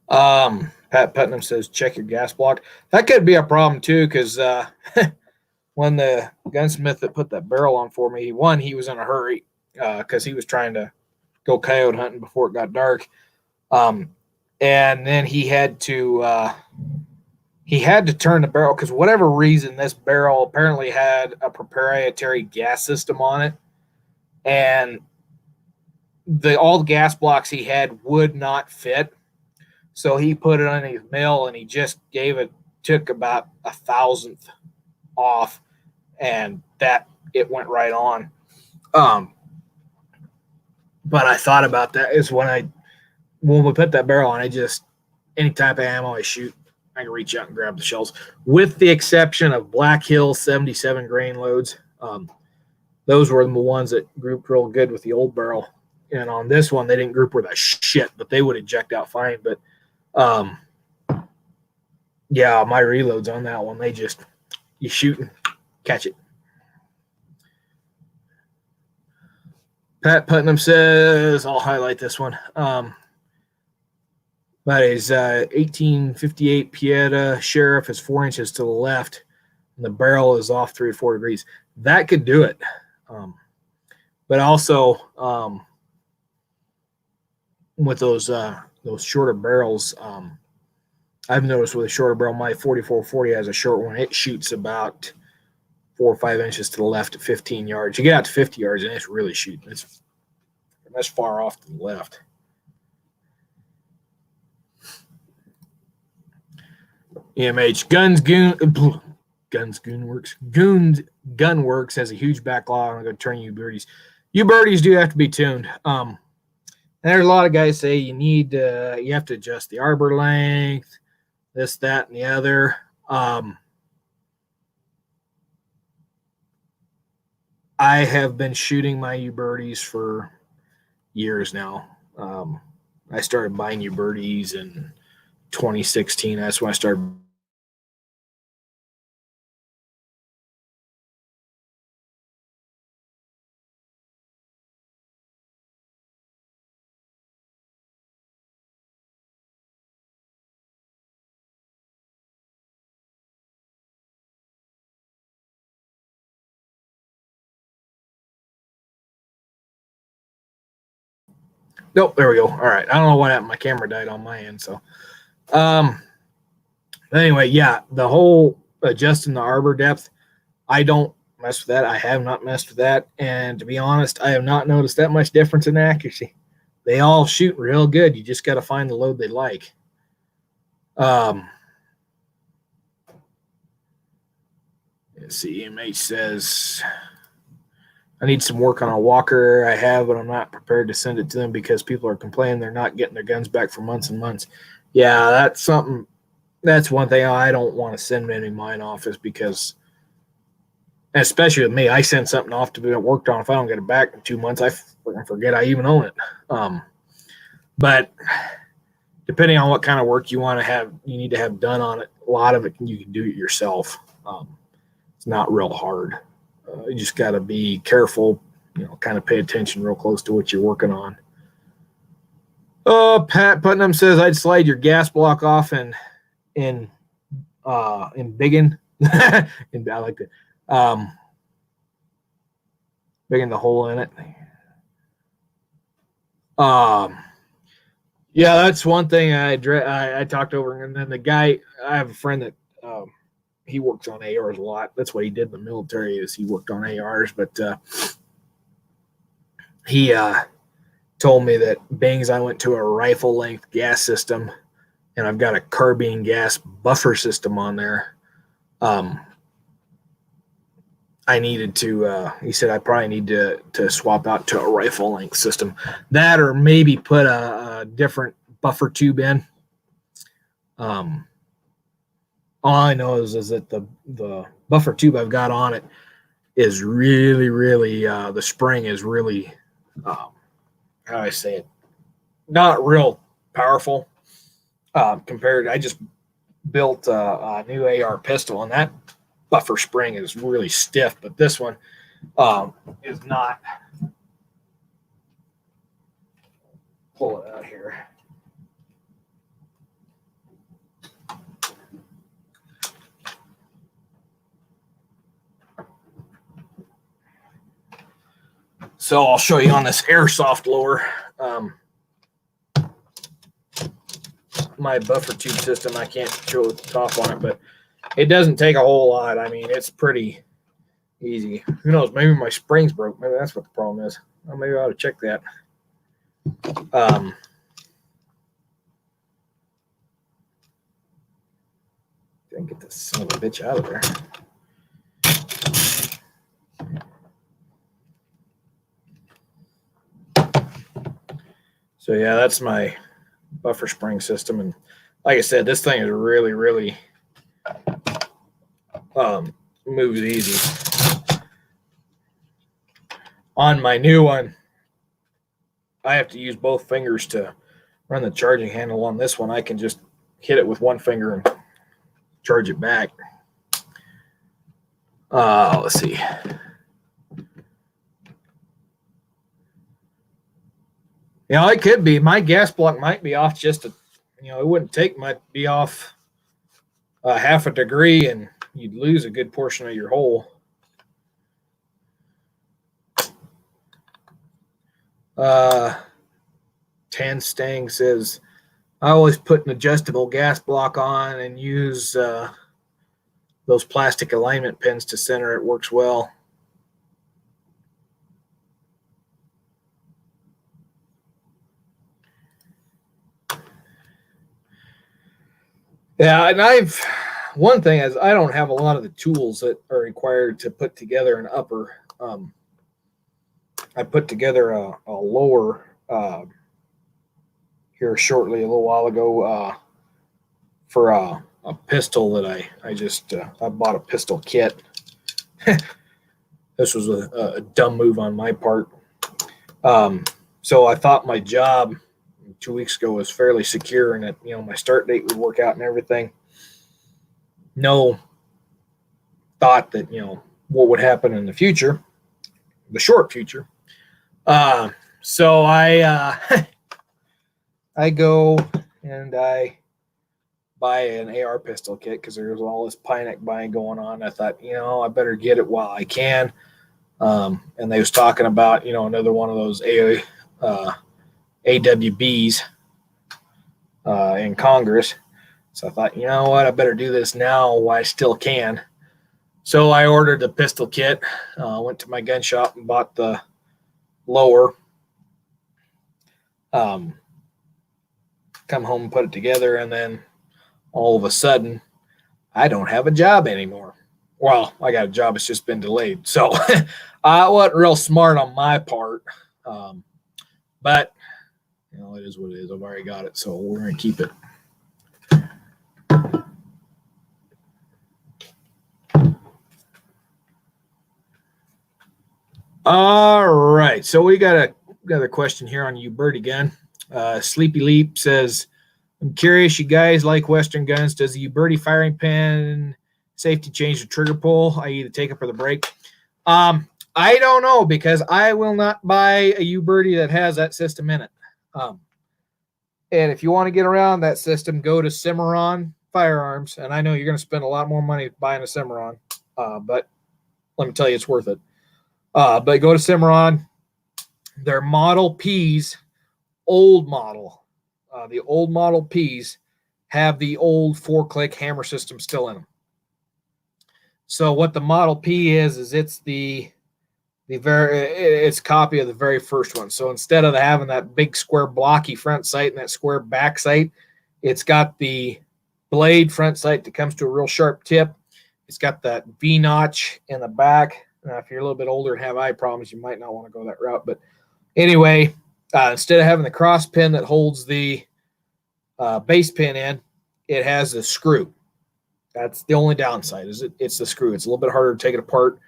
Pat Putnam says, check your gas block. That could be a problem too, because when the gunsmith that put that barrel on for me, he was in a hurry because he was trying to go coyote hunting before it got dark. And then he had to turn the barrel because whatever reason this barrel apparently had a proprietary gas system on it, and all the gas blocks he had would not fit. So he put it on his mill and he just took about 1,000th off, and that it went right on. But I thought about that is when we put that barrel on, any type of ammo I shoot, I can reach out and grab the shells, with the exception of Black Hill 77 grain loads. Those were the ones that grouped real good with the old barrel. And on this one, they didn't group with a shit, but they would eject out fine. But yeah, my reloads on that one, you shoot and catch it. Pat Putnam says, I'll highlight this one. That is 1858 Pieta Sheriff is 4 inches to the left, and the barrel is off 3 or 4 degrees. That could do it. But also, with those shorter barrels, I've noticed with a shorter barrel, my 4440 has a short one. It shoots about 4 or 5 inches to the left at 15 yards. You get out to 50 yards, and it's really shooting. That's far off to the left. EMH Gunworks has a huge backlog. I'm going to turn you birdies. You birdies do have to be tuned. And there's a lot of guys say you have to adjust the arbor length, this, that, and the other. I have been shooting my U-birdies for years now. I started buying U-birdies in 2016. That's when I started. Nope, there we go. All right. I don't know what happened. My camera died on my end. So, anyway, yeah, the whole adjusting the arbor depth, I don't mess with that. I have not messed with that. And to be honest, I have not noticed that much difference in accuracy. They all shoot real good. You just got to find the load they like. Let's see. EMH says, I need some work on a walker I have, but I'm not prepared to send it to them because people are complaining they're not getting their guns back for months and months. Yeah, that's something. That's one thing I don't want to send any of mine off, is because, especially with me, I send something off to be worked on. If I don't get it back in 2 months, I forget I even own it. But depending on what kind of work you need to have done on it, a lot of it you can do it yourself. It's not real hard. You just got to be careful, kind of pay attention real close to what you're working on. Pat Putnam says, I'd slide your gas block off in Biggin. I like it. Biggin the hole in it. Yeah, that's one thing I talked over. And then the guy, I have a friend that he works on ARs a lot. That's what he did in the military, is he worked on ARs. But he told me that being as I went to a rifle length gas system, and I've got a carbine gas buffer system on there, I needed to, he said I probably need to swap out to a rifle length system. That, or maybe put a different buffer tube in. All I know is that the buffer tube I've got on it is really, really, the spring is really, how do I say it? Not real powerful compared. I just built a new AR pistol, and that buffer spring is really stiff, but this one is not. Pull it out here. So I'll show you on this airsoft lower. My buffer tube system, I can't show the top on it, but it doesn't take a whole lot. I mean, it's pretty easy. Who knows? Maybe my springs broke. Maybe that's what the problem is. Well, maybe I ought to check that. Didn't get this son of a bitch out of there. So yeah, that's my buffer spring system, and like I said, this thing is really, really moves easy. On my new one, I have to use both fingers to run the charging handle. On this one, I can just hit it with one finger and charge it back. Let's see. You know, it could be my gas block might be off just a, you know, it wouldn't take, might be off half a degree, and you'd lose a good portion of your hole. Tan Stang says, I always put an adjustable gas block on and use those plastic alignment pins to center. It works well. Yeah, and one thing is I don't have a lot of the tools that are required to put together an upper. I put together a lower here shortly, a little while ago, for a pistol that I bought a pistol kit. This was a dumb move on my part. So I thought my job 2 weeks ago was fairly secure, and that, you know, my start date would work out and everything. No thought that, you know, what would happen in the future, the short future. So I I go and I buy an AR pistol kit because there's all this Pioneer buying going on. I thought, you know, I better get it while I can. And they was talking about, you know, another one of those AWBs in Congress. So I thought, you know what, I better do this now while I still can. So I ordered the pistol kit, went to my gun shop and bought the lower. Come home and put it together, and then all of a sudden, I don't have a job anymore. Well, I got a job, it's just been delayed. So I wasn't real smart on my part. But, you know, it is what it is. I've already got it, so we're going to keep it. All right, so we got a question here on Uberti gun. Sleepy Leap says, I'm curious, you guys like Western guns. Does the Uberti firing pin safety change the trigger pull, i.e. the take up or the break? I don't know, because I will not buy a Uberti that has that system in it. And if you want to get around that system, go to Cimarron Firearms. And I know you're going to spend a lot more money buying a Cimarron, but let me tell you, it's worth it. But go to Cimarron. Their Model Ps, old model, the old Model Ps have the old 4-click hammer system still in them. So what the Model P is it's it's a copy of the very first one. So instead of having that big square blocky front sight and that square back sight, it's got the blade front sight that comes to a real sharp tip. It's got that V notch in the back. Now, if you're a little bit older and have eye problems, you might not want to go that route. But anyway, instead of having the cross pin that holds the base pin in, it has a screw. That's the only downside. It's the screw. It's a little bit harder to take it apart.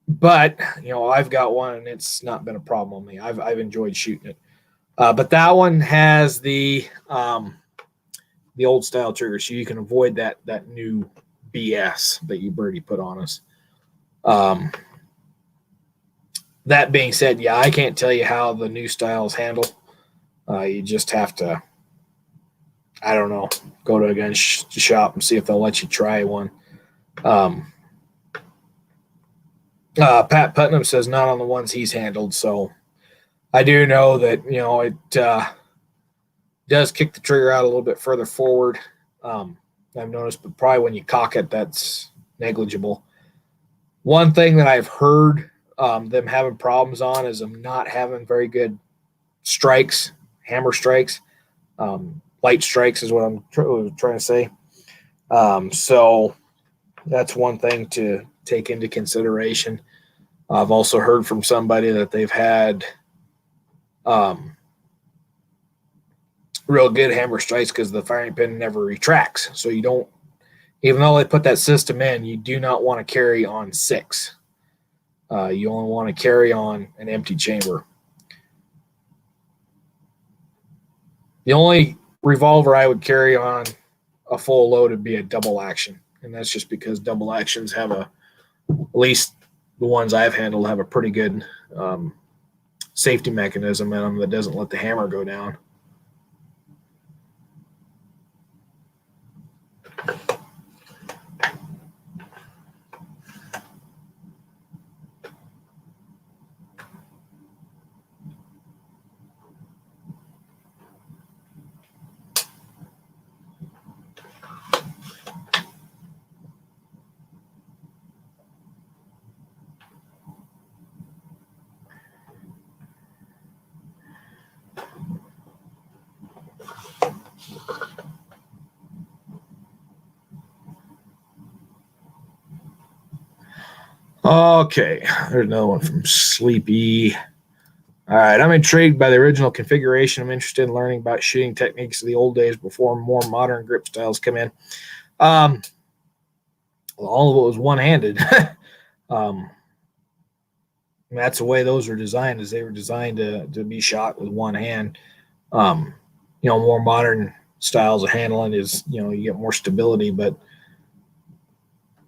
But you know, I've got one and it's not been a problem on me. I've enjoyed shooting it. But that one has the old style trigger, so you can avoid that new BS that Uberti put on us. That being said, yeah, I can't tell you how the new styles handle. You just have to, I don't know, go to a gun shop and see if they'll let you try one. Pat Putnam says not on the ones he's handled. So I do know that, it does kick the trigger out a little bit further forward. I've noticed, but probably when you cock it, that's negligible. One thing that I've heard them having problems on is them not having very good strikes, hammer strikes. Light strikes is what I'm trying to say. So that's one thing to take into consideration. I've also heard from somebody that they've had real good hammer strikes because the firing pin never retracts. So you don't, even though they put that system in, you do not want to carry on 6. You only want to carry on an empty chamber. The only revolver I would carry on a full load would be a double action. And that's just because double actions have at least the ones I've handled have a pretty good safety mechanism in them that doesn't let the hammer go down. Okay, there's another one from Sleepy. All right, I'm intrigued by the original configuration. I'm interested in learning about shooting techniques of the old days before more modern grip styles come in. All of it was one-handed. That's the way those were designed, is they were designed to be shot with one hand. More modern styles of handling is, you get more stability, but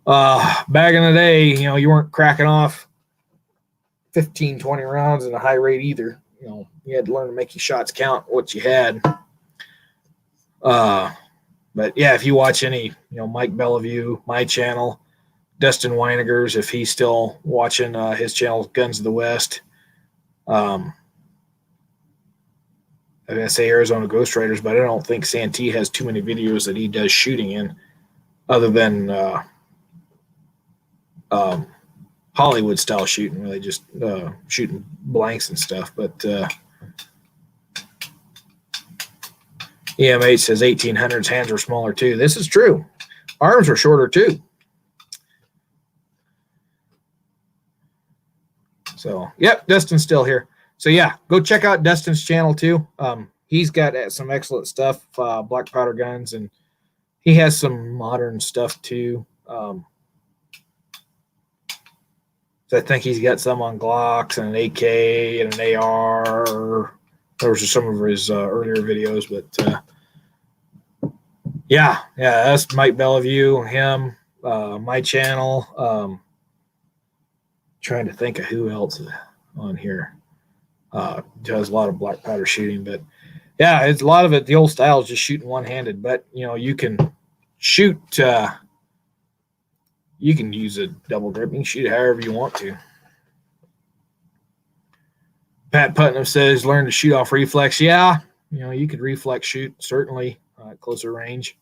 back in the day, you weren't cracking off 15, 20 rounds at a high rate either. You had to learn to make your shots count what you had. But yeah, if you watch any, Mike Bellevue, my channel, Dustin Weiniger's, if he's still watching his channel, Guns of the West, I'm going to say Arizona Ghost Riders, but I don't think Santee has too many videos that he does shooting in other than Hollywood style shooting, where they just shooting blanks and stuff. But EM8 says 1800s hands were smaller too. This is true. Arms were shorter too. So, yep, Dustin's still here. So, yeah, go check out Dustin's channel too. He's got some excellent stuff, black powder guns, and he has some modern stuff too. So I think he's got some on Glocks and an AK and an AR. Those are some of his earlier videos, but yeah, that's Mike Bellevue, him, my channel. Trying to think of who else on here does a lot of black powder shooting, but yeah, it's a lot of it. The old style is just shooting one-handed, but you can shoot. You can use a double grip. You can shoot it however you want to. Pat Putnam says, learn to shoot off reflex. Yeah, you could reflex shoot, certainly, at closer range.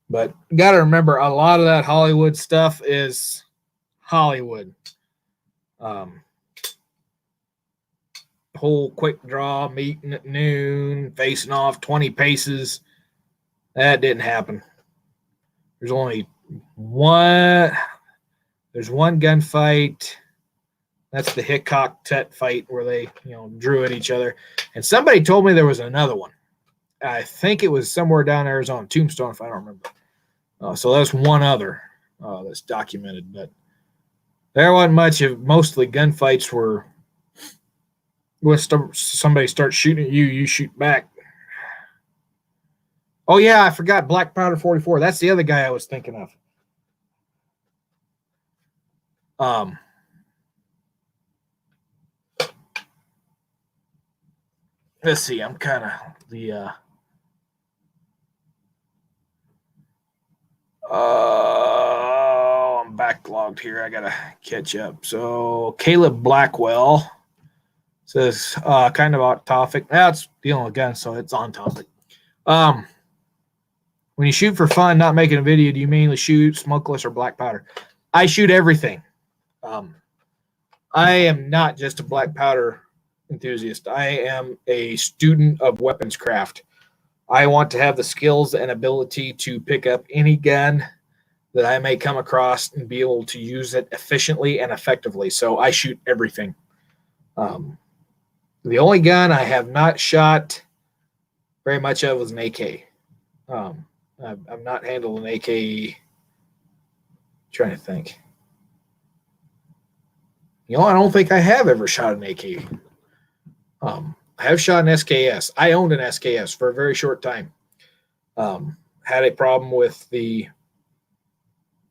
But you got to remember, a lot of that Hollywood stuff is Hollywood. Whole quick draw, meeting at noon, facing off 20 paces. That didn't happen. There's only one. There's one gunfight. That's the Hickok Tet fight where they, drew at each other. And somebody told me there was another one. I think it was somewhere down Arizona, Tombstone, if I don't remember. So that's one other that's documented. But there wasn't much of. Mostly gunfights were when somebody starts shooting at you, you shoot back. Oh yeah, I forgot Black Powder 44. That's the other guy I was thinking of. Let's see. I'm kind of the. I'm backlogged here. I gotta catch up. So Caleb Blackwell says kind of off topic. That's dealing with guns, so it's on topic. When you shoot for fun, not making a video, do you mainly shoot smokeless or black powder? I shoot everything. I am not just a black powder enthusiast. I am a student of weapons craft. I want to have the skills and ability to pick up any gun that I may come across and be able to use it efficiently and effectively. So I shoot everything. The only gun I have not shot very much of was an AK. I've not handled an AK. Trying to think. I don't think I have ever shot an AK. I have shot an SKS. I owned an SKS for a very short time. Had a problem with the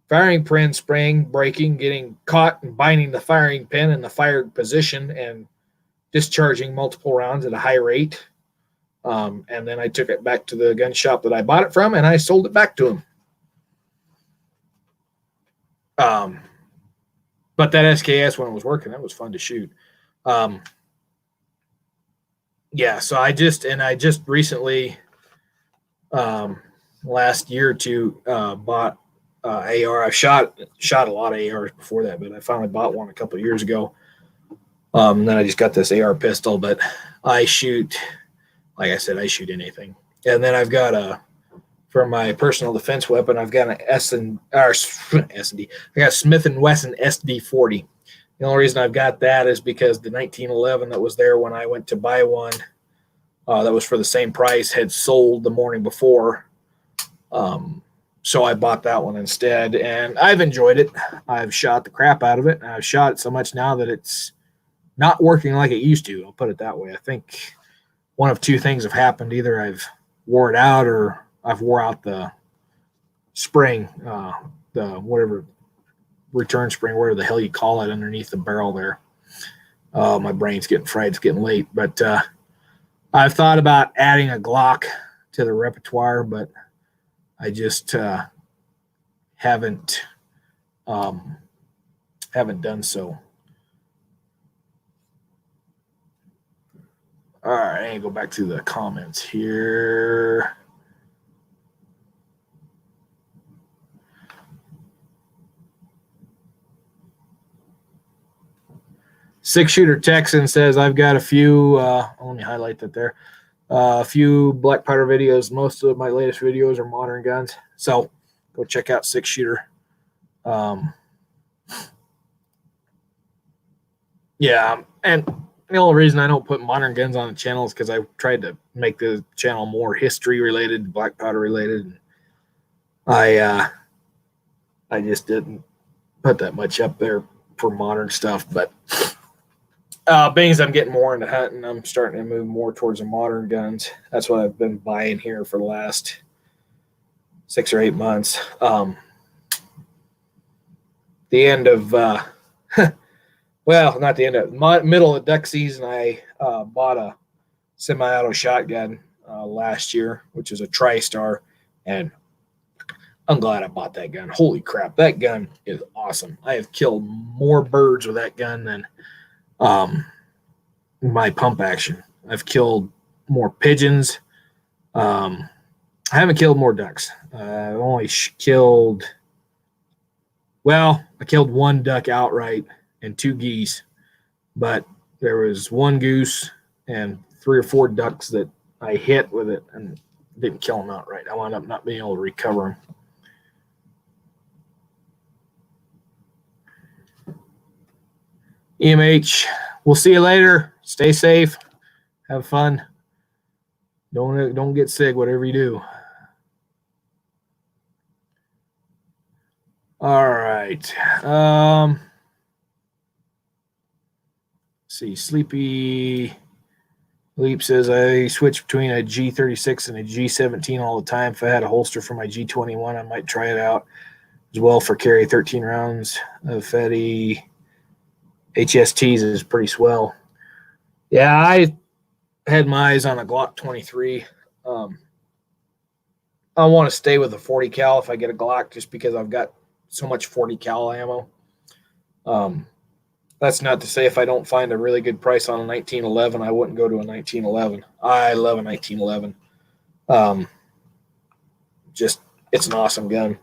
firing pin spring breaking, getting caught and binding the firing pin in the fired position and discharging multiple rounds at a high rate. And then I took it back to the gun shop that I bought it from, and I sold it back to him. But that SKS, when it was working, that was fun to shoot. Yeah, so I just recently, last year or two, bought AR. I've shot a lot of ARs before that, but I finally bought one a couple of years ago. Then I just got this AR pistol, but I shoot, like I said, I shoot anything. And then I've got for my personal defense weapon, I've got an SD. I got a Smith & Wesson SD40. The only reason I've got that is because the 1911 that was there when I went to buy one, that was for the same price, had sold the morning before. So I bought that one instead, and I've enjoyed it. I've shot the crap out of it. I've shot it so much now that it's not working like it used to. I'll put it that way. I think one of two things have happened. Either I've wore it out or I've wore out the spring, the whatever return spring, whatever the hell you call it, underneath the barrel there. My brain's getting fried. It's getting late. But I've thought about adding a Glock to the repertoire, but I just haven't done so. All right, I need to go back to the comments here. Six Shooter Texan says, I've got a few, let me highlight that there. A few black powder videos. Most of my latest videos are modern guns. So go check out Six Shooter. Yeah, and the only reason I don't put modern guns on the channel is because I tried to make the channel more history related, black powder related. I just didn't put that much up there for modern stuff, but being as I'm getting more into hunting, I'm starting to move more towards the modern guns. That's what I've been buying here for the last 6 or 8 months. The end of, well, not the end of, middle of duck season, I bought a semi-auto shotgun last year, which is a TriStar, and I'm glad I bought that gun. Holy crap, that gun is awesome. I have killed more birds with that gun than my pump action. I've killed more pigeons. I haven't killed more ducks. I've only killed, well, I killed one duck outright and 2 geese, but there was 1 goose and 3 or 4 ducks that I hit with it and didn't kill them outright. I wound up not being able to recover them. EMH, we'll see you later. Stay safe. Have fun. Don't get sick, whatever you do. All right. See, Sleepy Leap says, I switch between a G36 and a G17 all the time. If I had a holster for my G21, I might try it out as well for carry 13 rounds of Fetty. HSTs is pretty swell. Yeah, I had my eyes on a Glock 23. I want to stay with a 40 cal if I get a Glock, just because I've got so much 40 cal ammo. That's not to say if I don't find a really good price on a 1911, I wouldn't go to a 1911. I love a 1911. Just it's an awesome gun.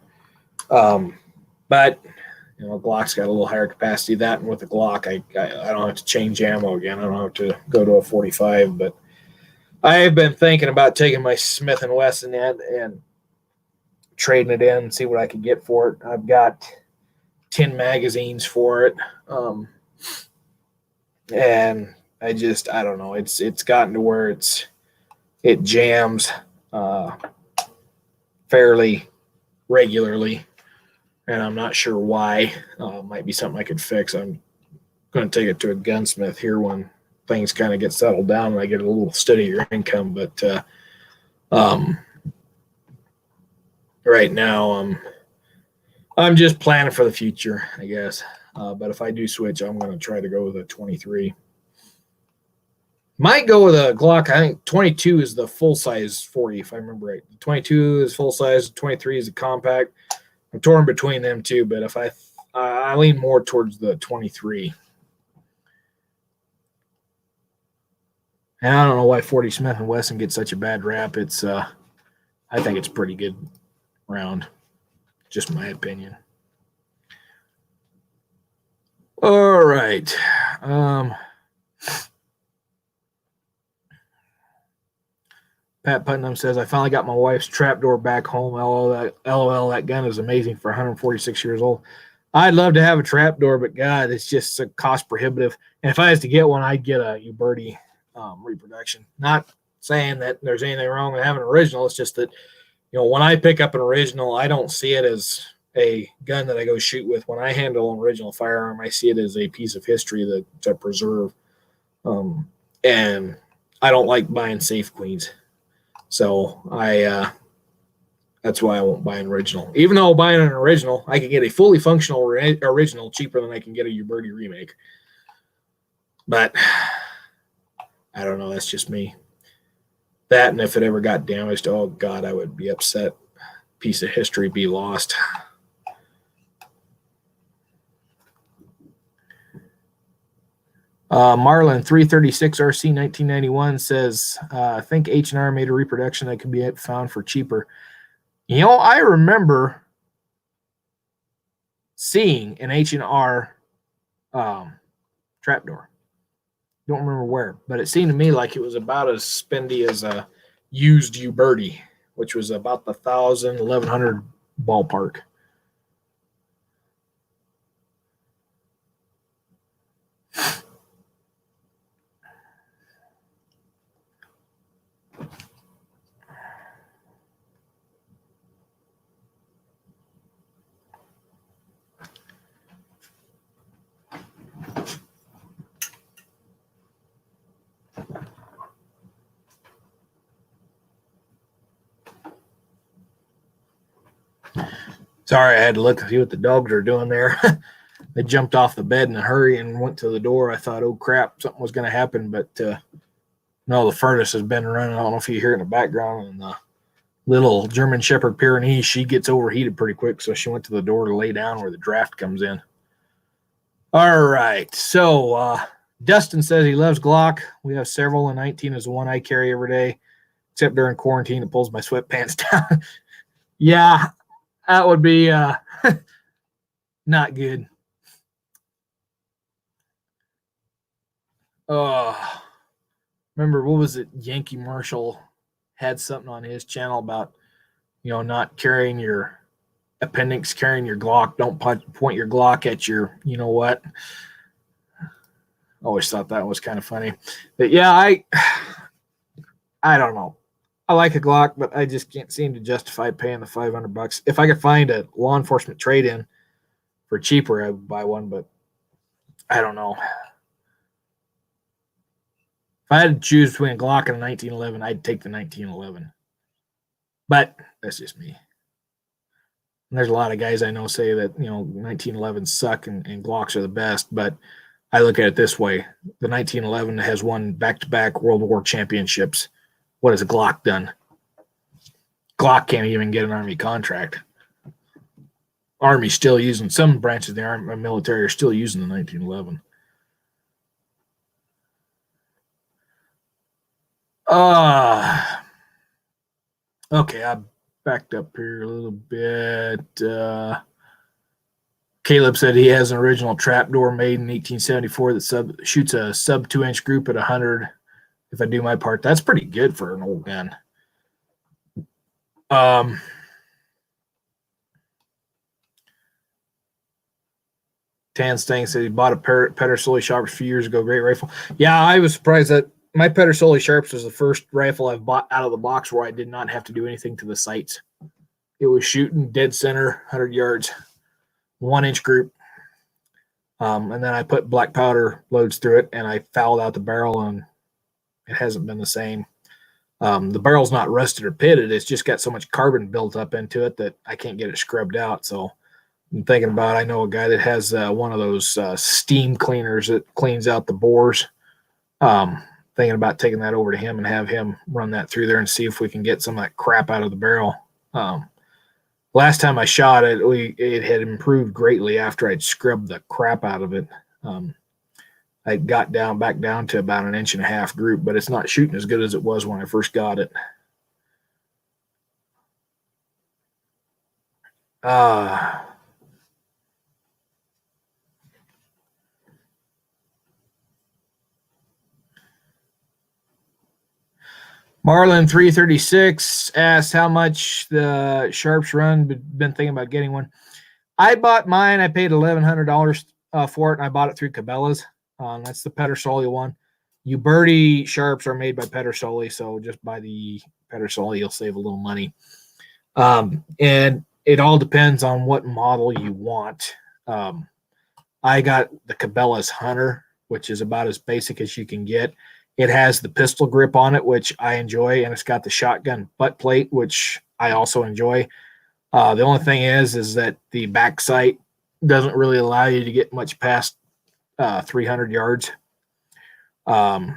But you know, Glock's got a little higher capacity. That, and with the Glock, I don't have to change ammo again. I don't have to go to a 45. But I've been thinking about taking my Smith & Wesson and trading it in, see what I can get for it. I've got 10 magazines for it. And I don't know. It's gotten to where it jams fairly regularly, and I'm not sure why. Might be something I could fix. I'm going to take it to a gunsmith here when things kind of get settled down and I get a little steadier income. But right now, I'm just planning for the future, I guess. But if I do switch, I'm going to try to go with a 23. Might go with a Glock. I think 22 is the full-size 40, if I remember right. 22 is full-size, 23 is a compact. I'm torn between them two, but if I lean more towards the 23. And I don't know why 40 Smith & Wesson gets such a bad rap. It's I think it's pretty good round. Just my opinion. All right. Pat Putnam says, I finally got my wife's trapdoor back home. LOL, that gun is amazing for 146 years old. I'd love to have a trapdoor, but God, it's just so cost prohibitive. And if I was to get one, I'd get a Uberti reproduction. Not saying that there's anything wrong with having an original. It's just that, you know, when I pick up an original, I don't see it as a gun that I go shoot with. When I handle an original firearm, I see it as a piece of history to preserve. And I don't like buying safe queens. So that's why I won't buy an original. Even though buying an original, I can get a fully functional original cheaper than I can get a Uberti remake. But I don't know. That's just me. That, and if it ever got damaged, oh God, I would be upset. Piece of history be lost. Marlin 336 RC 1991 says, I think H&R made a reproduction that could be found for cheaper. You know, I remember seeing an H&R trapdoor. Don't remember where, but it seemed to me like it was about as spendy as a used Uberti, which was about the 1,000, 1,100 ballpark. Sorry, I had to look and see what the dogs are doing there. They jumped off the bed in a hurry and went to the door. I thought, oh crap, something was going to happen, but no, the furnace has been running. I don't know if you hear it in the background. And the little German Shepherd Pyrenees, she gets overheated pretty quick, so she went to the door to lay down where the draft comes in. All right, so Dustin says he loves Glock. We have several, and 19 is the one I carry every day, except during quarantine. It pulls my sweatpants down. Yeah, that would be not good. Remember, what was it? Yankee Marshall had something on his channel about, you know, not carrying your appendix, carrying your Glock. Don't point your Glock at your, you know what. Always thought that was kind of funny. But yeah, I don't know. I like a Glock, but I just can't seem to justify paying the $500. If I could find a law enforcement trade-in for cheaper, I would buy one, but I don't know. If I had to choose between a Glock and a 1911, I'd take the 1911. But that's just me. And there's a lot of guys I know say that, you know, 1911s suck and Glocks are the best, but I look at it this way. The 1911 has won back-to-back World War championships. What has a Glock done? Glock can't even get an Army contract. Army's still using, some branches of the Army military are still using the 1911. Okay, I backed up here a little bit. Caleb said he has an original trapdoor made in 1874 that shoots a sub 2-inch group at 100. If I do my part, that's pretty good for an old gun. Tan Stang said he bought a Pedersoli Sharps a few years ago. Great rifle. Yeah, I was surprised that my Pedersoli Sharps was the first rifle I've bought out of the box where I did not have to do anything to the sights. It was shooting dead center, 100 yards, 1-inch group. And then I put black powder loads through it, and I fouled out the barrel, and it hasn't been the same. The barrel's not rusted or pitted. It's just got so much carbon built up into it that I can't get it scrubbed out. So I'm thinking about, I know a guy that has one of those steam cleaners that cleans out the bores. Thinking about taking that over to him and have him run that through there and see if we can get some of that crap out of the barrel. Last time I shot it, it had improved greatly after I'd scrubbed the crap out of it. I got back down to about 1.5 inch group, but it's not shooting as good as it was when I first got it. Marlin 336 asks how much the Sharps run. Been thinking about getting one. I bought mine. I paid $1,100 for it, and I bought it through Cabela's. That's the Pedersoli one. Uberti Sharps are made by Pedersoli, so just buy the Pedersoli. You'll save a little money. And it all depends on what model you want. I got the Cabela's Hunter, which is about as basic as you can get. It has the pistol grip on it, which I enjoy, and it's got the shotgun butt plate, which I also enjoy. The only thing is that the back sight doesn't really allow you to get much past 300 yards. I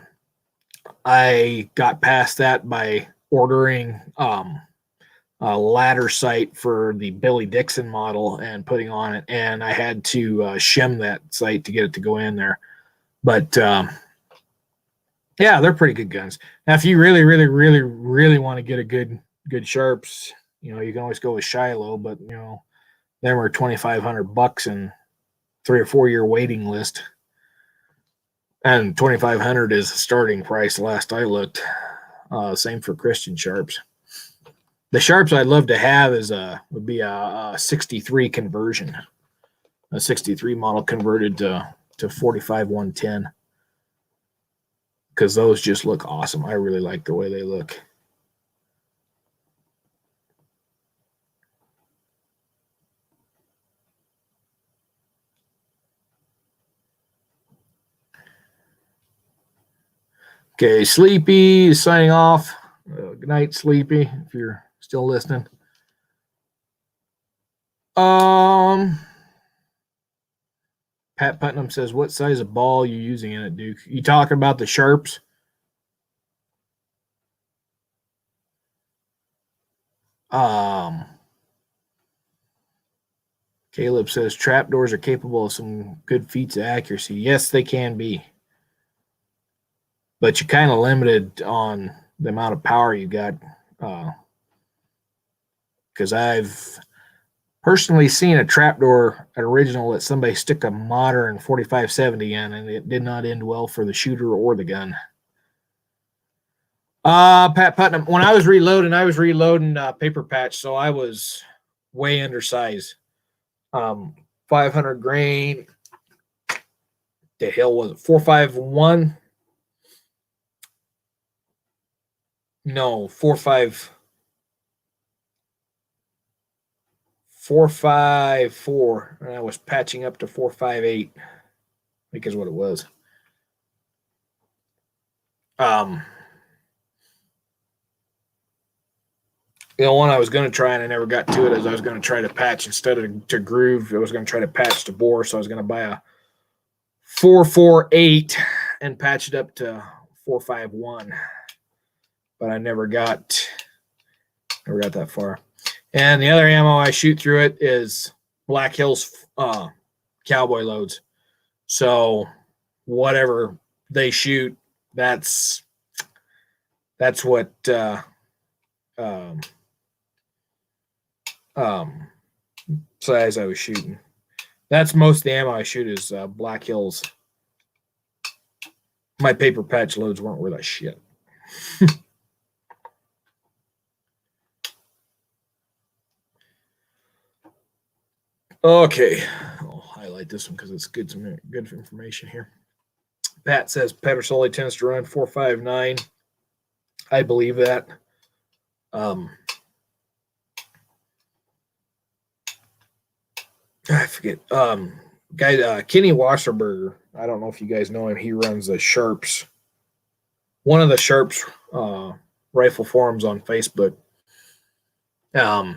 got past that by ordering a ladder sight for the Billy Dixon model and putting on it, and I had to shim that sight to get it to go in there. But yeah, they're pretty good guns. Now, if you really, really, really, really want to get a good Sharps, you can always go with Shiloh, but them are $2,500 and 3 or 4 year waiting list. And $2,500 is the starting price last I looked. Same for Christian Sharps. The Sharps I'd love to have would be a 63 conversion, a 63 model converted to 45-110, because those just look awesome. I really like the way they look. Okay, Sleepy is signing off. Good night, Sleepy, if you're still listening. Pat Putnam says, what size of ball are you using in it, Duke? You talking about the Sharps? Caleb says, trapdoors are capable of some good feats of accuracy. Yes, they can be. But you're kind of limited on the amount of power you got. Because I've personally seen a trapdoor, an original, that somebody stick a modern 4570 in, and it did not end well for the shooter or the gun. Pat Putnam, when I was reloading paper patch, so I was way undersized. 500 grain. The hell was it? 451? No, 454, and I was patching up to 458, I think is what it was. One I was going to try and I never got to it is I was going to try to patch instead of to groove. I was going to try to patch to bore, so I was going to buy a 448 and patch it up to 451, but I never got that far. And the other ammo I shoot through it is Black Hills cowboy loads. So whatever they shoot, that's what um, size I was shooting. That's most of the ammo I shoot is Black Hills. My paper patch loads weren't worth a shit. Okay, I'll highlight this one because it's good information here. Pat says Pedersoli tends to run 4.59. I believe that. I forget. Guy Kenny Wasserberger. I don't know if you guys know him. He runs the Sharps. One of the Sharps rifle forums on Facebook. I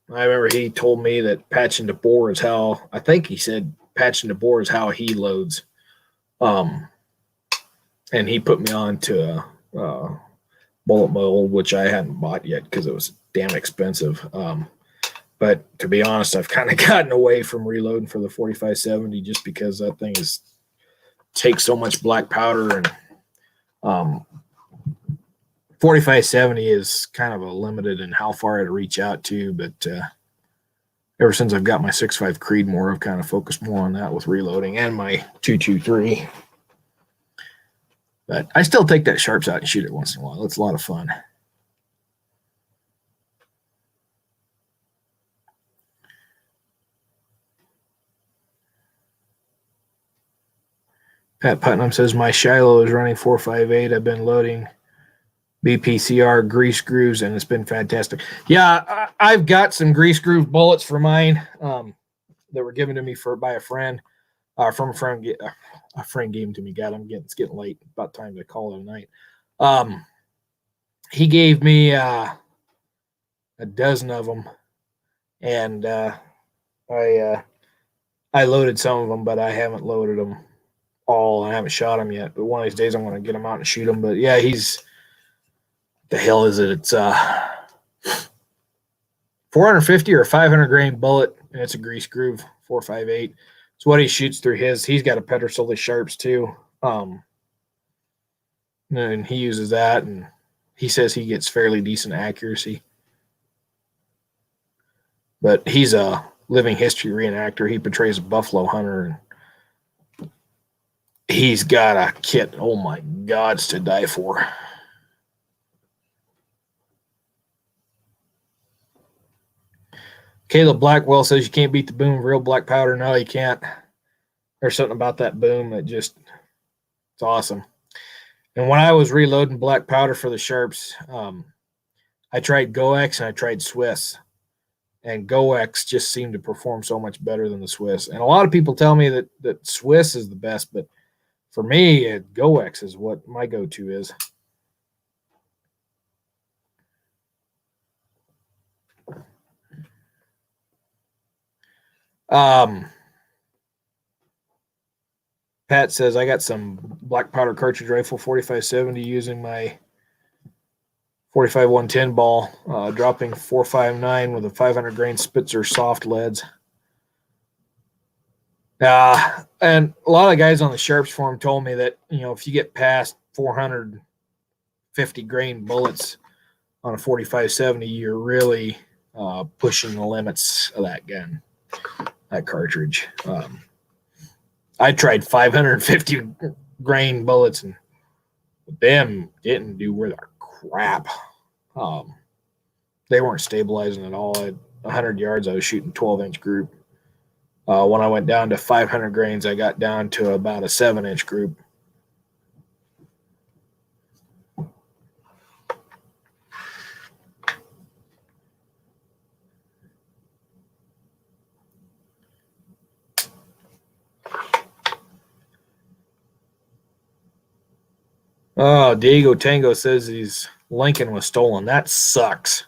remember he told me that patching to bore is how, I think he said patching to bore is how he loads. And he put me on to bullet mold, which I hadn't bought yet because it was damn expensive. But to be honest, I've kind of gotten away from reloading for the 4570 just because that thing takes so much black powder, and 4570 is kind of a limited in how far I'd reach out to, but ever since I've got my 6.5 Creedmoor, I've kind of focused more on that with reloading and my 223. But I still take that Sharps out and shoot it once in a while. It's a lot of fun. Pat Putnam says, my Shiloh is running 4.58. I've been loading BPCR grease grooves, and it's been fantastic. Yeah, I've got some grease groove bullets for mine that were given to me by a friend. From a friend. A friend gave them to me. God, it's getting late. About time to call it a night. He gave me a dozen of them, and I loaded some of them, but I haven't loaded them all. I haven't shot them yet. But one of these days, I'm going to get them out and shoot them. But yeah, the hell is it? It's 450 or 500 grain bullet, and it's a grease groove 4.58. It's what he shoots through his. He's got a Pedersoli Sharps too, and he uses that, and he says he gets fairly decent accuracy. But he's a living history reenactor. He portrays a buffalo hunter, and he's got a kit. Oh my God, it's to die for. Caleb Blackwell says you can't beat the boom of real black powder. No, you can't. There's something about that boom that it's awesome. And when I was reloading black powder for the Sharps, I tried GoX and I tried Swiss. And GoX just seemed to perform so much better than the Swiss. And a lot of people tell me that Swiss is the best, but for me, GoX is what my go-to is. Pat says, I got some black powder cartridge rifle 4570 using my 45 110 ball, dropping 4.59 with a 500 grain Spitzer soft leads. And a lot of guys on the Sharps forum told me that, if you get past 450 grain bullets on a 4570, you're really pushing the limits of that gun, that cartridge. I tried 550 grain bullets, and them didn't do worth a crap. They weren't stabilizing at all. At 100 yards, I was shooting 12-inch group. When I went down to 500 grains, I got down to about a 7-inch group. Oh, Diego Tango says his Lincoln was stolen. That sucks.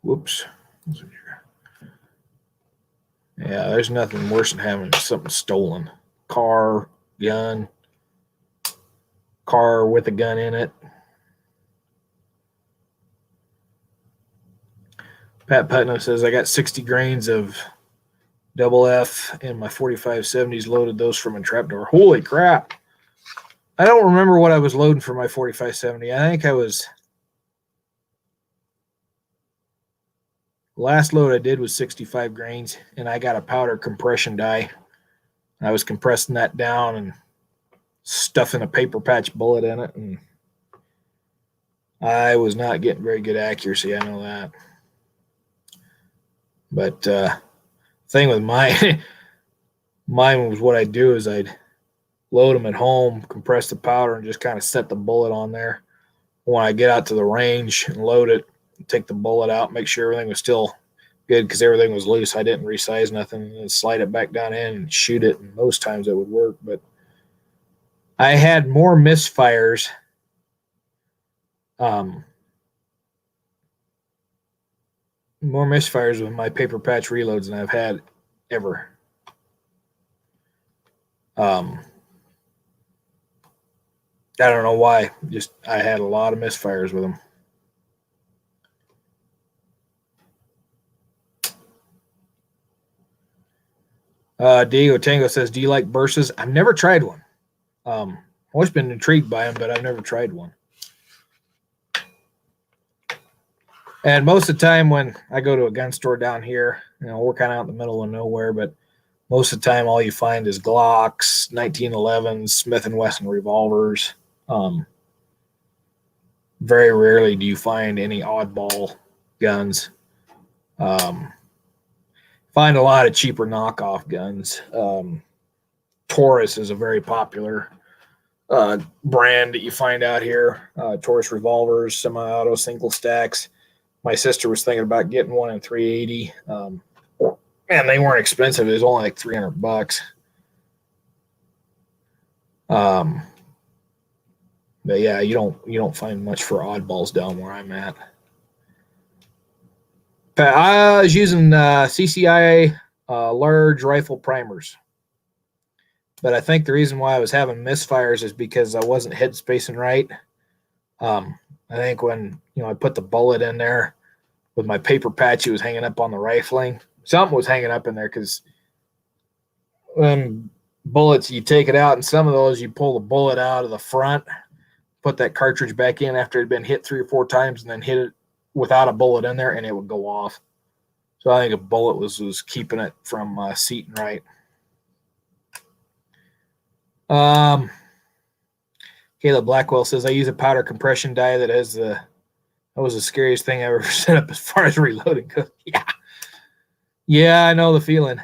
Whoops. Yeah, there's nothing worse than having something stolen. Car, gun, car with a gun in it. Pat Putnam says, I got 60 grains of double F in my 4570s, loaded those from a trapdoor. Holy crap. I don't remember what I was loading for my 4570. I think I was... Last load I did was 65 grains, and I got a powder compression die. I was compressing that down and stuffing a paper patch bullet in it, and I was not getting very good accuracy. I know that. But thing with mine was what I'd do is I'd load them at home, compress the powder, and just kind of set the bullet on there. When I get out to the range and load it, take the bullet out, make sure everything was still good because everything was loose. I didn't resize nothing, and slide it back down in and shoot it. And most times it would work, but I had more misfires. More misfires with my paper patch reloads than I've had ever. I don't know why. Just I had a lot of misfires with them. Diego Tango says, do you like bursts? I've never tried one. Always been intrigued by them, but I've never tried one. And most of the time when I go to a gun store down here, we're kind of out in the middle of nowhere, but most of the time all you find is Glocks, 1911s, Smith & Wesson revolvers. Very rarely do you find any oddball guns. Find a lot of cheaper knockoff guns. Taurus is a very popular brand that you find out here. Taurus revolvers, semi-auto, single stacks. My sister was thinking about getting one in 380. Man, they weren't expensive. It was only like $300. But yeah, you don't find much for oddballs down where I'm at. I was using CCI large rifle primers. But I think the reason why I was having misfires is because I wasn't head spacing right. I think when I put the bullet in there with my paper patch, it was hanging up on the rifling. Something was hanging up in there because when bullets, you take it out, and some of those you pull the bullet out of the front, put that cartridge back in after it had been hit 3 or 4 times, and then hit it without a bullet in there, and it would go off. So I think a bullet was keeping it from seating right. Caleb Blackwell says, I use a powder compression die that has that was the scariest thing I ever set up as far as reloading goes. Yeah, I know the feeling.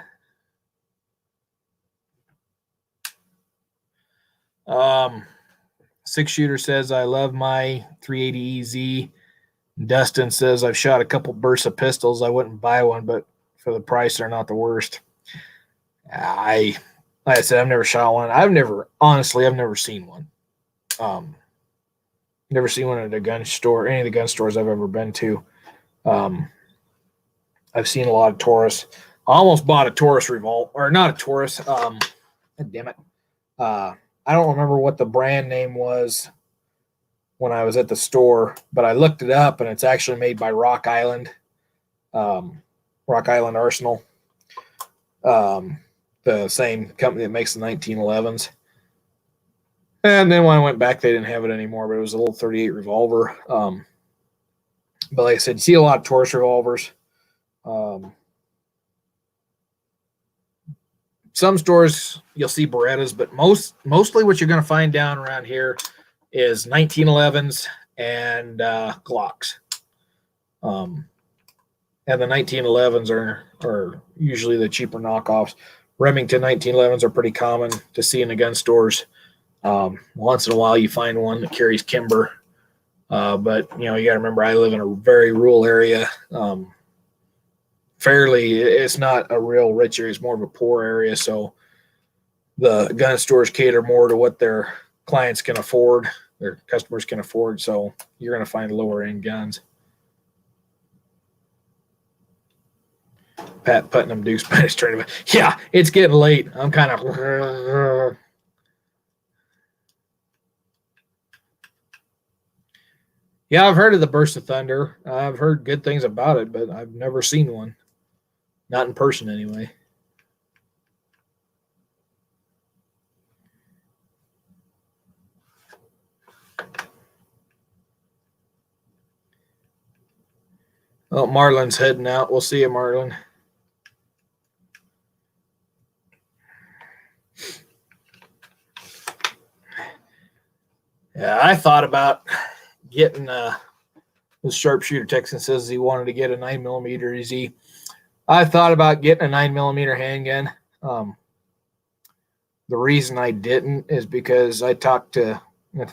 Six Shooter says, I love my 380 EZ. Dustin says, I've shot a couple bursts of pistols. I wouldn't buy one, but for the price, they're not the worst. Like I said, I've never shot one. I've never seen one. Never seen one at a gun store, any of the gun stores I've ever been to. I've seen a lot of Taurus. I almost bought a Taurus revolver, or not a Taurus. Damn it. I don't remember what the brand name was when I was at the store, but I looked it up, and it's actually made by Rock Island Arsenal, the same company that makes the 1911s. And then when I went back, they didn't have it anymore, but it was a little 38 revolver. But like I said, you see a lot of Taurus revolvers. Some stores you'll see Berettas, but mostly what you're going to find down around here is 1911s and Glocks. And the 1911s are usually the cheaper knockoffs. Remington 1911s are pretty common to see in the gun stores. Once in a while you find one that carries Kimber. But you got to remember, I live in a very rural area. It's not a real rich area. It's more of a poor area. So the gun stores cater more to what their clients can afford, their customers can afford. So you're going to find lower end guns. Pat Putnam Duke Spanish tournament. Yeah, it's getting late. I'm kind of... Yeah, I've heard of the Burst of Thunder. I've heard good things about it, but I've never seen one. Not in person, anyway. Oh, Marlon's heading out. We'll see you, Marlon. Yeah, I thought about getting the sharpshooter Texan says he wanted to get a 9mm. I thought about getting a 9mm handgun. The reason I didn't is because at the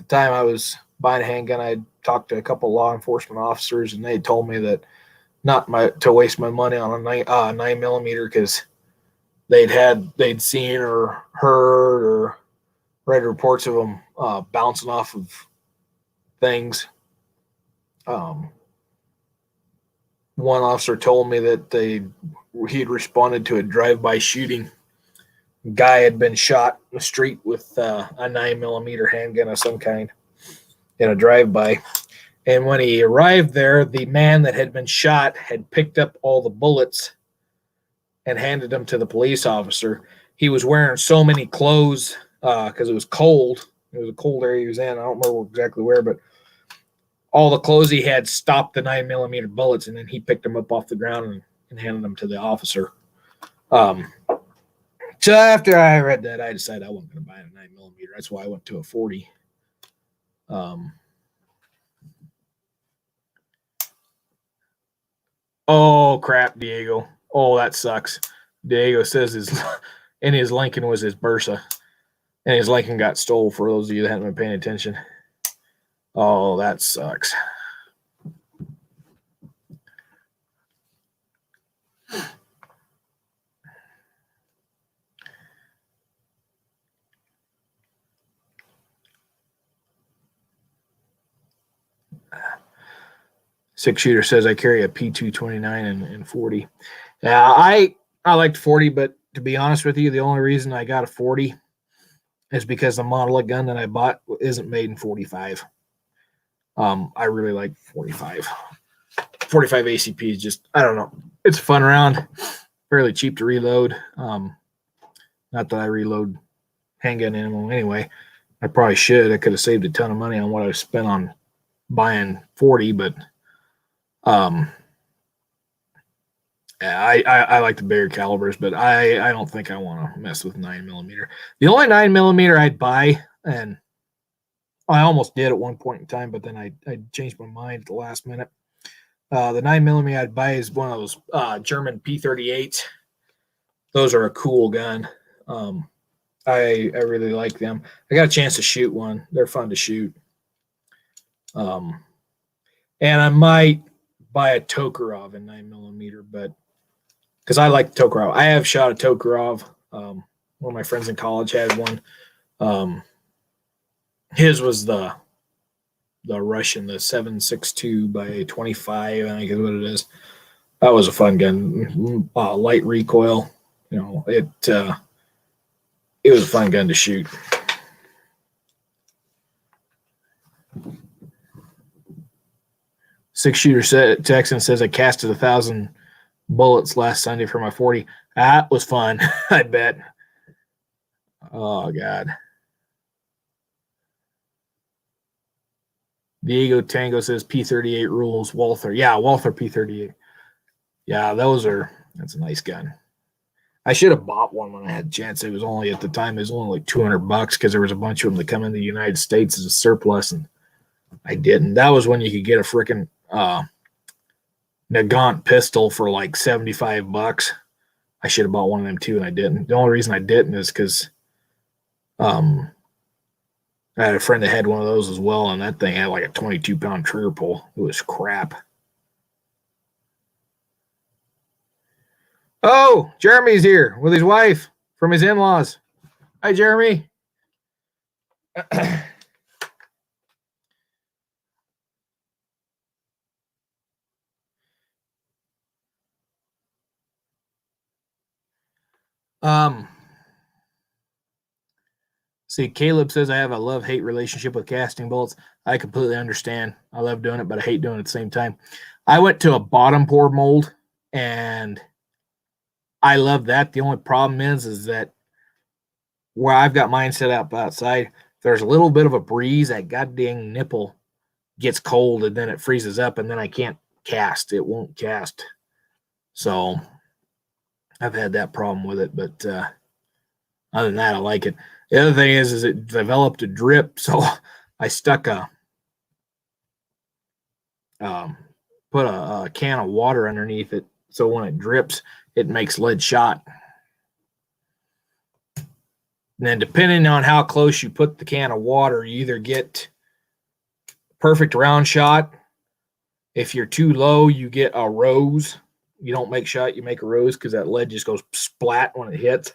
time I was buying a handgun, I talked to a couple law enforcement officers, and they told me that to waste my money on a 9mm because they'd seen or heard or read reports of them bouncing off of things. One officer told me that he'd responded to a drive-by shooting. Guy had been shot in the street with a 9mm handgun of some kind in a drive-by. And when he arrived there, the man that had been shot had picked up all the bullets and handed them to the police officer. He was wearing so many clothes because it was cold. It was a cold area he was in. I don't remember exactly where, but all the clothes he had stopped the 9mm bullets, and then he picked them up off the ground and handed them to the officer. So after I read that, I decided I wasn't going to buy a 9mm. That's why I went to a 40. Oh crap, Diego. Oh, that sucks. Diego says his Lincoln was his Bursa, and his Lincoln got stole. For those of you that haven't been paying attention. Oh, that sucks. Six shooter says I carry a P229 and 40. Yeah, I liked 40, but to be honest with you, the only reason I got a 40 is because the model of gun that I bought isn't made in 45. I really like 45. 45 ACP is just, I don't know. It's a fun round, fairly cheap to reload. Not that I reload handgun ammo anyway. I probably should. I could have saved a ton of money on what I spent on buying 40, but I like the bigger calibers, but I don't think I want to mess with 9mm. The only 9mm I'd buy, and I almost did at one point in time, but then I changed my mind at the last minute. The 9mm I'd buy is one of those German P38s. Those are a cool gun. I really like them. I got a chance to shoot one. They're fun to shoot. And I might buy a Tokarev in 9mm, but because I like the Tokarev. I have shot a Tokarev. One of my friends in college had one. His was the Russian, the 7.62 by 25, I think is what it is. That was a fun gun. Light recoil. It was a fun gun to shoot. Six shooter Texan says I casted 1,000 bullets last Sunday for my 40. That was fun. I bet. Oh God. Diego Tango says P38 rules. Walther. Yeah, Walther P38. Yeah, that's a nice gun. I should have bought one when I had a chance. It was only at the time, it was only like $200 because there was a bunch of them that come in the United States as a surplus, and I didn't. That was when you could get a freaking Nagant pistol for like $75. I should have bought one of them too, and I didn't. The only reason I didn't is because I had a friend that had one of those as well, and that thing had like a 22-pound trigger pull. It was crap. Oh, Jeremy's here with his wife from his in-laws. Hi, Jeremy. See, Caleb says I have a love-hate relationship with casting bullets. I completely understand. I love doing it, but I hate doing it at the same time. I went to a bottom pour mold, and I love that. The only problem is that where I've got mine set up outside, there's a little bit of a breeze. That goddamn nipple gets cold, and then it freezes up, and then I can't cast. It won't cast. So I've had that problem with it, but other than that, I like it. The other thing is it developed a drip, so I stuck put a can of water underneath it, so when it drips, it makes lead shot. And then depending on how close you put the can of water, you either get perfect round shot. If you're too low, you get a rose. You don't make shot, you make a rose because that lead just goes splat when it hits.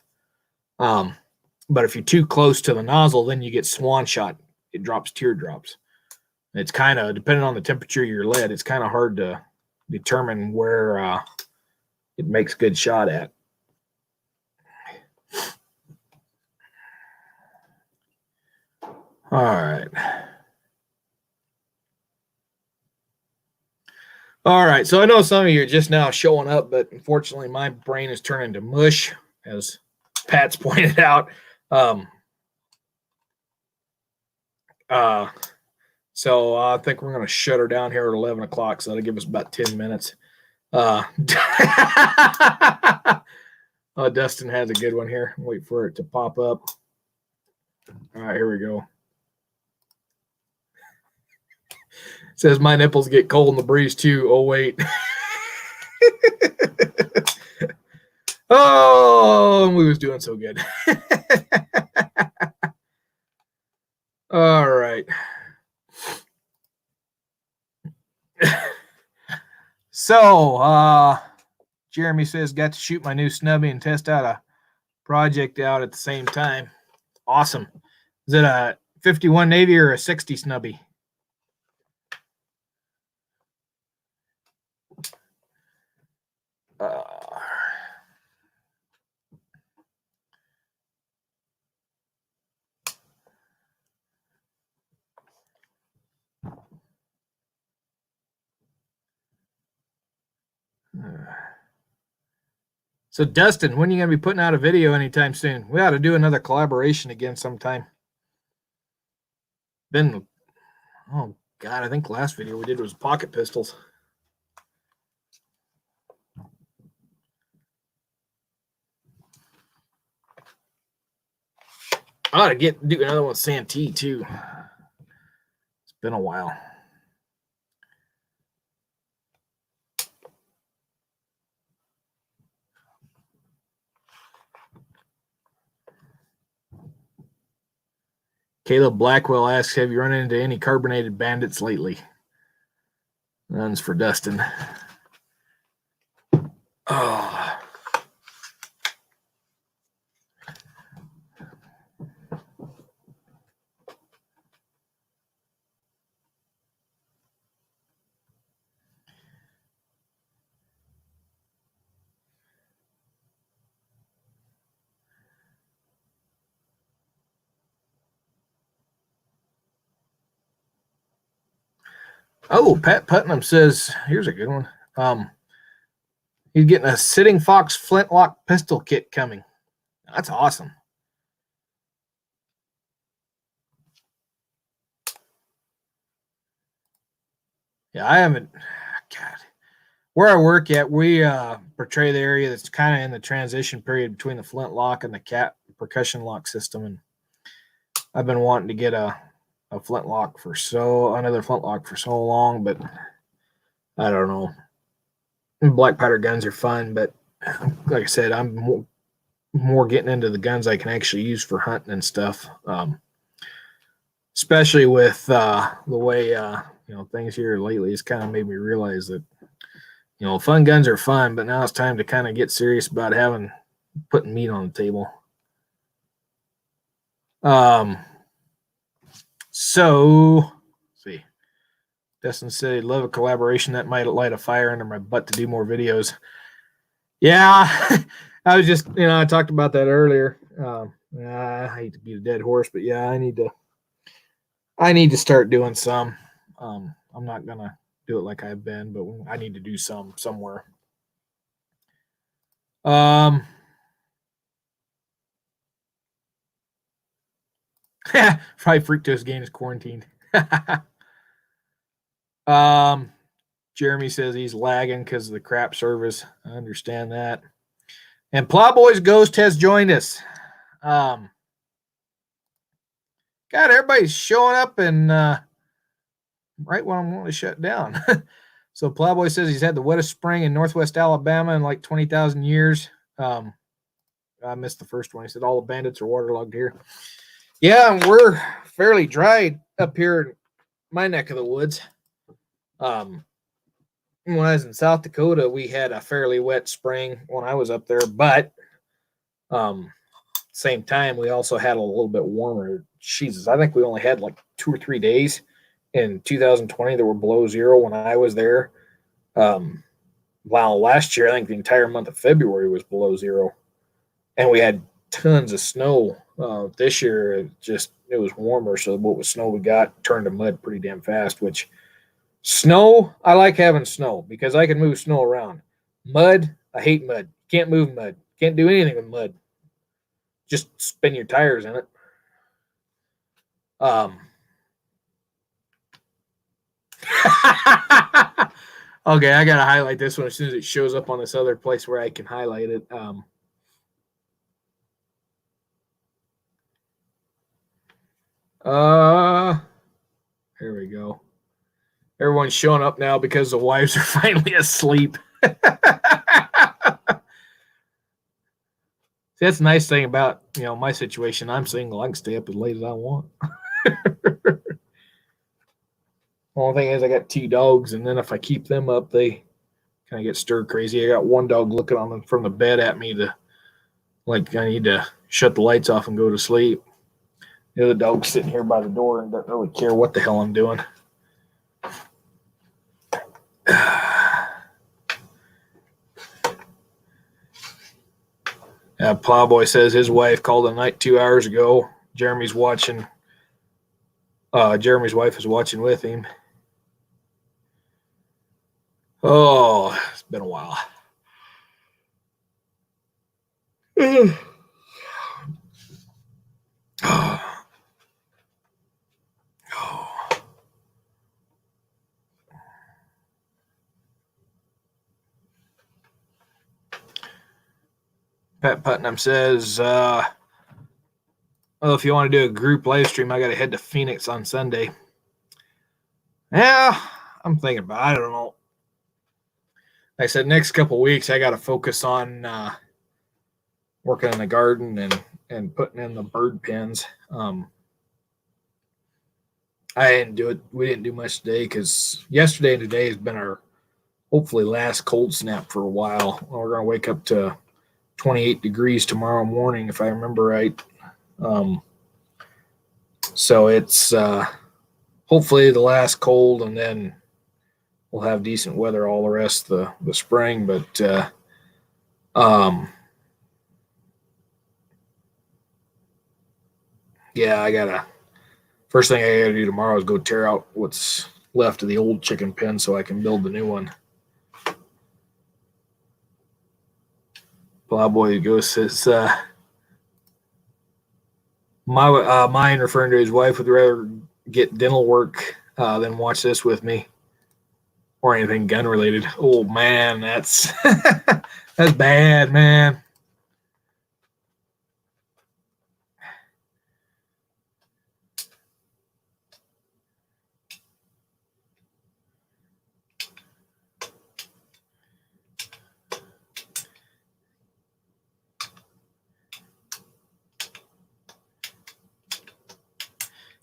But if you're too close to the nozzle, then you get swan shot. It drops teardrops. It's kind of, depending on the temperature of your lead, it's kind of hard to determine where it makes good shot at. All right. All right. So I know some of you are just now showing up, but unfortunately my brain is turning to mush, as Pat's pointed out. So I think we're going to shut her down here at 11 o'clock. So that'll give us about 10 minutes. Dustin has a good one here. Wait for it to pop up. All right, here we go. It says my nipples get cold in the breeze too. Oh, wait. Oh, we was doing so good. All right. So, Jeremy says, got to shoot my new snubby and test out a project out at the same time. Awesome. Is it a 51 Navy or a 60 snubby? So, Dustin, when are you going to be putting out a video anytime soon? We ought to do another collaboration again sometime. Oh, God, I think the last video we did was pocket pistols. I ought to do another one with Santee, too. It's been a while. Caleb Blackwell asks, have you run into any carbonated bandits lately? None's for Dustin. Oh. Oh, Pat Putnam says, here's a good one. He's getting a Sitting Fox flintlock pistol kit coming. That's awesome. Yeah, I haven't. God, where I work at, we portray the area that's kind of in the transition period between the flintlock and the cat percussion lock system, and I've been wanting to get another flintlock for so long, but I don't know. Black powder guns are fun, but like I said, I'm more getting into the guns I can actually use for hunting and stuff. Especially with the way things here lately, it's kind of made me realize that fun guns are fun, but now it's time to kind of get serious about putting meat on the table. So let's see. Dustin said, love a collaboration that might light a fire under my butt to do more videos. Yeah, I was just, I talked about that earlier. I hate to beat a dead horse, but yeah, I need to start doing some. I'm not gonna do it like I've been, but I need to do some somewhere. Um, Probably fructose gain is quarantined. um, Jeremy says he's lagging because of the crap service. I understand that. And Plowboy's Ghost has joined us. God, everybody's showing up and right when I'm going to shut down. So Plowboy says he's had the wettest spring in Northwest Alabama in like 20,000 years. I missed the first one. He said all the bandits are waterlogged here. Yeah, we're fairly dry up here in my neck of the woods. When I was in South Dakota, we had a fairly wet spring when I was up there, but same time we also had a little bit warmer. Jesus, I think we only had like 2 or 3 days in 2020 that were below zero when I was there. While last year, I think the entire month of February was below zero, and we had tons of snow. This year, it was warmer, so what was snow we got turned to mud pretty damn fast. Which snow, I like having snow because I can move snow around. Mud, I hate mud. Can't move mud. Can't do anything with mud. Just spin your tires in it. Okay, I gotta highlight this one as soon as it shows up on this other place where I can highlight it. Here we go. Everyone's showing up now because the wives are finally asleep. See, that's the nice thing about my situation. I'm single. I can stay up as late as I want. Only thing is, I got 2 dogs, and then if I keep them up, they kind of get stir crazy. I got one dog looking on them from the bed at me to like I need to shut the lights off and go to sleep. The other dog's sitting here by the door and doesn't really care what the hell I'm doing. Plowboy says his wife called a night 2 hours ago. Jeremy's watching. Jeremy's wife is watching with him. Oh, it's been a while. Pat Putnam says, if you want to do a group live stream, I got to head to Phoenix on Sunday. Yeah, I'm thinking about it. I don't know. Like I said, next couple of weeks, I got to focus on working in the garden and putting in the bird pens. I didn't do it. We didn't do much today because yesterday and today has been our hopefully last cold snap for a while. We're going to wake up to 28 degrees tomorrow morning, if I remember right. So it's hopefully the last cold, and then we'll have decent weather all the rest of the spring. But yeah, first thing I gotta do tomorrow is go tear out what's left of the old chicken pen so I can build the new one. Plowboy Ghost says, mine referring to his wife would rather get dental work than watch this with me or anything gun related. Oh man, that's that's bad, man.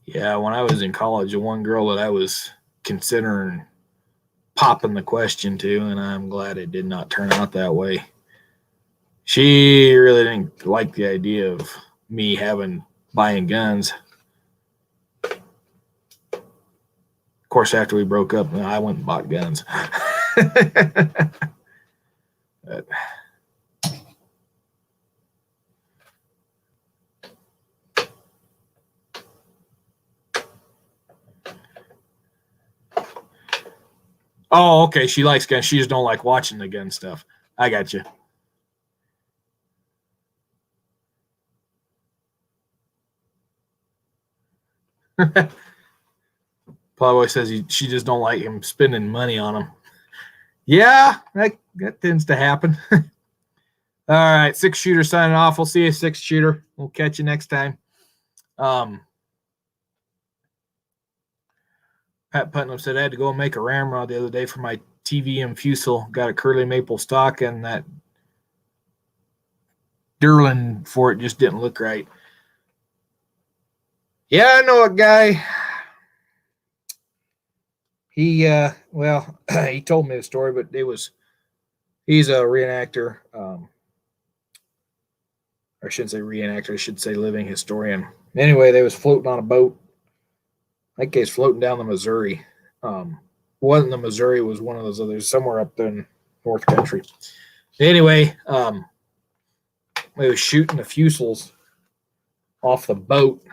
Yeah, when I was in college, the one girl that I was considering popping the question to, and I'm glad it did not turn out that way. She really didn't like the idea of me buying guns. Of course, after we broke up, I went and bought guns. But Oh, okay. She likes guns. She just don't like watching the gun stuff. I got you. Playboy says she just don't like him spending money on him. Yeah, that tends to happen. All right, 6-shooter signing off. We'll see you, 6-shooter. We'll catch you next time. Pat Putnam said I had to go make a ramrod the other day for my TVM Fusel. Got a curly maple stock, and that Durlin for it just didn't look right. Yeah, I know a guy. He well, he told me the story, but he's a reenactor. I shouldn't say reenactor. I should say living historian. Anyway, they was floating on a boat. I think he's floating down the Missouri. Wasn't the Missouri? It was one of those others somewhere up there in North Country. Anyway, they was shooting the fusils off the boat.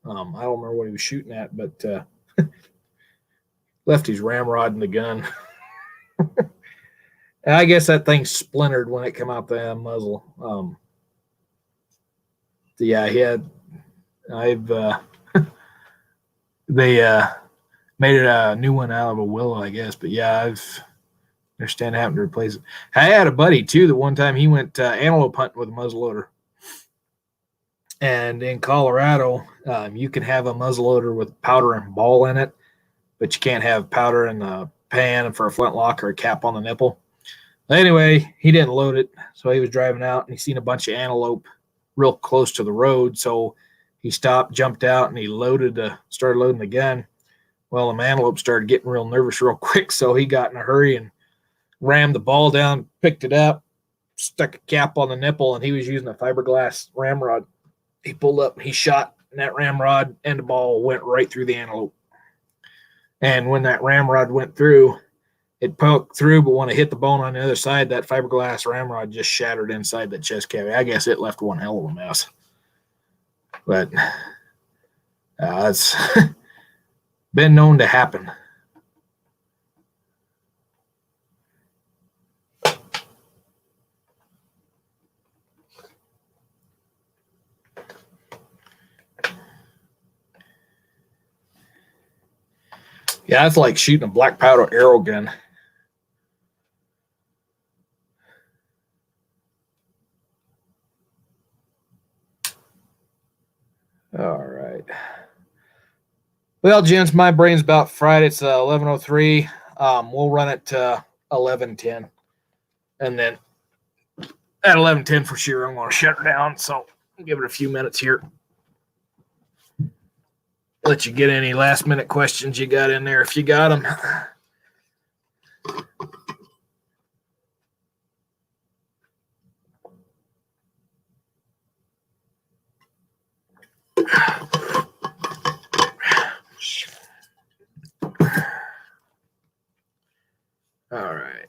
I don't remember what he was shooting at, but left his ramrod in the gun. And I guess that thing splintered when it came out the muzzle. Yeah, they made it a new one out of a willow, I guess. But yeah, I understand having to replace it. I had a buddy too that one time he went antelope hunting with a muzzleloader. And in Colorado, you can have a muzzleloader with powder and ball in it, but you can't have powder in the pan for a flintlock or a cap on the nipple. Anyway, he didn't load it, so he was driving out and he seen a bunch of antelope real close to the road. So he stopped, jumped out, and he started loading the gun. Well, the antelope started getting real nervous real quick, so he got in a hurry and rammed the ball down, picked it up, stuck a cap on the nipple, and he was using a fiberglass ramrod. He pulled up, he shot, and that ramrod and the ball went right through the antelope. And when that ramrod went through, it poked through, but when it hit the bone on the other side, that fiberglass ramrod just shattered inside the chest cavity. I guess it left one hell of a mess. But it's been known to happen. Yeah, it's like shooting a black powder arrow gun. All right. Well, gents, my brain's about fried. It's 11:03. We'll run it to 11:10, and then at 11:10 for sure, I'm going to shut it down. So give it a few minutes here. Let you get any last minute questions you got in there if you got them. All right.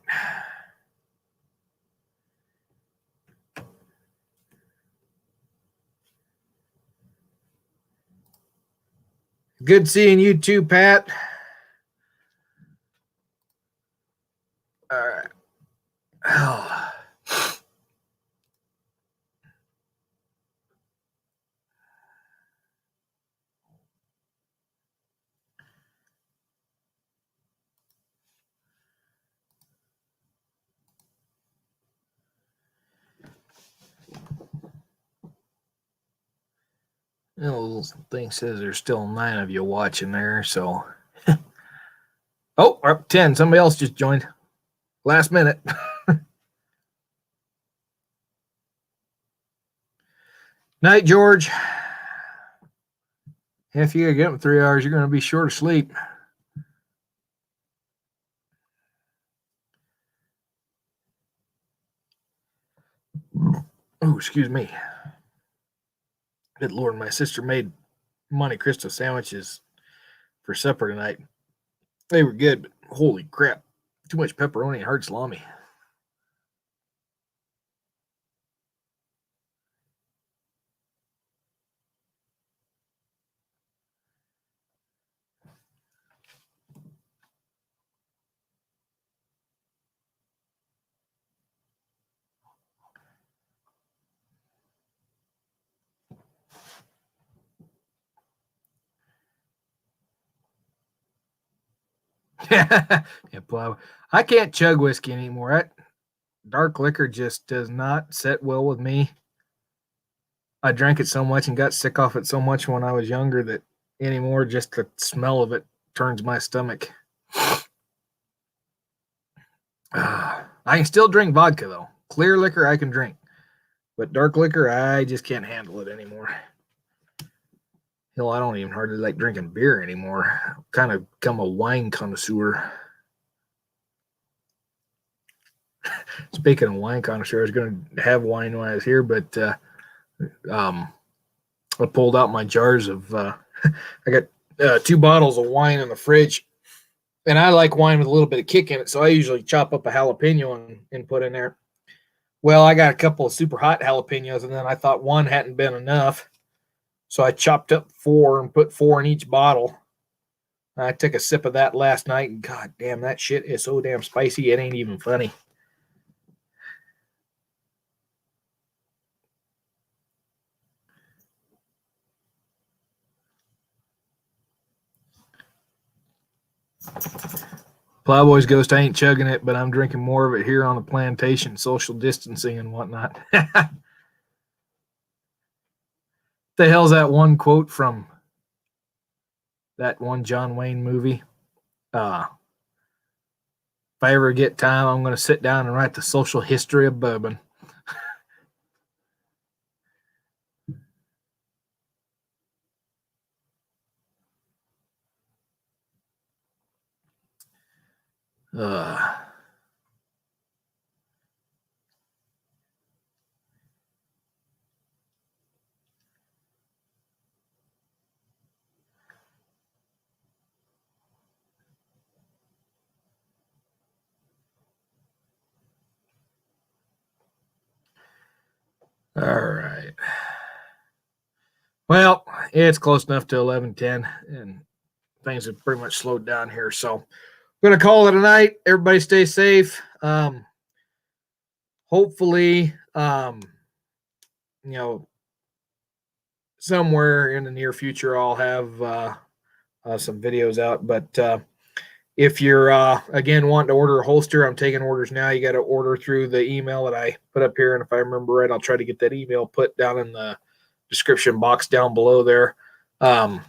Good seeing you too, Pat. All right. Oh. The little thing says there's still 9 of you watching there, so. Oh, we're up 10. Somebody else just joined. Last minute. Night, George. If you get up in 3 hours, you're going to be short of sleep. Oh, excuse me. Good Lord, my sister made Monte Cristo sandwiches for supper tonight. They were good, but holy crap. Too much pepperoni and hard salami. Yeah, Plow. I can't chug whiskey anymore. Dark liquor just does not sit well with me. I drank it so much and got sick off it so much when I was younger that anymore just the smell of it turns my stomach. I can still drink vodka though. Clear liquor I can drink, but dark liquor I just can't handle it anymore. Hell, I don't even hardly like drinking beer anymore. I've kind of become a wine connoisseur. Speaking of wine connoisseur, I was going to have wine when I was here, but I pulled out my jars of. I got 2 bottles of wine in the fridge, and I like wine with a little bit of kick in it, so I usually chop up a jalapeno and put in there. Well, I got a couple of super hot jalapenos, and then I thought one hadn't been enough, so I chopped up 4 and put 4 in each bottle. I took a sip of that last night, and god damn, that shit is so damn spicy, it ain't even funny. Plowboys Ghost, I ain't chugging it, but I'm drinking more of it here on the plantation, social distancing and whatnot. The hell's that one quote from that one John Wayne movie? If I ever get time, I'm going to sit down and write the social history of bourbon. Uh, all right. Well, it's close enough to 11:10, and things have pretty much slowed down here. So I'm going to call it a night. Everybody stay safe. Hopefully, you know, somewhere in the near future, I'll have some videos out. But if you're, again, wanting to order a holster, I'm taking orders now. You got to order through the email that I put up here. And if I remember right, I'll try to get that email put down in the description box down below there. And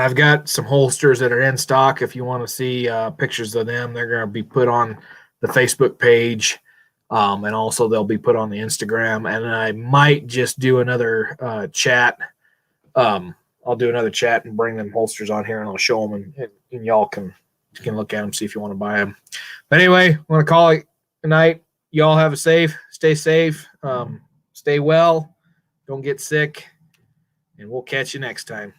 I've got some holsters that are in stock. If you want to see pictures of them, they're going to be put on the Facebook page. And also they'll be put on the Instagram. And I might just do another chat. I'll do another chat and bring them holsters on here, and I'll show them, and y'all can look at them, see if you want to buy them. But anyway, I want to call it a night. Y'all have a stay safe, stay well, don't get sick, and we'll catch you next time.